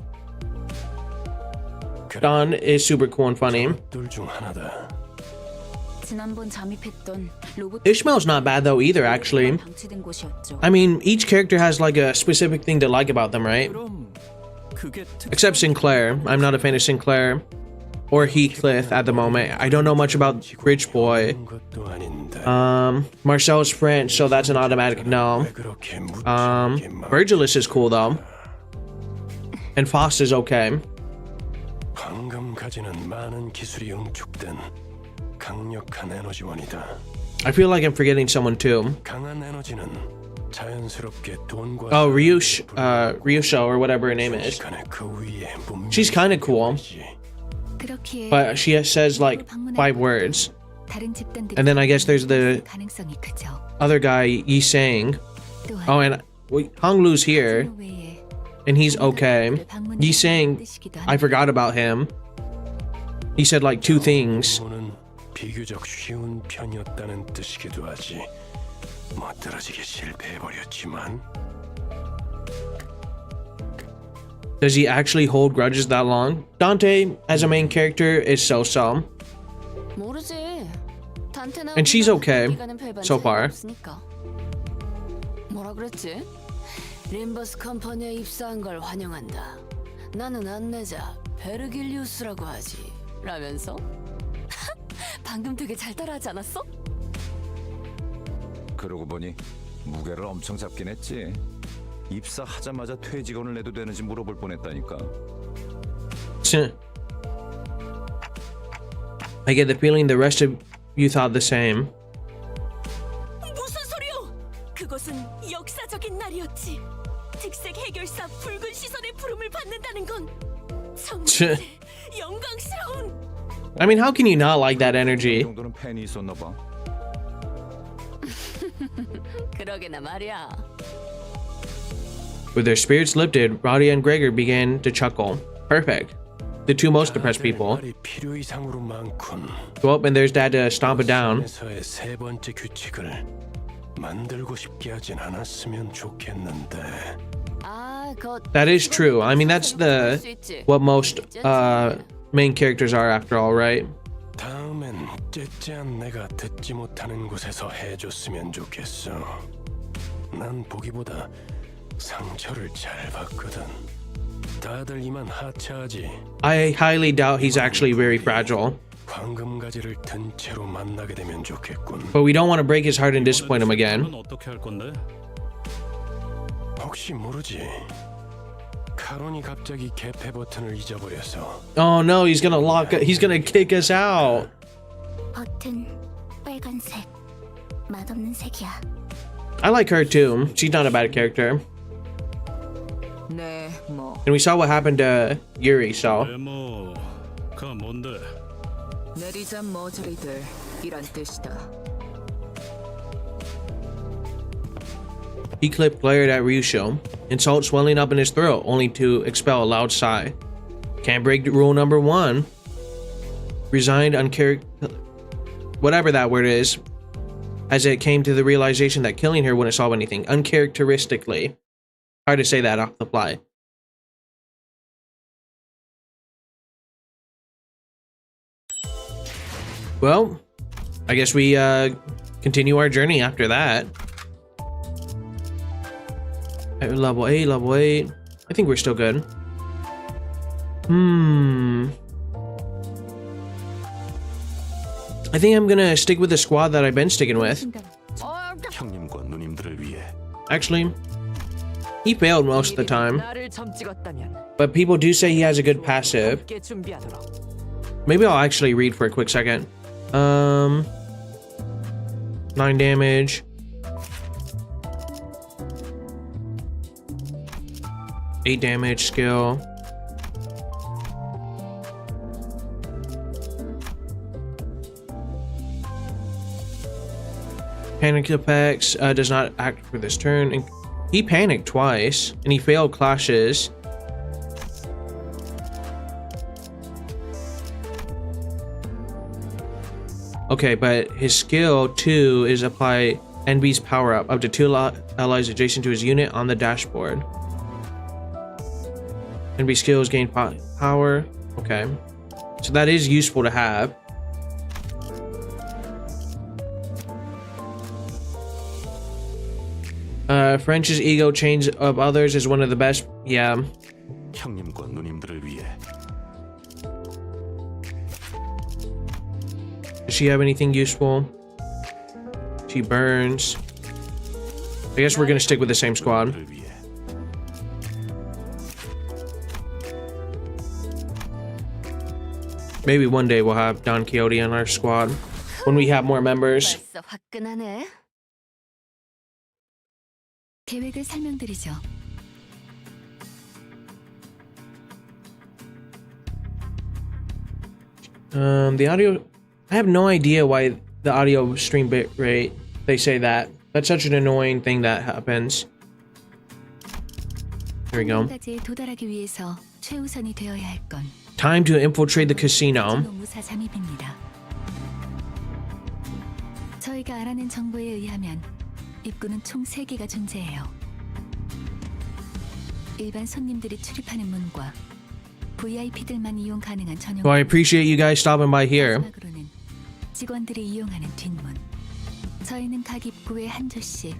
Don is super cool and funny. 둘 중 하나다. 지난번 잠입했던 로봇. Ishmael's not bad though either, actually. 방치된 곳이었죠. I mean, each character has like a specific thing to like about them, right? 그럼 그게 Except Sinclair. I'm not a fan of Sinclair. Or Heathcliff at the moment. I don't know much about Rich Boy. 것도 아닌데. Marcel's French, so that's an automatic no. 그렇게 Virgilus is cool though. And Faust is okay. 방금 가지는 많은 기술이 응축된 강력한 에너지원이다. I feel like I'm forgetting someone too. 강한 에너지는 자연스럽게 돈과 Oh, Ryusho or whatever her name is. 그 위에 She's kind of cool. 그렇기에 But she says like 5 words. 다른 집단들이 And then I guess there's the 가능성이 크죠. other guy, Yi Sang. 또한 Oh, and Honglu's here, and he's okay. He's saying, I forgot about him. He said like 2 things. 는 비교적 쉬운 편이었다는 뜻이기도 하지. 멋들어지게 실패해버렸지만. Does he actually hold grudges that long? Dante, as a main character, is so-so. And she's okay, so far. 뭐라 그랬지? 림버스 컴퍼니에 입사한 걸 환영한다. 나는 안내자 베르길리우스라고 하지. 라면서? 방금 되게 잘 따라하지 않았어? 그러고 보니 무게를 엄청 잡긴 했지. 입사하자마자 퇴직원을 내도 되는지 물어볼 뻔했다니까. I get the feeling the rest of you thought the same. 무슨 소리요? 그것은 역사적인 날이었지. 특색 해결사 붉은 시선의 부름을 받는다는 건 정말 영광스러운. I mean, how can you not like that energy? 이 정도는 팬이 있었나 봐. 그러게나 말이야. With their spirits lifted, Radia and Gregor began to chuckle. Perfect. The 2 most depressed people. 말이 필요 이상으로 많군. Go up and there's Dad to stomp it down. 에서의 3번째 규칙을 만들고 싶게 하진 않았으면 좋겠는데. That is true. I mean, that's what most main characters are after all, right? 다음엔 째째한 내가 듣지 못하는 곳에서 해줬으면 좋겠어. 난 보기보다 상처를 잘 봤거든. 다들 이만 하차하지. I highly doubt he's actually very fragile. 황금가지를 든 채로 만나게 되면 좋겠군. But we don't want to break his heart and disappoint him again. 어떻게 할 건데? 혹시 모르지. 카론이 갑자기 개폐 버튼을 잊어버려서. Oh no, he's gonna kick us out. 버튼 빨간색. 맛없는 색이야. I like her too. She's not a bad character. 네, 뭐. And we saw what happened to Yuri, so. 그 뭔데? 내리잔 머저리들 이란 뜻이다. He clipped glared at Ryusho, insult swelling up in his throat, only to expel a loud sigh. Can't break rule number 1. Resigned whatever that word is, as it came to the realization that killing her wouldn't solve anything. Uncharacteristically. Hard to say that off the fly. Well, I guess we continue our journey after that. Level 8, level 8. I think we're still good. I think I'm gonna stick with the squad that I've been sticking with. 형님과 누님들을 위해. Actually, he failed most of the time. But people do say he has a good passive. Maybe I'll actually read for a quick second. 9 damage. Eight damage skill. Panic effects does not act for this turn. And he panicked twice and he failed clashes. Okay, but his skill 2 is apply NB's power up to 2 allies adjacent to his unit on the dashboard. NB skills gain power. Okay, so that is useful to have. French's ego change of others is one of the best. Yeah. 형님과 누님들을 위해. Does she have anything useful? She burns. I guess we're gonna stick with the same squad. Maybe one day we'll have Don Quixote on our squad when we have more members. 계획을 설명드리죠. The audio, I have no idea why the audio stream bit rate, they say that. That's such an annoying thing that happens. Here we go. 성공까지 도달하기 위해서 최우선이 되어야 할 건 Time to infiltrate the casino. 무사 잠입입니다. 저희가 알아낸 정보에 의하면 입구는 총 3개가 존재해요. 일반 손님들이 출입하는 문과 VIP들만 이용 가능한 전용 Well, I appreciate you guys stopping by here. 마지막으로는 직원들이 이용하는 뒷문. 저희는 각 입구에 한 조씩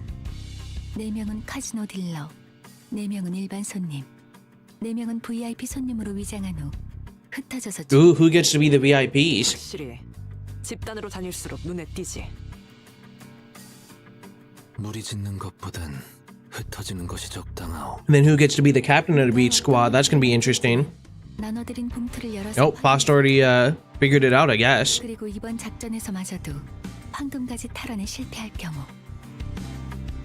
4명은 카지노 딜러, 4명은 일반 손님, 4명은 VIP 손님으로 위장한 후 흩어져서 Ooh, who gets to be the VIPs? 확실히 집단으로 다닐수록 눈에 띄지. 무리 짓는 것보단 흩어지는 것이 적당하오. And then who gets to be the captain of the beach squad? That's gonna be interesting. 나눠드린 봉투를 열어서 Nope, Fost already figured it out, I guess. 그리고 이번 작전에서마저도 황금가지 탈환에 실패할 경우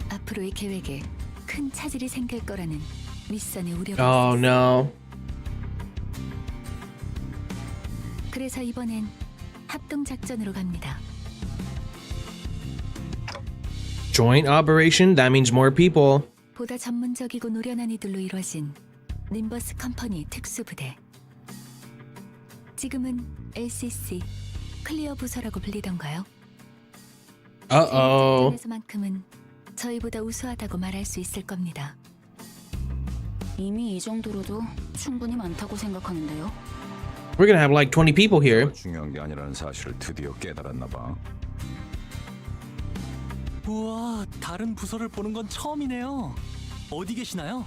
앞으로의 계획에 큰 차질이 생길 거라는 윗선의 우려가 Oh 있었어요. no. 그래서 이번엔 합동 작전으로 갑니다. Joint operation? That means more people. 보다 전문적이고 노련한 이들로 이루어진 림버스 컴퍼니 특수부대. 지금은 LCC 클리어 부서라고 불리던가요? Uh-oh. 에서만큼은 저희보다 우수하다고 말할 수 있을 겁니다. 이미 이 정도로도 충분히 많다고 생각하는데요. We're gonna have like 20 people here. 중요한 게 아니라는 사실을 드디어 깨달았나 봐. 우와, 다른 부서를 보는 건 처음이네요. 어디 계시나요?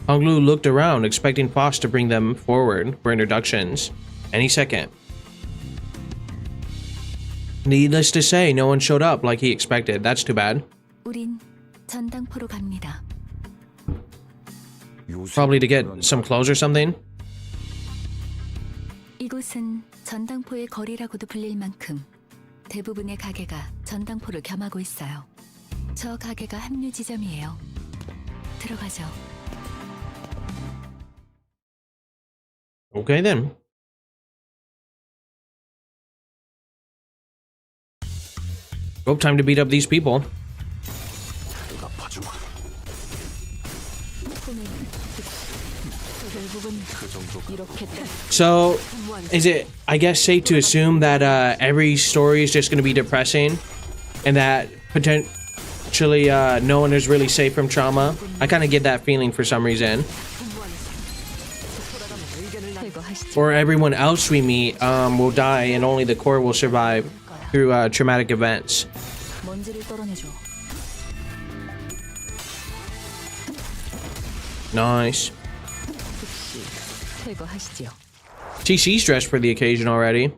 Honglu looked around, expecting Fost to bring them forward for introductions any second. Needless to say, no one showed up like he expected. That's too bad. 우린 전당포로 갑니다. Probably to get some clothes or something. 이곳은 전당포의 거리라고도 불릴 만큼 대부분의 가게가 전당포를 겸하고 있어요. 저 가게가 합류 지점이에요. 들어가죠. Okay then. Well, time to beat up these people. So, is it, I guess, safe to assume that every story is just going to be depressing and that potentially no one is really safe from trauma? I kind of get that feeling for some reason. Or everyone else we meet will die and only the core will survive through traumatic events. 먼지를 떨어내줘. Nice. 제거하시죠. TC's dressed for the occasion already.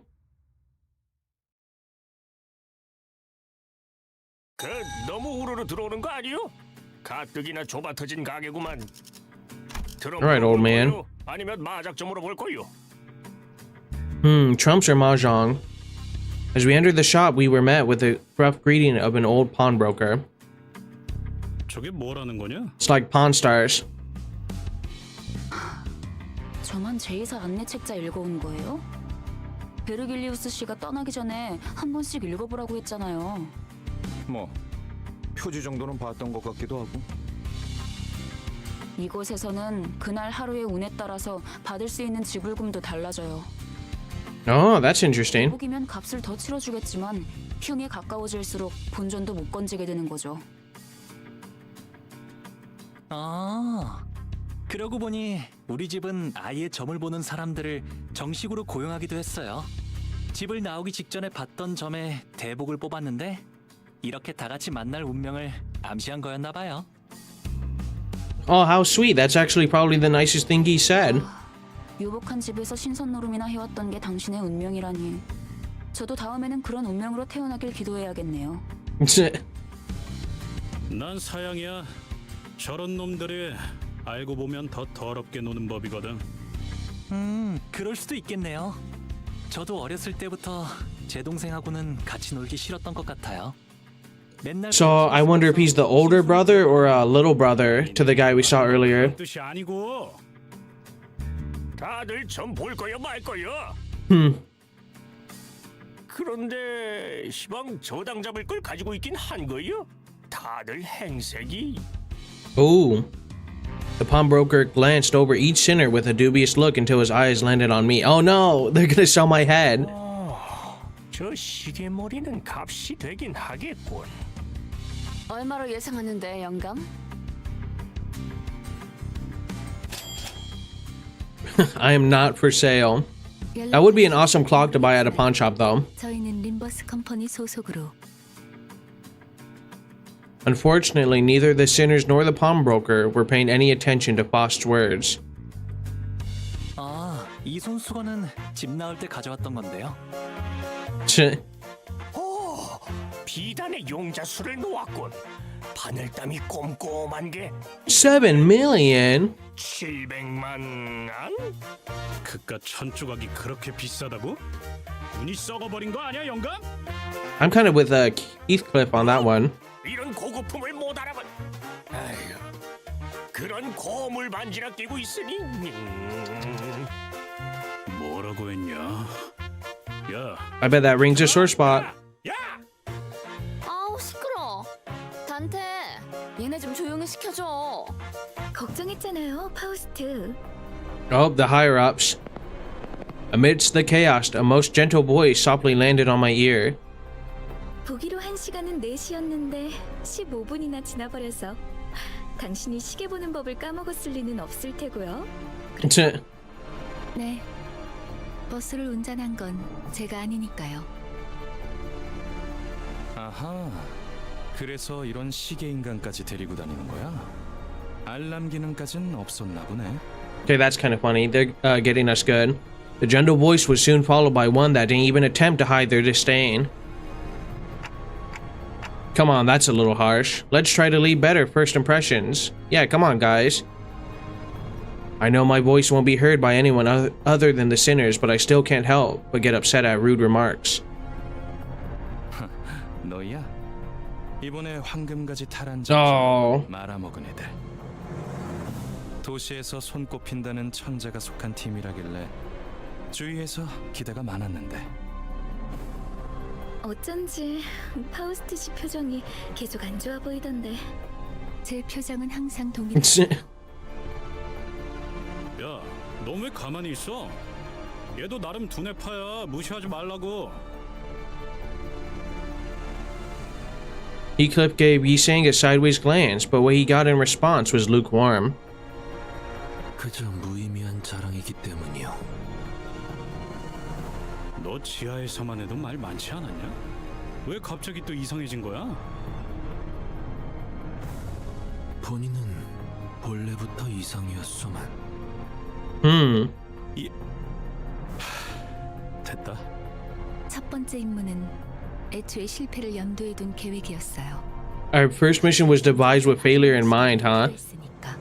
너무 우르르 들어오는 거 아니요? 가뜩이나 좁아터진 가게구만. Alright, old man. 아니면 마작점으로 볼 거요. Trumps or mahjong? As we entered the shop, we were met with the rough greeting of an old pawnbroker. 저게 뭐라는 거냐? It's like Pawn Stars. 저만 제2사 안내책자 읽어온 거예요? 베르길리우스 씨가 떠나기 전에 한 번씩 읽어보라고 했잖아요. 뭐 표지 정도는 봤던 것 같기도 하고. 이곳에서는 그날 하루의 운에 따라서 받을 수 있는 지불금도 달라져요. Oh, that's interesting. 복이면 값을 더 치러주겠지만 흉에 가까워질수록 본전도 못 건지게 되는 거죠. 아, 그러고 보니 우리 집은 아예 점을 보는 사람들을 정식으로 고용하기도 했어요. 집을 나오기 직전에 봤던 점에 대복을 뽑았는데 이렇게 다 같이 만날 운명을 암시한 거였나 봐요. Oh, how sweet. That's actually probably the nicest thing he said. 유복한 집에서 신선 노름이나 해왔던 게 당신의 운명이라니. 저도 다음에는 그런 운명으로 태어나길 기도해야겠네요. 난 사양이야. 저런 놈들이 알고 보면 더 더럽게 노는 법이거든. 그럴 수도 있겠네요. 저도 어렸을 때부터 제 동생하고는 같이 놀기 싫었던 것 같아요. 맨날 So I wonder if he's the older brother or a little brother to the guy we saw earlier. 뜻이 아니고. 다들 점 볼 거요 말 거요. 그런데 시방 저당 잡을 걸 가지고 있긴 한 거요. 다들 행색이. Ooh. The pawnbroker glanced over each sinner with a dubious look until his eyes landed on me. Oh no, they're gonna sell my head. 저 시계머리는 값이 되긴 하겠군. 얼마로 예상하는데, 영감? I am not for sale. That would be an awesome clock to buy at a pawn shop though. 저희는 림버스 컴퍼니 소속으로. Unfortunately, neither the sinners nor the pawnbroker were paying any attention to Faust's words. 아, 이 손수건은 집 나올 때 가져왔던 건데요. 오, 비단의 용자수를 놓았군. 바늘땀이 꼼꼼한 게 7 million? 700만 안? 그깟 천조각이 그렇게 비싸다고? 눈이 썩어버린 거 아니야, 영감? I'm kind of with Heathcliff on that one. 이런 고급품을 못 알아본. 아휴, 그런 고물 반지나 끼고 있으니. 뭐라고 했냐? 야, I bet that rings a sore spot. 야, 아우, 시끄러. 단테, 얘네 좀 조용히 시켜줘. 걱정했잖아요, 파우스트. Oh, the higher-ups. Amidst the chaos, a most gentle voice softly landed on my ear. 보기로 한 시간은 4시였는데 15분이나 지나버려서 당신이 시계 보는 법을 까먹었을 리는 없을 테고요. 네, 버스를 운전한 건 제가 아니니까요. 아하. 그래서 이런 시계 인간까지 데리고 다니는 거야? 알람 기능까진 없었나 보네. Okay, that's kind of funny. They're getting us good. The gentle voice was soon followed by one that didn't even attempt to hide their disdain. Come on, that's a little harsh. Let's try to leave better first impressions. Yeah, come on, guys. I know my voice won't be heard by anyone other than the sinners, but I still can't help but get upset at rude remarks. 너야? 이번에 황금가지 탈한 Oh. 말아먹은 애들. 도시에서 손꼽힌다는 천재가 속한 팀이라길래 주위에서 기대가 많았는데. 어쩐지 파우스트 씨 표정이 계속 안 좋아 보이던데. 제 표정은 항상 동일. 야, 너 왜 가만히 있어? 얘도 나름 두뇌파야. 무시하지 말라고. Heathcliff gave Yisang a sideways glance, but what he got in response was lukewarm. 그저 무의미한 자랑이기 때문이요. 너 지하에서만 해도 말 많지 않았냐? 왜 갑자기 또 이상해진 거야? 본인은 본래부터 이상이었소만. 됐다. 첫 번째 임무는 애초에 실패를 염두에 둔 계획이었어요. Our first mission was devised with failure in mind, huh? 있으니까.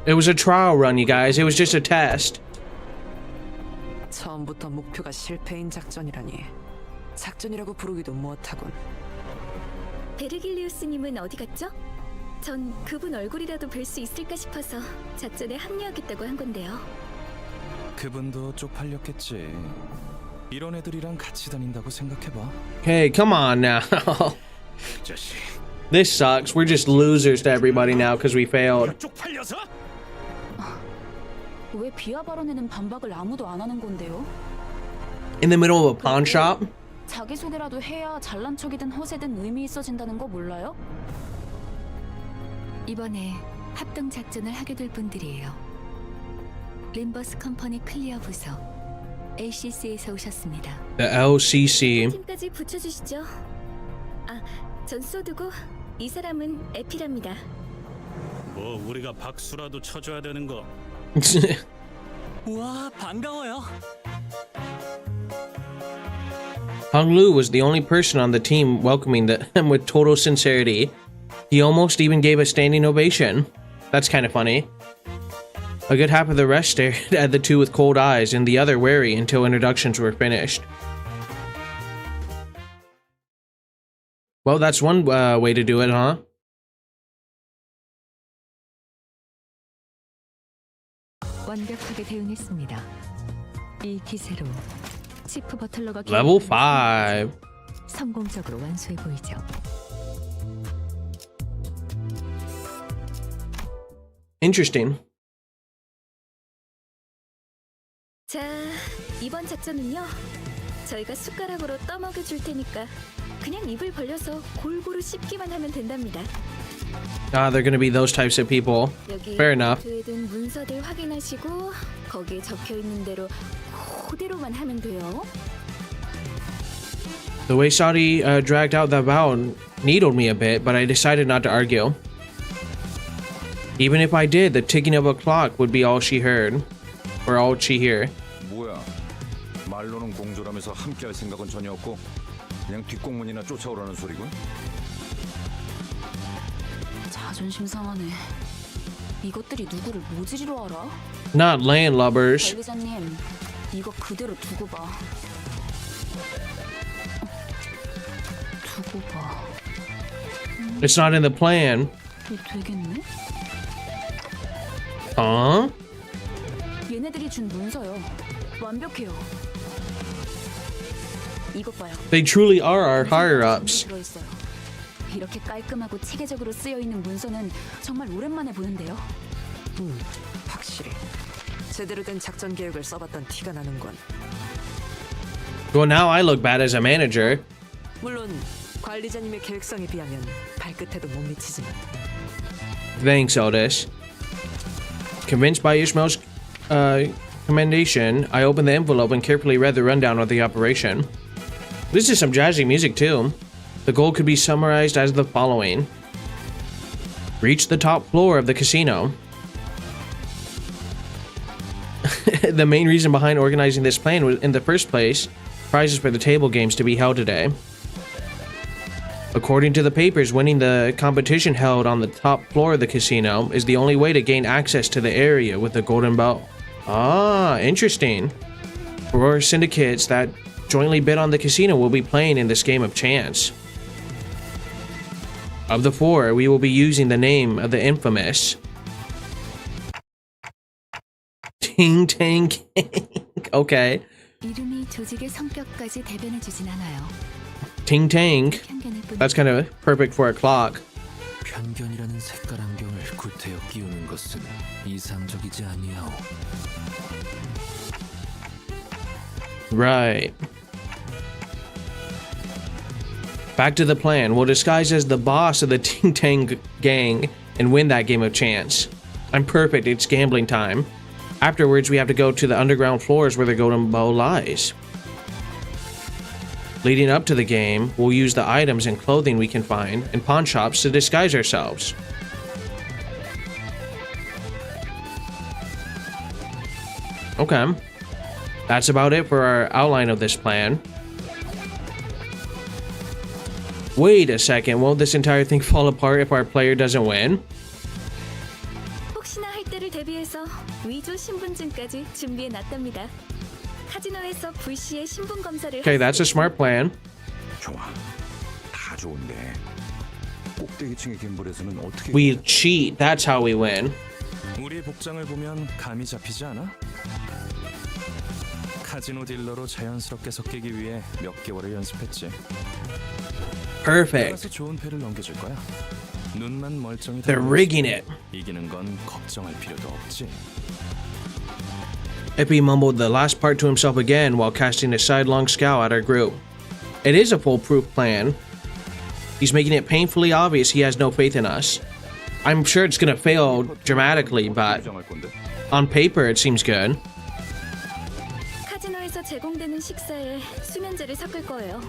It was a trial run, you guys. It was just a test. 처음부터 목표가 실패인 작전이라니 작전이라고 부르기도 못하군. 베르길리우스님은 어디 갔죠? 전 그분 얼굴이라도 뵐 수 있을까 싶어서 작전에 합류하겠다고 한 건데요. 그분도 쪽팔렸겠지. 이런 애들이랑 같이 다닌다고 생각해봐. Hey, come on now. 자식. This sucks. We're just losers to everybody now because we failed. 쪽팔려서? 왜 비하 발언에는 반박을 아무도 안 하는 건데요? In the middle of a pawn shop? 자기소개라도 해야 잘난 척이든 허세든 의미 있어진다는 거 몰라요? 이번에 합동 작전을 하게 될 분들이에요. 림버스 컴퍼니 클리어 부서 LCC에서 오셨습니다. The LCC. 팀까지 붙여주시죠. 아, 전 소드고 이 사람은 에피랍니다. 뭐 우리가 박수라도 쳐줘야 되는 거. 우와, 반가워요. Hong Lu was the only person on the team welcoming them with total sincerity. He almost even gave a standing ovation. That's kind of funny. A good half of the rest stared at the two with cold eyes and the other wary until introductions were finished. Well, that's one way to do it, huh? 완벽하게 대응했습니다. 이 기세로 치프 버틀러가 Level 5. 성공적으로 완수해 보이죠. Interesting. 자, 이번 작전은요. 저희가 숟가락으로 떠먹여 줄 테니까 그냥 입을 벌려서 골고루 씹기만 하면 된답니다. Ah, they're gonna be those types of people. 여기 Fair enough. 노트에 든 문서들 확인하시고 거기에 적혀 있는 대로 그대로만 하면 돼요. The way Saudi dragged out that vow needled me a bit, but I decided not to argue. Even if I did, the ticking of a clock would be all she heard. Or all she hear. 뭐야? 말로는 공조라면서 함께할 생각은 전혀 없고 그냥 뒷공문이나 쫓아오라는 소리군. 자존심 상하네. 이것들이 누구를 모지리로 알아? Not landlubbers. 관리자님, 이거 그대로 두고 봐. 두고 봐. It's not in the plan. 되겠네? Huh? 얘네들이 준 문서요. 완벽해요. 이것 봐요. They truly are our higher-ups. 들어있어요. 이렇게 깔끔하고 체계적으로 쓰여 있는 문서는 정말 오랜만에 보는데요. 확실히 제대로 된 작전 계획을 써봤던 티가 나는군. Well, now I look bad as a manager. 물론 관리자님의 계획성에 비하면 발끝에도 못 미치지만. Thanks, Otis. Convinced by Ishmael's commendation, I opened the envelope and carefully read the rundown of the operation. This is some jazzy music, too. The goal could be summarized as the following. Reach the top floor of the casino. The main reason behind organizing this plan was, in the first place, prizes for the table games to be held today. According to the papers, winning the competition held on the top floor of the casino is the only way to gain access to the area with the golden bell. Ah, interesting. 4 syndicates that jointly bid on the casino will be playing in this game of chance. Of the 4, we will be using the name of the infamous Ting Tang Gang. Okay. 이름이 조직의 성격까지 대변해주진 않아요. Ting Tang. 편견일 뿐. That's kind of perfect for a clock. 편견이라는 색깔 안경을 구태여 끼우는 것은 이상적이지 아니하오. Right. Back to the plan. We'll disguise as the boss of the Ting Tang gang and win that game of chance. I'm perfect. It's gambling time. Afterwards, we have to go to the underground floors where the golden bow lies. Leading up to the game, we'll use the items and clothing we can find in pawn shops to disguise ourselves. Okay. That's about it for our outline of this plan. Wait a second, won't this entire thing fall apart if our player doesn't win? 혹시나 할 때를 대비해서 위조 신분증까지 준비해 놨답니다. 카지노에서 불시에 신분 검사를 Okay, that's a smart plan. 좋아. 다 좋은데 꼭대기층의 갬블에서는 어떻게 We cheat, that's how we win. 우리의 복장을 보면 감이 잡히지 않아? 카지노 딜러로 자연스럽게 섞이기 위해 몇 개월을 연습했지. Perfect. 따라서 좋은 패를 넘겨줄 거야. 눈만 멀쩡히 They're rigging it. 이기는 건 걱정할 필요도 없지. Epi mumbled the last part to himself again while casting a sidelong scowl at our group. It is a foolproof plan. He's making it painfully obvious he has no faith in us. I'm sure it's gonna fail dramatically, but on paper it seems good. 카지노에서 제공되는 식사에 수면제를 섞을 거예요.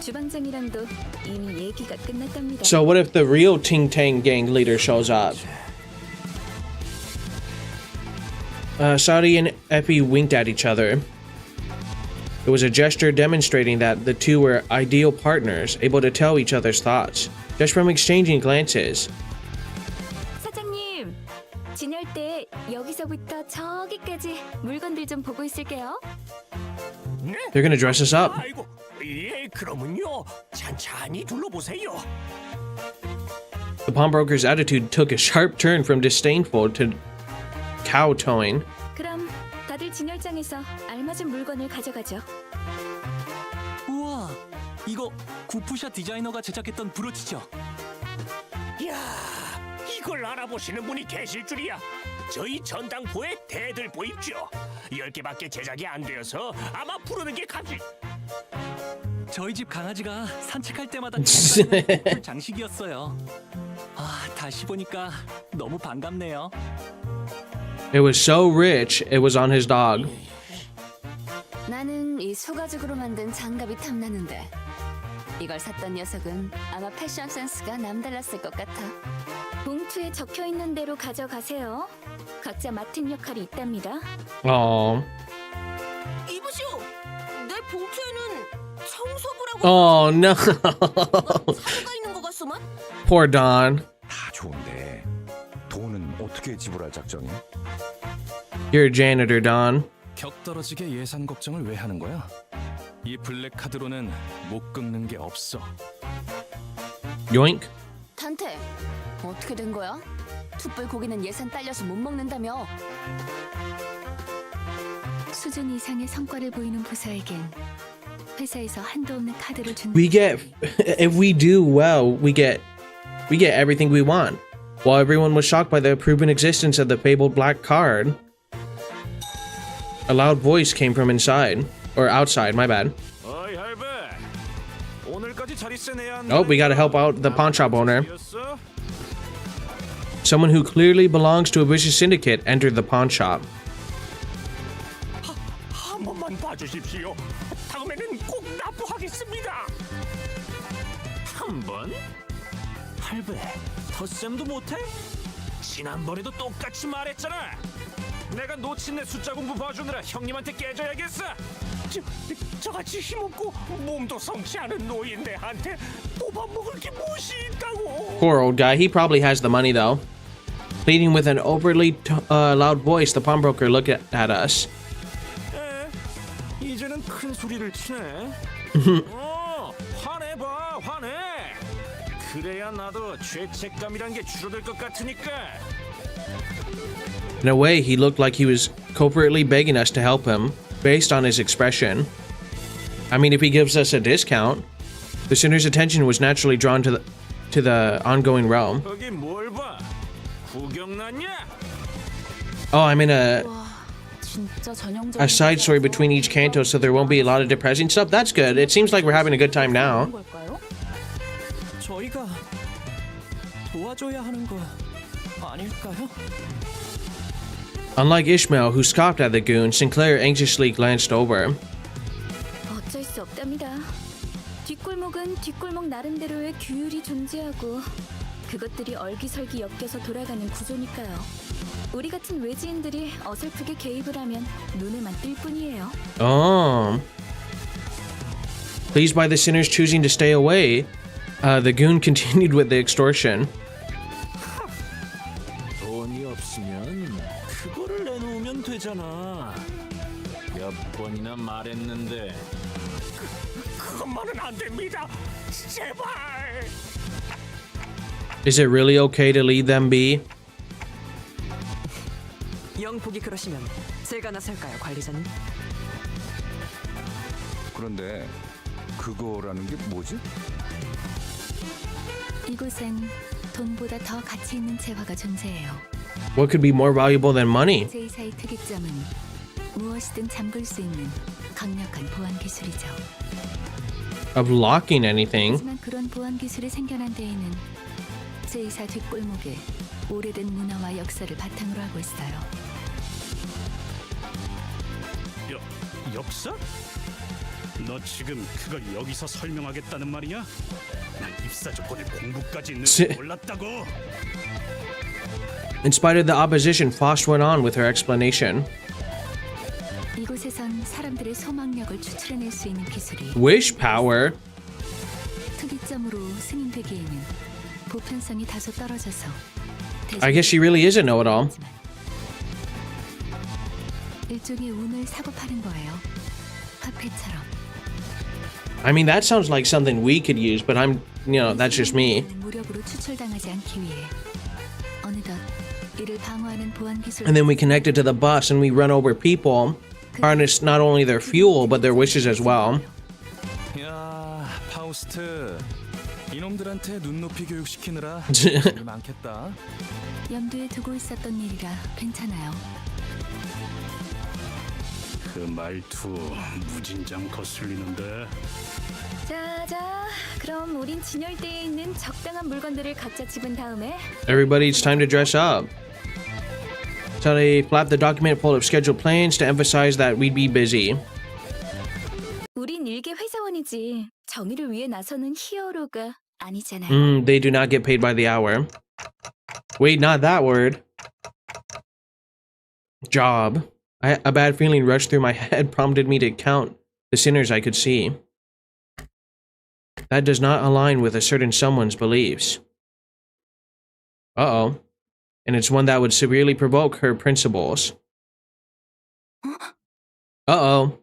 주방장이랑도 이미 얘기가 끝났답니다. So what if the real Ting Tang gang leader shows up? Saudi and Epi winked at each other. It was a gesture demonstrating that the two were ideal partners, able to tell each other's thoughts, just from exchanging glances. 사장님, 지낼 때 여기서부터 저기까지 물건들 좀 보고 있을게요. They're gonna dress us up. 아이고, 예, 그러면요. 찬찬히 둘러보세요. The pawnbroker's attitude took a sharp turn from disdainful to kowtowing. 그럼 다들 진열장에서 알맞은 물건을 가져가죠. 우와, 이거 구프샤 디자이너가 제작했던 브로치죠? 야, 이걸 알아보시는 분이 계실 줄이야. 저희 전당포의 대들 보입죠. 10개밖에 제작이 안 되어서 아마 부르는 게 가지. 저희 집 강아지가 산책할 때마다 풀 장식이었어요. 아, 다시 보니까 너무 반갑네요. It was so rich, it was on his dog. 나는 이 소가죽으로 만든 장갑이 탐나는데 이걸 샀던 녀석은 아마 패션 센스가 남달랐을 것 같아. 봉투에 적혀 있는 대로 가져가세요. 각자 맡은 역할이 있답니다. Oh. 이보시오. 내 봉투에는 청소부라고 Oh no. 사고가 있는 것 같소만. Poor Don. 다 좋은데 돈은 어떻게 지불할 작정이야? You're a janitor, Don. 격떨어지게 예산 걱정을 왜 하는 거야? 이 블랙 카드로는 못 긁는 게 없어. Yoink. 단테, 어떻게 된 거야? 툭불 고기는 예산 딸려서 못 먹는다며. 수준 이상의 성과를 보이는 부서에겐 회사에서 한도 없는 카드를 준다. We get, if we do well, we get everything we want. While everyone was shocked by the proven existence of the fabled black card, a loud voice came from inside. Or outside, my bad. 어이 할배, 오늘까지 자리세 내야 한다. Oh, we gotta help out the pawn shop owner. Someone who clearly belongs to a vicious syndicate entered the pawn shop. 한 번만 봐주십시오. 다음에는 꼭 납부하겠습니다. 한 번? 할배, 덧셈도 못해? 지난번에도 똑같이 말했잖아. 내가 놓친 내 숫자 공부 봐주느라 형님한테 깨져야겠어. 저같이 힘없고 몸도 성치 않은 노인네한테 뽑아먹을 게 무엇이 있다고. Poor old guy. He probably has the money though. Pleading with an overly loud voice, the pawnbroker looked at us. 이제는 큰 소리를 치네. 화내봐, 화내. 그래야 나도 죄책감이란 게 줄어들 것 같으니까. In a way, he looked like he was covertly begging us to help him, based on his expression. I mean, if he gives us a discount, the sinner's attention was naturally drawn to the ongoing realm. 거기 뭘 봐? 구경 났냐? Oh, I'm in a 진짜 전형적인 side story between each canto, so there won't be a lot of depressing stuff. That's good. It seems like we're having a good time now. 걸까요? 저희가 도와줘야 하는 거 아닐까요? Unlike Ishmael, who scoffed at the goon, Sinclair anxiously glanced over. 어쩔 수 없답니다. 뒷골목은 뒷골목 나름대로의 규율이 존재하고 그것들이 얼기설기 엮여서 돌아가는 구조니까요. 우리 같은 외지인들이 어설프게 개입을 하면 눈에만 띌 뿐이에요. Oh. Pleased by the sinners choosing to stay away, the goon continued with the extortion. 돈이 없으면 그거를 내놓으면 되잖아. 몇 번이나 말했는데. 그것만은 안 됩니다. 제발. Is it really okay to leave them be? 영폭이 그러시면 제가 나설까요, 관리자님? 그런데 그거라는 게 뭐지? 이곳엔 돈보다 더 가치 있는 재화가 존재해요. What could be more valuable than money? 제2사의 특이점은 무엇이든 잠글 수 있는 강력한 보안 기술이죠. Of locking anything? 하지만 그런 보안 기술이 생겨난 데에는 제2사 뒷골목에 오래된 문화와 역사를 바탕으로 하고 있어요. 역사? 너 지금 그걸 여기서 설명하겠다는 말이야? 난 입사 조건에 공부까지 있는 줄 몰랐다고. In spite of the opposition, Faust went on with her explanation. 이곳에선 사람들의 소망력을 추출해낼 수 있는 기술이 Wish power? 특이점으로 승인되기에는 보편성이 다소 떨어져서 I guess she really is a know-it-all. 일종의 운을 사고 파는 거예요. 화폐처럼. I mean, that sounds like something we could use, but that's just me. 무력으로 추출당하지 않기 위해 어느덧 이를 방어하는 보안 기술. And then we connect it to the bus and we run over people, harness not only their fuel, but their wishes as well. 야, 파우스트. 이놈들한테 눈높이 교육시키느라 일이 많겠다. 염두에 두고 있었던 일이라 괜찮아요. 그 말투 무진장 거슬리는데. 자, 그럼 우린 진열대에 있는 적당한 물건들을 각자 집은 다음에 Everybody, it's time to dress up. So they flapped the document full of scheduled plans to emphasize that we'd be busy. 우린 일개 회사원이지 정의를 위해 나서는 히어로가 아니잖아요. They do not get paid by the hour. Wait, not that word. Job. A bad feeling rushed through my head, prompted me to count the sinners I could see. That does not align with a certain someone's beliefs. Uh-oh. And it's one that would severely provoke her principles. Uh-oh.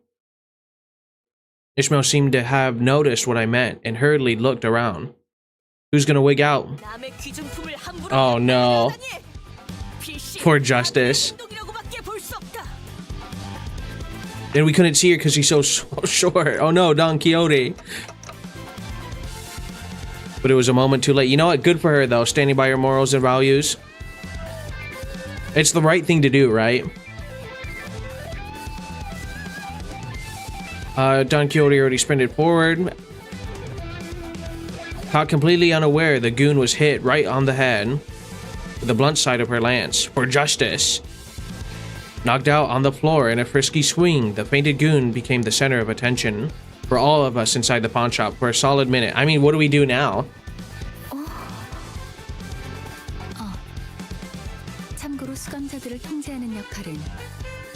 Ishmael seemed to have noticed what I meant and hurriedly looked around. Who's gonna wig out? Oh no. For justice. And we couldn't see her because she's so short. Oh no, Don Quixote. But it was a moment too late. You know what? Good for her though, standing by her morals and values. It's the right thing to do, right? Don Quixote already sprinted forward. Caught completely unaware, the goon was hit right on the head with the blunt side of her lance. For justice. Knocked out on the floor in a frisky swing, the fainted goon became the center of attention for all of us inside the pawn shop for a solid minute. I mean, what do we do now? 참고로 수감자들을 통제하는 역할은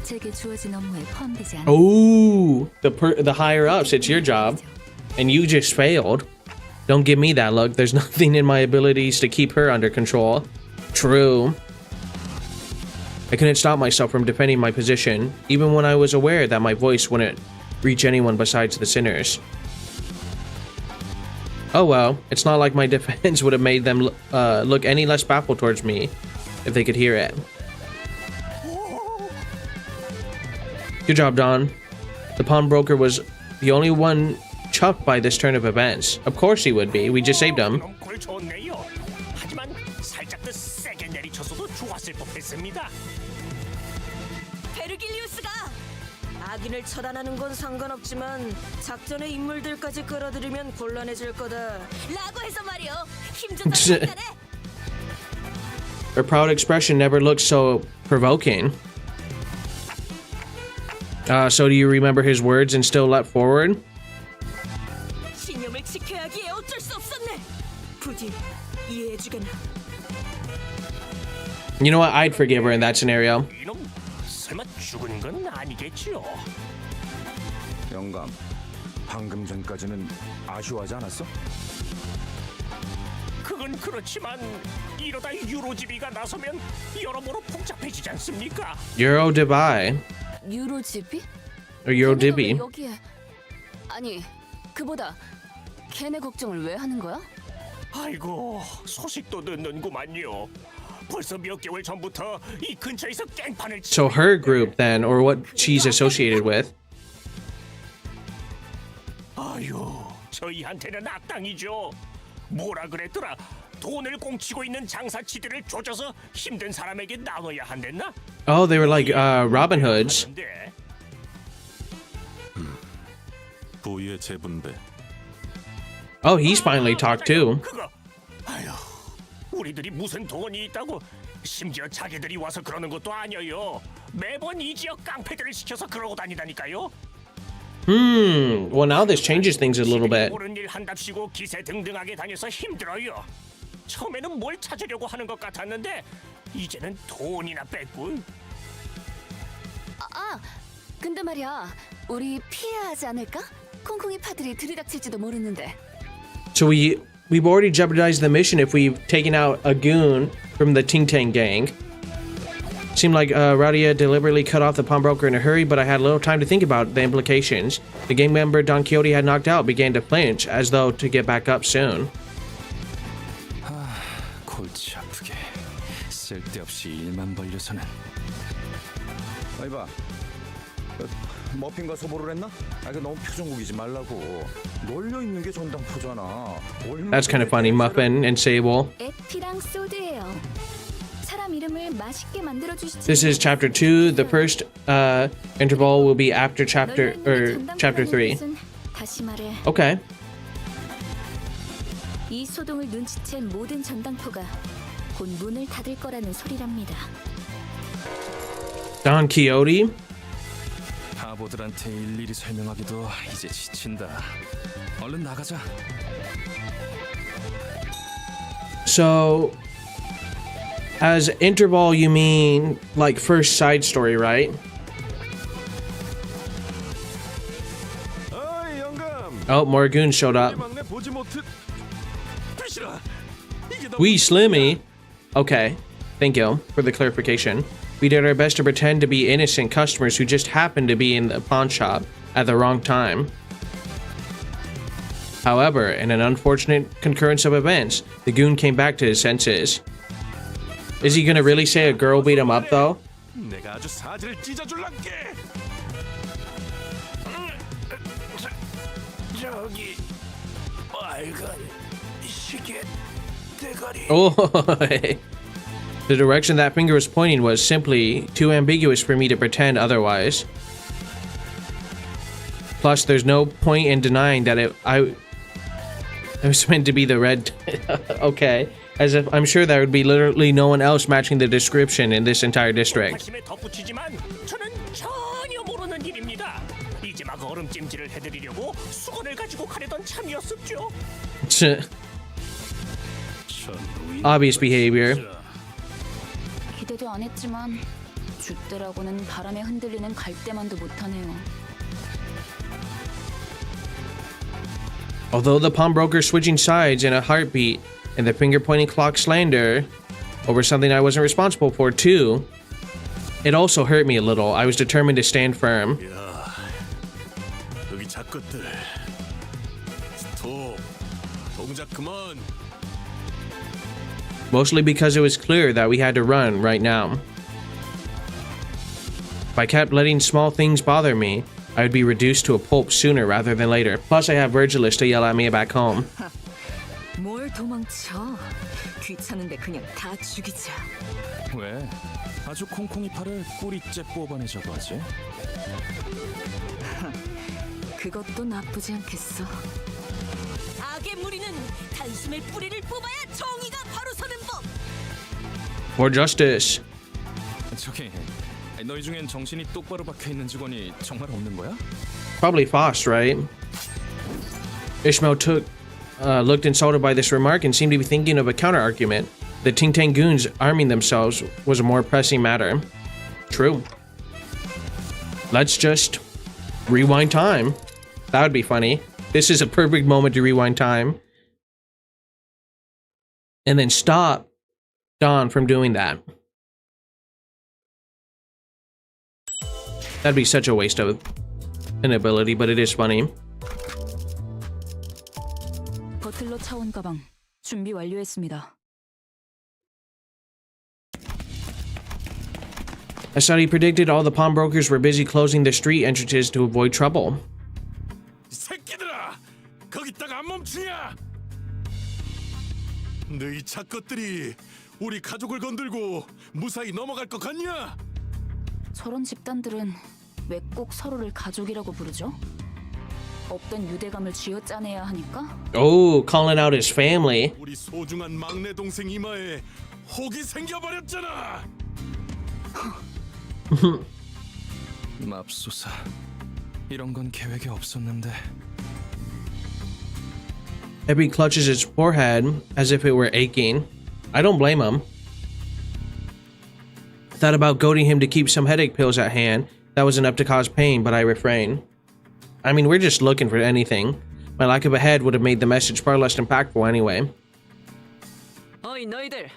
제게 주어진 업무에 포함되지 않아. Oh, the higher ups, it's your job, and you just failed. Don't give me that look. There's nothing in my abilities to keep her under control. True. I couldn't stop myself from defending my position, even when I was aware that my voice wouldn't reach anyone besides the sinners. Oh well, it's not like my defense would have made them look any less baffled towards me if they could hear it. Good job, Don. The pawnbroker was the only one chuffed by this turn of events. Of course he would be. We just saved him. 베르길리우스가 악인을 처단하는 건 상관없지만 작전의 인물들까지 끌어들이면 곤란해질 거다. 라고 해서 말이요. 힘좀 더. Her proud expression never looked so provoking. So do you remember his words and still leapt forward? 신념을 지켜야 하기에 어쩔 수 없었네. 부디 이해해주겠나. You know what? I'd forgive her in that scenario. 이놈 설마 죽은 건 아니겠지요? 영감, 방금 전까지는 아쉬워하지 않았어? 그건 그렇지만 이러다 유로지비가 나서면 여러모로 복잡해지지 않습니까? Euro Dubai. 유로지비? Or Euro Dibby. 여기에 아니 그보다 걔네 걱정을 왜 하는 거야? 아이고 소식도 듣는구만요. 벌써 몇 개월 전부터 이 근처에서 깽판을 So her group then, or what she's associated with. 아유, 저희한테는 악당이죠. 뭐라 그랬더라? 돈을 꽁치고 있는 장사치들을 조져서 힘든 사람에게 나눠야 한댔나? Oh, they were like Robin Hoods. 부의 재분배. Oh, he's finally talked too. 그거, 아유, 우리들이 무슨 돈이 있다고? 심지어 자기들이 와서 그러는 것도 아니에요. 매번 이 지역 깡패들을 시켜서 그러고 다니다니까요. Well, now this changes things a little bit. 모른 일 한답시고 기세 등등하게 다녀서 힘들어요. 처음에는 뭘 찾으려고 하는 것 같았는데 이제는 돈이나 뺐군. 근데 말이야, 우리 피해야 하지 않을까? 콩콩이 파들이 들이닥칠지도 모르는데. So we've already jeopardized the mission if we've taken out a goon from the Ting Tang gang. Seemed like Radia deliberately cut off the pawnbroker in a hurry, but I had little time to think about the implications. The gang member Don Quixote had knocked out began to flinch, as though to get back up soon. 골치 아프게 쓸데없이 일만 벌려서는. 아이 봐, 머핀과 소보를 했나? 그 너무 표정국이지 말라고. 널려 있는 게 전당포잖아. That's kind of funny. Muffin and Sable. 에피랑 소드예요. 사람 이름을 맛있게 만들어 주시지. This is chapter 2. The first interval will be after chapter 3. 다시 말해. Okay. 이 소동을 눈치챈 모든 전당포가 곧 문을 닫을 거라는 소리랍니다. Don Quixote. 바보들한테 일일이 설명하기도 이제 지친다. 얼른 나가자. So, as interval, you mean like first side story, right? 어이 영감. Oh, more goons showed up. 막내 보지 못해. 피시라. 이게 너 We Slimmy. Okay, thank you for the clarification. We did our best to pretend to be innocent customers who just happened to be in the pawn shop at the wrong time. However, in an unfortunate concurrence of events, the goon came back to his senses. Is he gonna really say a girl beat him up though? 내가 아주 사지를 찢어줄란게. 저기 빨간 시계 대가리. Oh, the direction that finger was pointing was simply too ambiguous for me to pretend otherwise. Plus, there's no point in denying that it was meant to be the red. Okay, as if I'm sure there would be literally no one else matching the description in this entire district. 사심에 덧붙이지만 저는 전혀 모르는 일입니다. 이제 막 얼음찜질을 해드리려고 수건을 가지고 가려던 참이었었죠. Obvious behavior. 기대도 안 했지만 줏대라고는 바람에 흔들리는 갈대만도 못하네요. Although the pawnbroker switching sides in a heartbeat and the finger-pointing clock slander over something I wasn't responsible for too, it also hurt me a little. I was determined to stand firm. 야, 여기 작것들. 스톱. 동작 그만. Mostly because it was clear that we had to run right now. If I kept letting small things bother me, I would be reduced to a pulp sooner rather than later. Plus, I have Virgilus to yell at me back home. 뭘 도망쳐? 귀찮은데 그냥 다 죽이자. 왜? 아주 콩콩이 팔을 꼬리째 뽑아내자고 하지? 그것도 나쁘지 않겠어. 악의 무리는 단숨에 뿌리를 뽑아야 정의가 바로 서는 법. More justice. 저기, 너희 중엔 정신이 똑바로 박혀 있는 직원이 정말 없는 거야? Probably Faust, right? Ishmael looked insulted by this remark and seemed to be thinking of a counter-argument. The Ting Tang goons arming themselves was a more pressing matter. True. Let's just rewind time. That would be funny. This is a perfect moment to rewind time. And then stop Don from doing that. That'd be such a waste of an ability, but it is funny. 버틀러 차원 가방 준비 완료했습니다. As Sonny predicted, all the pawnbrokers were busy closing the street entrances to avoid trouble. 이 새끼들아, 거기다가 안 멈추냐? 너희 작것들이 우리 가족을 건들고 무사히 넘어갈 것 같냐? 저런 집단들은 왜 꼭 서로를 가족이라고 부르죠? 없던 유대감을 쥐어짜내야 하니까? Oh, calling out his family. 우리 소중한 막내 동생 이마에 혹이 생겨버렸잖아. 맙소사. 이런 건 계획에 없었는데. Ebbie clutches his forehead as if it were aching. I don't blame him. I thought about goading him to keep some headache pills at hand. That was enough to cause pain, but I refrained. I mean, we're just looking for anything. My lack of a head would have made the message far less impactful anyway. 어이 너희들,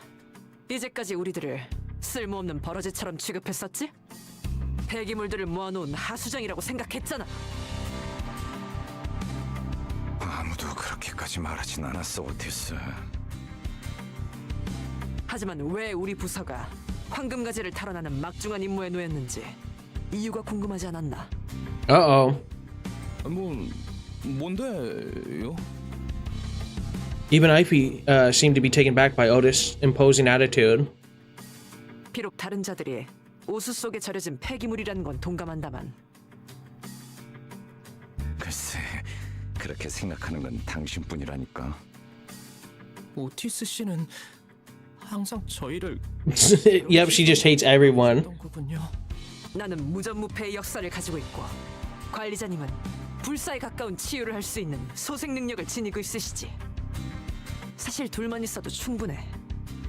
이제까지 우리들을 쓸모없는 버러지처럼 취급했었지? 폐기물들을 모아놓은 하수장이라고 생각했잖아. 아무도 그렇게까지 말하진 않았어, 오티스. 하지만 왜 우리 부서가 황금가지를 탈환하는 막중한 임무에 놓였는지 이유가 궁금하지 않았나? Uh-oh. 뭔데요? Even Ivy seemed to be taken back by Otis' imposing attitude. 비록 다른 자들이 오수 속에 절여진 폐기물이라는 건 동감한다만 글쎄, 그렇게 생각하는 건 당신뿐이라니까. 오티스 씨는 항상 저희를 Yep, she just hates everyone. 거군요. 나는 무전무패의 역사를 가지고 있고 관리자님은 불사에 가까운 치유를 할 수 있는 소생 능력을 지니고 있으시지. 사실 둘만 있어도 충분해.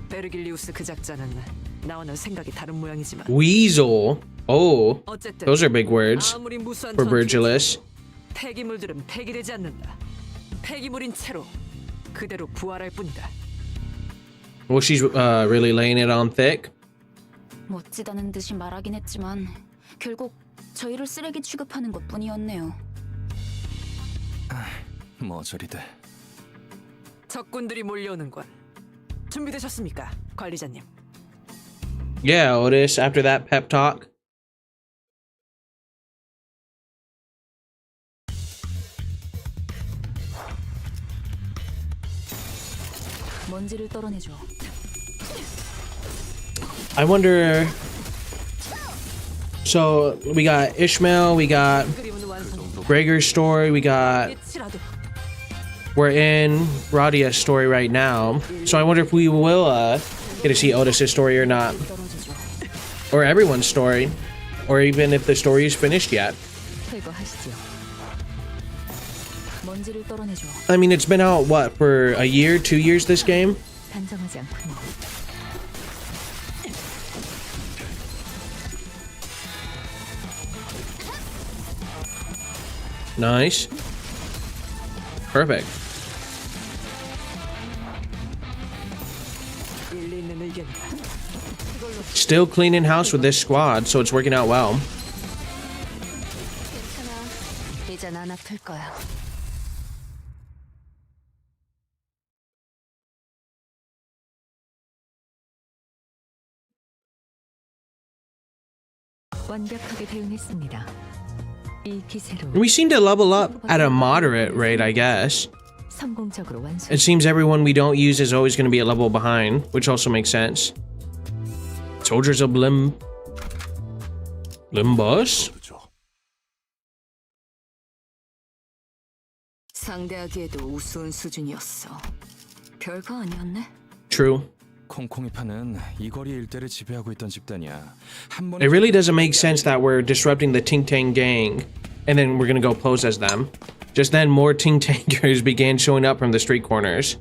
베르길리우스 그 작자는 나와는 생각이 다른 모양이지만 Weasel. Oh, 어쨌든 those are big words 아무리 무수한 for 전투를 Virgilus. 폐기물들은 폐기되지 않는다. 폐기물인 채로 그대로 부활할 뿐이다. Well, she's really laying it on thick. 멋지다는 듯이 말하긴 했지만 결국 저희를 쓰레기 취급하는 것뿐이었네요. 뭐 저리들. 적군들이 몰려오는군. 준비되셨습니까, 관리자님? Yeah, Otis, after that pep talk. 먼지를 떨어내줘. I wonder. So we got Ishmael, we got 그림은 완성. Gregor's story, we got. 예치라도 We're in Radia's story right now, so I wonder if we will get to see Otis' story or not, or everyone's story, or even if the story is finished yet. 제거하시지요. 먼지를 떨어내줘. I mean, it's been out what for a year, 2 years? This game. 단정하지 않군요. Nice. Perfect. 일리 있는 의견이다. Still cleaning house with this squad, so it's working out well. 괜찮아. 이젠 안 아플 거야. 완벽하게 대응했습니다. 이 기세로 We seem to level up at a moderate rate, I guess. 성공적으로 완수. It seems everyone we don't use is always going to be a level behind, which also makes sense. Soldiers of Limbus? 상대하기에도 우스운 수준이었어. 별거 아니었네. True. 콩콩이파는 이 거리 일대를 지배하고 있던 집단이야. 한 번에 It really doesn't make sense that we're disrupting the Ting Tang gang, and then we're gonna go pose as them. Just then, more Ting Tangers began showing up from the street corners.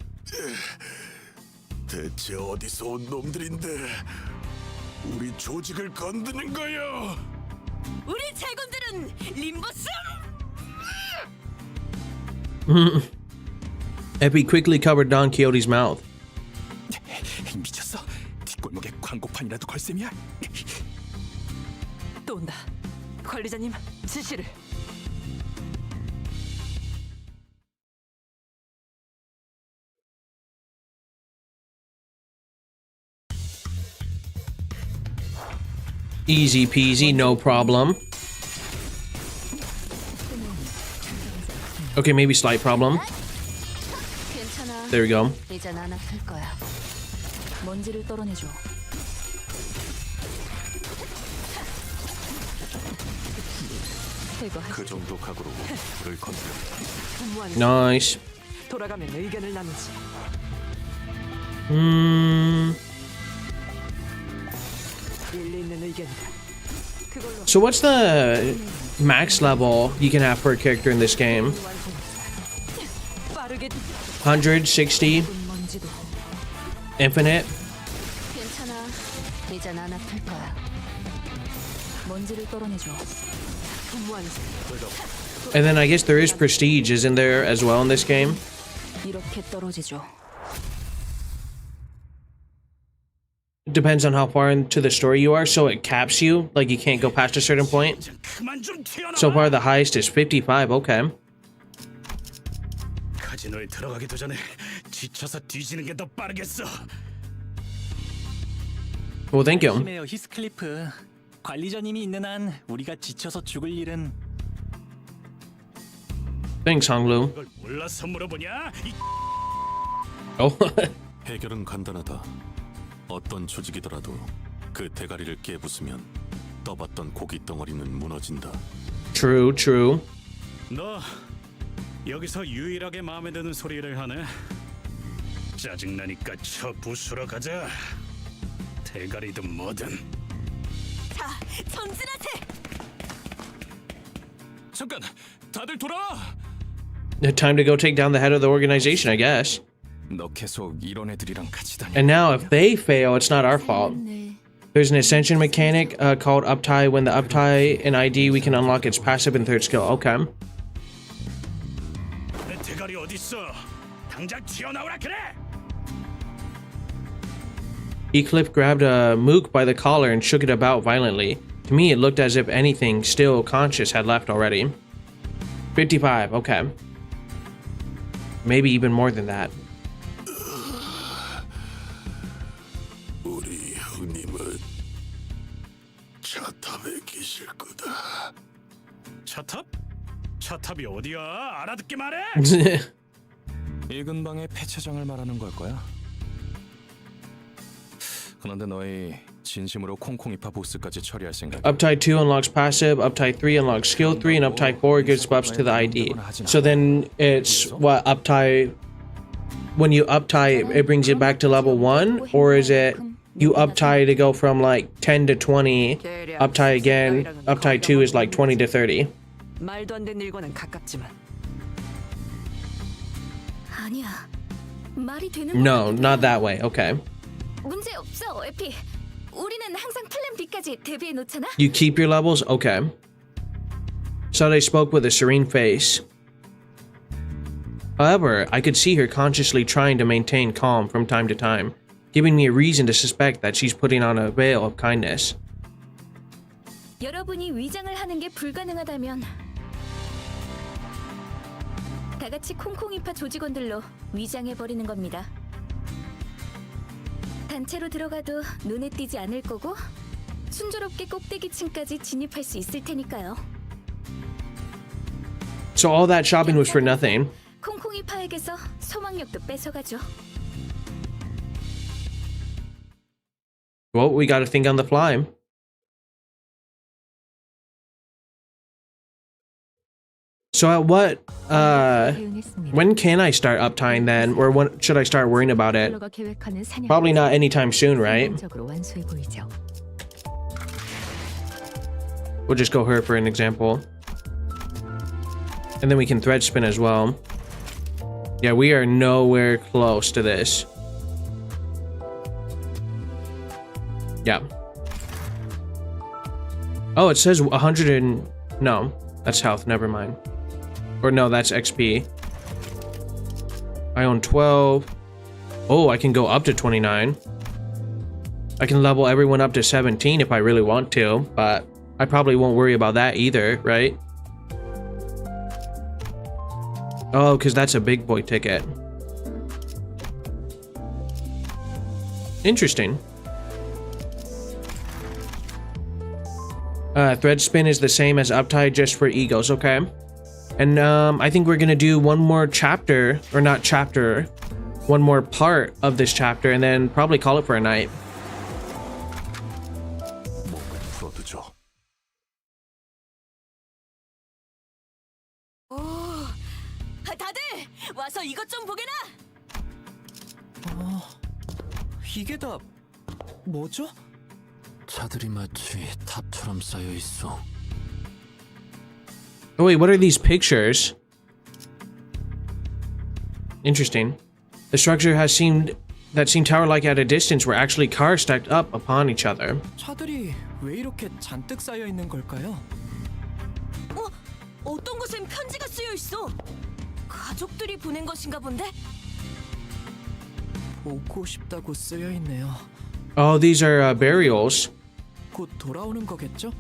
대체 어디서 온 놈들인데 우리 조직을 건드는 거야? 우리 제군들은 림버스! Epi quickly covered Don Quixote's mouth. 미쳤어? 뒷골목에 광고판이라도 걸 셈이야? 또 온다. 관리자님, 지시를. Easy peasy, no problem. Okay, maybe slight problem. 괜찮아. There we go. 이젠 안 아플 거야. 먼지를 떨어내줘. 제거하시지요. 그 정도 각오로 불을 건드려. 근무하는 Nice. 돌아가면 의견을 나누지. 일리 있는 의견이다. 그걸로 So what's the max level you can have for a character in this game? 완성했다. 빠르게 160? 먼지도. Infinite? 괜찮아. 이젠 안 아플 거야. 먼지를 떨어내줘. 근무하는 And then I guess there is prestige, isn't there, as well in this game? 이렇게 떨어지죠. It depends on how far into the story you are, so it caps you, like you can't go past a certain point. 그만 좀 튀어나와. So far the highest is 55, okay. 카지노에 들어가기도 전에 지쳐서 뒤지는 게 더 빠르겠어. Well, thank you. 심해요, 히스클리프. 관리자님이 있는 한 우리가 지쳐서 죽을 일은 Thanks, Honglu. 그걸 몰라서 물어보냐? Oh. 해결은 간단하다. 어떤 조직이더라도 그 대가리를 깨부수면 떠봤던 고기 덩어리는 무너진다. True, true. 너 여기서 유일하게 마음에 드는 소리를 하네. 짜증나니까 저 부수러 가자. 대가리든 뭐든. 자, 전진하세. 잠깐, 다들 돌아와. Time to go take down the head of the organization, I guess. 너 계속 이런 애들이랑 같이 다녀. And now, if they fail, it's not our fault. There's an ascension mechanic called Uptie. When the Uptie in ID, we can unlock its passive and third skill. Okay. 내 대가리 어디 있어? 당장 튀어나오라 그래. Eclipse grabbed a Mook by the collar and shook it about violently. To me, it looked as if anything still conscious had left already. 55, okay. Maybe even more than that. 우리 형님은 차탑에 계실 거다. 차탑? 차탑이 어디야? 알아듣게 말해. 이 근방의 폐차장을 말하는 걸 거야. 그런데 너희 진심으로 콩콩이파 보스까지 처리할 생각? Uptie 2 unlocks passive, Uptie 3 unlocks skill 3, and Uptie 4 gives buffs to the ID. So then it's what Uptie... When you Uptie, it brings it back to level 1? Or is it you Uptie to go from like 10 to 20, Uptie again, Uptie 2 is like 20 to 30? 말도 안 되는 일과는 가깝지만. 아니야. 말이 되는 No, not that way. Okay. 문제 없어, 에피. 우리는 항상 플랜 B까지 대비해 놓잖아. You keep your levels? Okay. So they spoke with a serene face. However, I could see her consciously trying to maintain calm from time to time, giving me a reason to suspect that she's putting on a veil of kindness. 여러분이 위장을 하는 게 불가능하다면 다 같이 콩콩이파 조직원들로 위장해 버리는 겁니다. 단체로 들어가도 눈에 띄지 않을 거고 순조롭게 꼭대기층까지 진입할 수 있을 테니까요. So all that shopping was for nothing. 콩콩이파에게서 소망력도 뺏어가죠. Well, we gotta think on the fly. So at what, when can I start uptying then? Or when should I start worrying about it? Probably not anytime soon, right? We'll just go her for an example. And then we can thread spin as well. Yeah, we are nowhere close to this. Yeah. Oh, it says 100 and... No, that's health, never mind. Or no, that's XP. I own 12. Oh, I can go up to 29. I can level everyone up to 17 if I really want to, but I probably won't worry about that either, right? Oh, because that's a big boy ticket. Interesting. Thread spin is the same as uptie, just for egos, okay? And I think we're gonna do one more chapter, or not chapter, one more part of this chapter, and then probably call it for a night. 뭔가 풀어두죠. 오, 다들 와서 이것 좀 보게나. 이게 다 뭐죠? 차들이 마치 탑처럼 쌓여 있어. Oh wait, what are these pictures? Interesting. The structure has seemed tower-like at a distance were actually cars stacked up upon each other. 차들이 왜 이렇게 잔뜩 쌓여 있는 걸까요? 어떤 곳엔 편지가 쓰여 있어. 가족들이 보낸 것인가 본데? 오고 싶다고 쓰여 있네요. Oh, these are burials. 곧 돌아오는 거겠죠?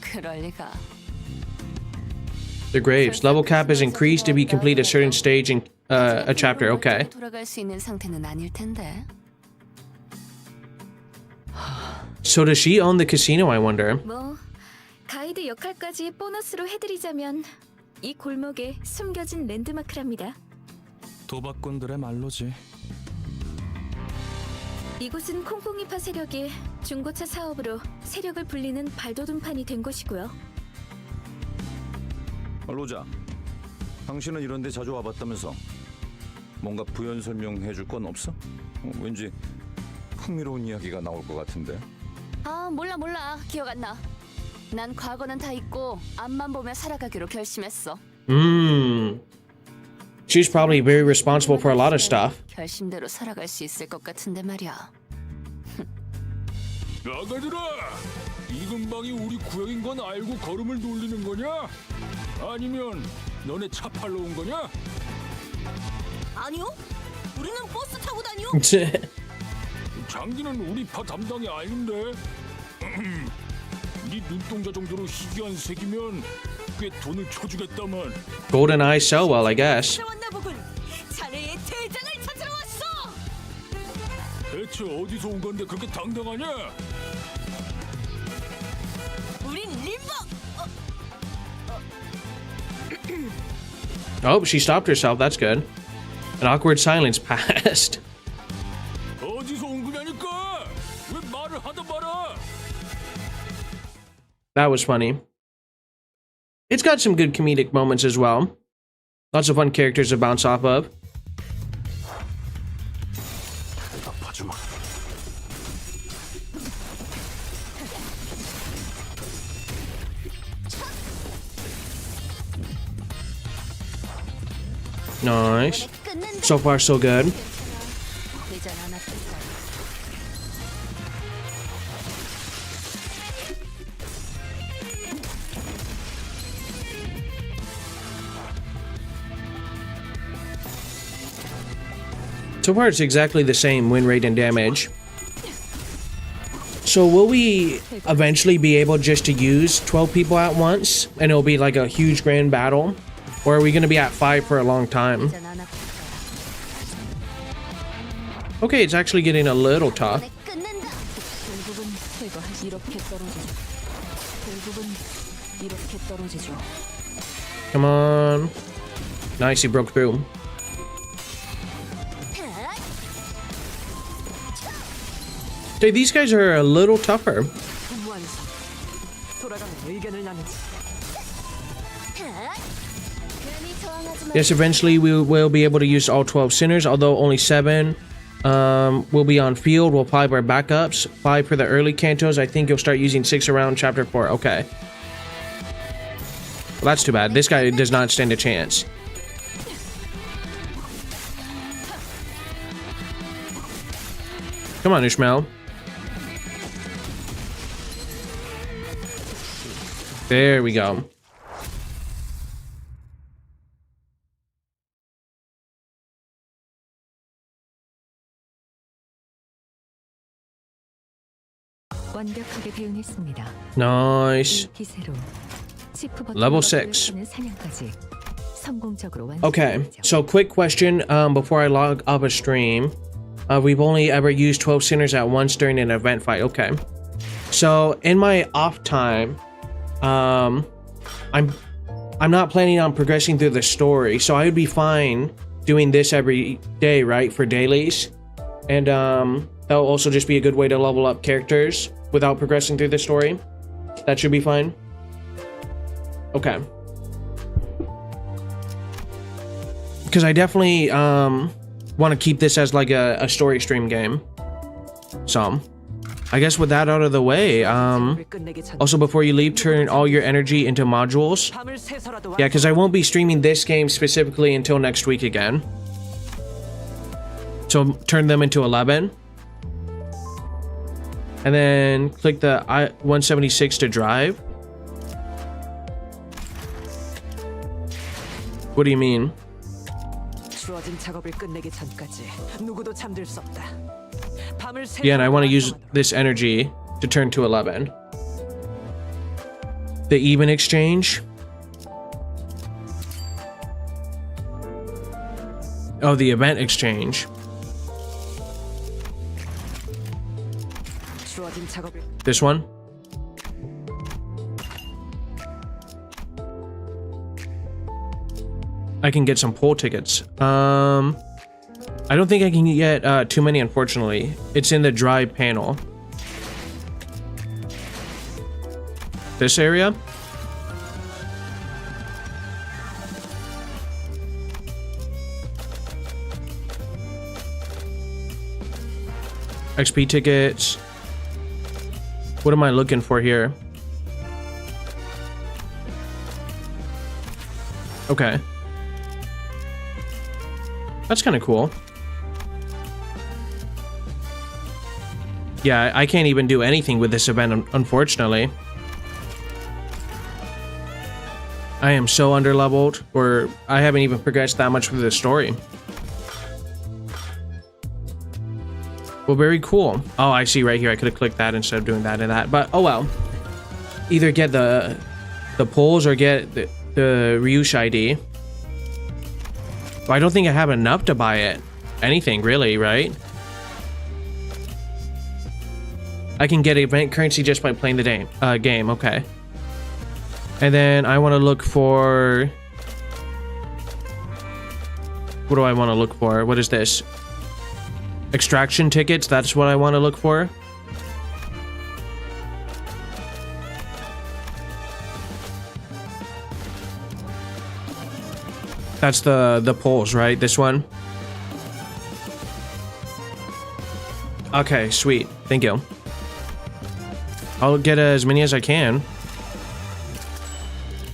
그럴 리가. The graves. Level cap is increased if you complete a certain stage in a chapter. Okay. 돌아갈 수 있는 상태는 아닐 텐데. So does she own the casino, I wonder? 뭐 가이드 역할까지 보너스로 해드리자면 이 골목에 숨겨진 랜드마크랍니다. 도박꾼들의 말로지. 이곳은 콩콩이파 세력이 중고차 사업으로 세력을 불리는 발돋움판이 된 곳이고요. 로자, 당신은 이런 데 자주 와봤다면서 뭔가 부연 설명해 줄 건 없어? 왠지 흥미로운 이야기가 나올 것 같은데. 아, 몰라. 기억 안 나. 난 과거는 다 잊고 앞만 보며 살아가기로 결심했어. She's probably very responsible for a lot of stuff. 결심대로 살아갈 수 있을 것 같은데 말이야. 나가들아, 이 근방이 우리 구역인 건 알고 걸음을 돌리는 거냐? 아니면 너네 차 팔러 온 거냐? 아니요? 우리는 버스 타고 다녀. 장기는 우리 파 담당이 아닌데. 네 눈동자 정도로 희귀한 색이면 꽤 돈을 쳐주겠다만. Golden eyes sell well, I guess. 왔나 보군. 자네의 대장을 찾으러 왔어. 대체 어디서 온 건데 그렇게 당당하냐? 우린 림버. Oh, she stopped herself. That's good. An awkward silence passed. 어디서 온 거냐니까? 왜 말을 하다 말아? That was funny. It's got some good comedic moments as well. Lots of fun characters to bounce off of. 대답하지 마. Nice. So far, so good. 대장 안 아플까? So far, it's exactly the same win rate and damage. So will we eventually be able just to use 12 people at once? And it'll be like a huge grand battle? Or are we going to be at 5 for a long time? 대장 안 아플까? Okay, it's actually getting a little tough. 끝낸다. 결국은 새가 이렇게 떨어지죠. 결국은 이렇게 떨어지죠. Come on. Nice, he broke through. Dude, these guys are a little tougher. 완성. 돌아가면 의견을 나누지. 괜히 저항하지 마. Yes, eventually we will be able to use all 12 sinners, although only 7 will be on field. We'll 5 our backups, 5 for the early cantos. I think you'll start using 6 around chapter 4. Okay. Well, that's too bad. This guy does not stand a chance. Come on, Ishmael. There we go. 완벽하게 대응했습니다. Nice. 이 기세로 치프 버튼을 Level 6. 하는 사냥까지 성공적으로 Okay, 완성했죠. so quick question before I log up a stream. We've only ever used 12 sinners at once during an event fight. Okay. So in my off time, I'm not planning on progressing through the story, so I would be fine doing this every day, right, for dailies. And that'll also just be a good way to level up characters without progressing through the story. That should be fine. Okay. Because I definitely want to keep this as like a story stream game. So I guess with that out of the way, 끝내기 전 also before you leave, turn all your energy into modules. 밤을 새서라도 Yeah, because I won't be streaming this game specifically until next week again. So turn them into 11. And then click the I-176 to drive. What do you mean? 주어진 작업을 끝내기 전까지 누구도 잠들 수 없다. 밤을 Yeah, and I want to 새서라도 use 완성하도록. this energy to turn to 11. The even exchange. Oh, the event exchange. 주어진 작업을 This one. I can get some poll tickets. I don't think I can get too many, unfortunately. It's in the drive panel. This area? XP tickets. What am I looking for here? Okay. That's kind of cool. Yeah, I can't even do anything with this event, unfortunately. I am so underleveled, or I haven't even progressed that much with the story. Well, very cool. Oh, I see right here. I could have clicked that instead of doing that and that. But, oh well. Either get the polls or get the Ryush ID. But I don't think I have enough to buy it. Anything, really, right? I can get event currency just by playing the game. Okay. And then I want to look for... What do I want to look for? What is this? Extraction tickets, that's what I want to look for. That's the polls, right? This one? Okay, sweet. Thank you. I'll get as many as I can.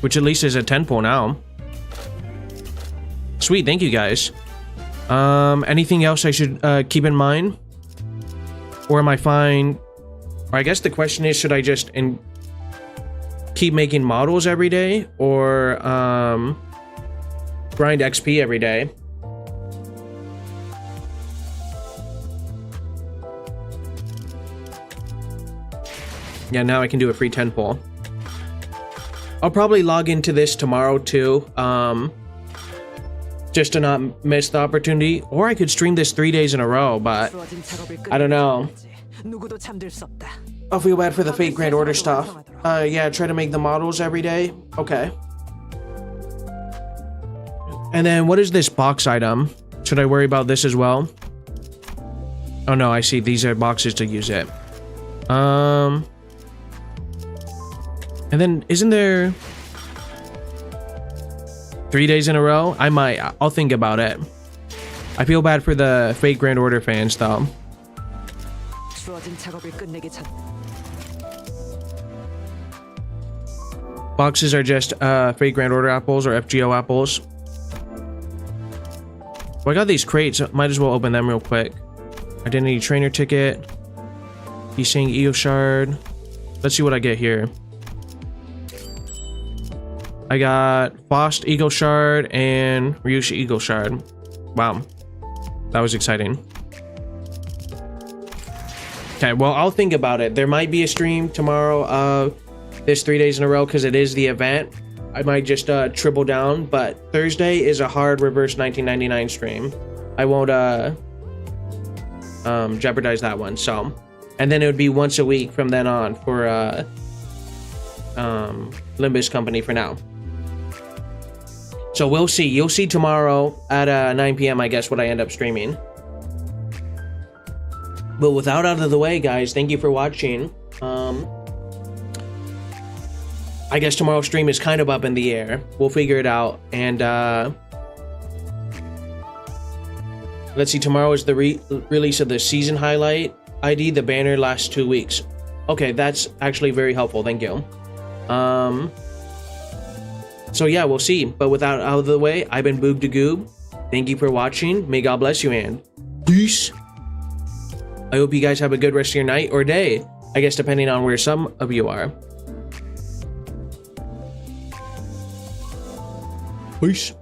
Which at least is a 10 poll now. Sweet, thank you guys. Anything else I should keep in mind? Or am I fine? Or I guess the question is, should I just keep making models every day? Or grind XP every day? Yeah, now I can do a free 10 poll. I'll probably log into this tomorrow too. Just to not miss the opportunity. Or I could stream this 3 days in a row, but I don't know. I'll feel bad for the Fate Grand Order stuff. Yeah, try to make the models every day. Okay. And then what is this box item? Should I worry about this as well? Oh no, I see. These are boxes to use it. And then isn't there 3 days in a row? I'll think about it. I feel bad for the Fate Grand Order fans though. Boxes are just Fate Grand Order apples or FGO apples. Well, I got these crates. Might as well open them real quick. Identity trainer ticket. He's saying Eo shard. Let's see what I get here. I got Fost Eagle Shard and Ryush Eagle Shard. Wow. That was exciting. Okay, well, I'll think about it. There might be a stream tomorrow of this 3 days in a row because it is the event. I might just triple down, but Thursday is a hard reverse 1999 stream. I won't jeopardize that one, so. And then it would be once a week from then on for LimbusCompany for now. So we'll see. You'll see tomorrow at 9 p.m. I guess what I end up streaming. But without out of the way, guys, thank you for watching. I guess tomorrow's stream is kind of up in the air. We'll figure it out. And let's see. Tomorrow is the release of the season highlight ID. The banner lasts 2 weeks. Okay, that's actually very helpful. Thank you. So yeah, we'll see. But without out of the way, I've been Boog the Goob. Thank you for watching. May God bless you and peace. I hope you guys have a good rest of your night or day. I guess depending on where some of you are. Peace.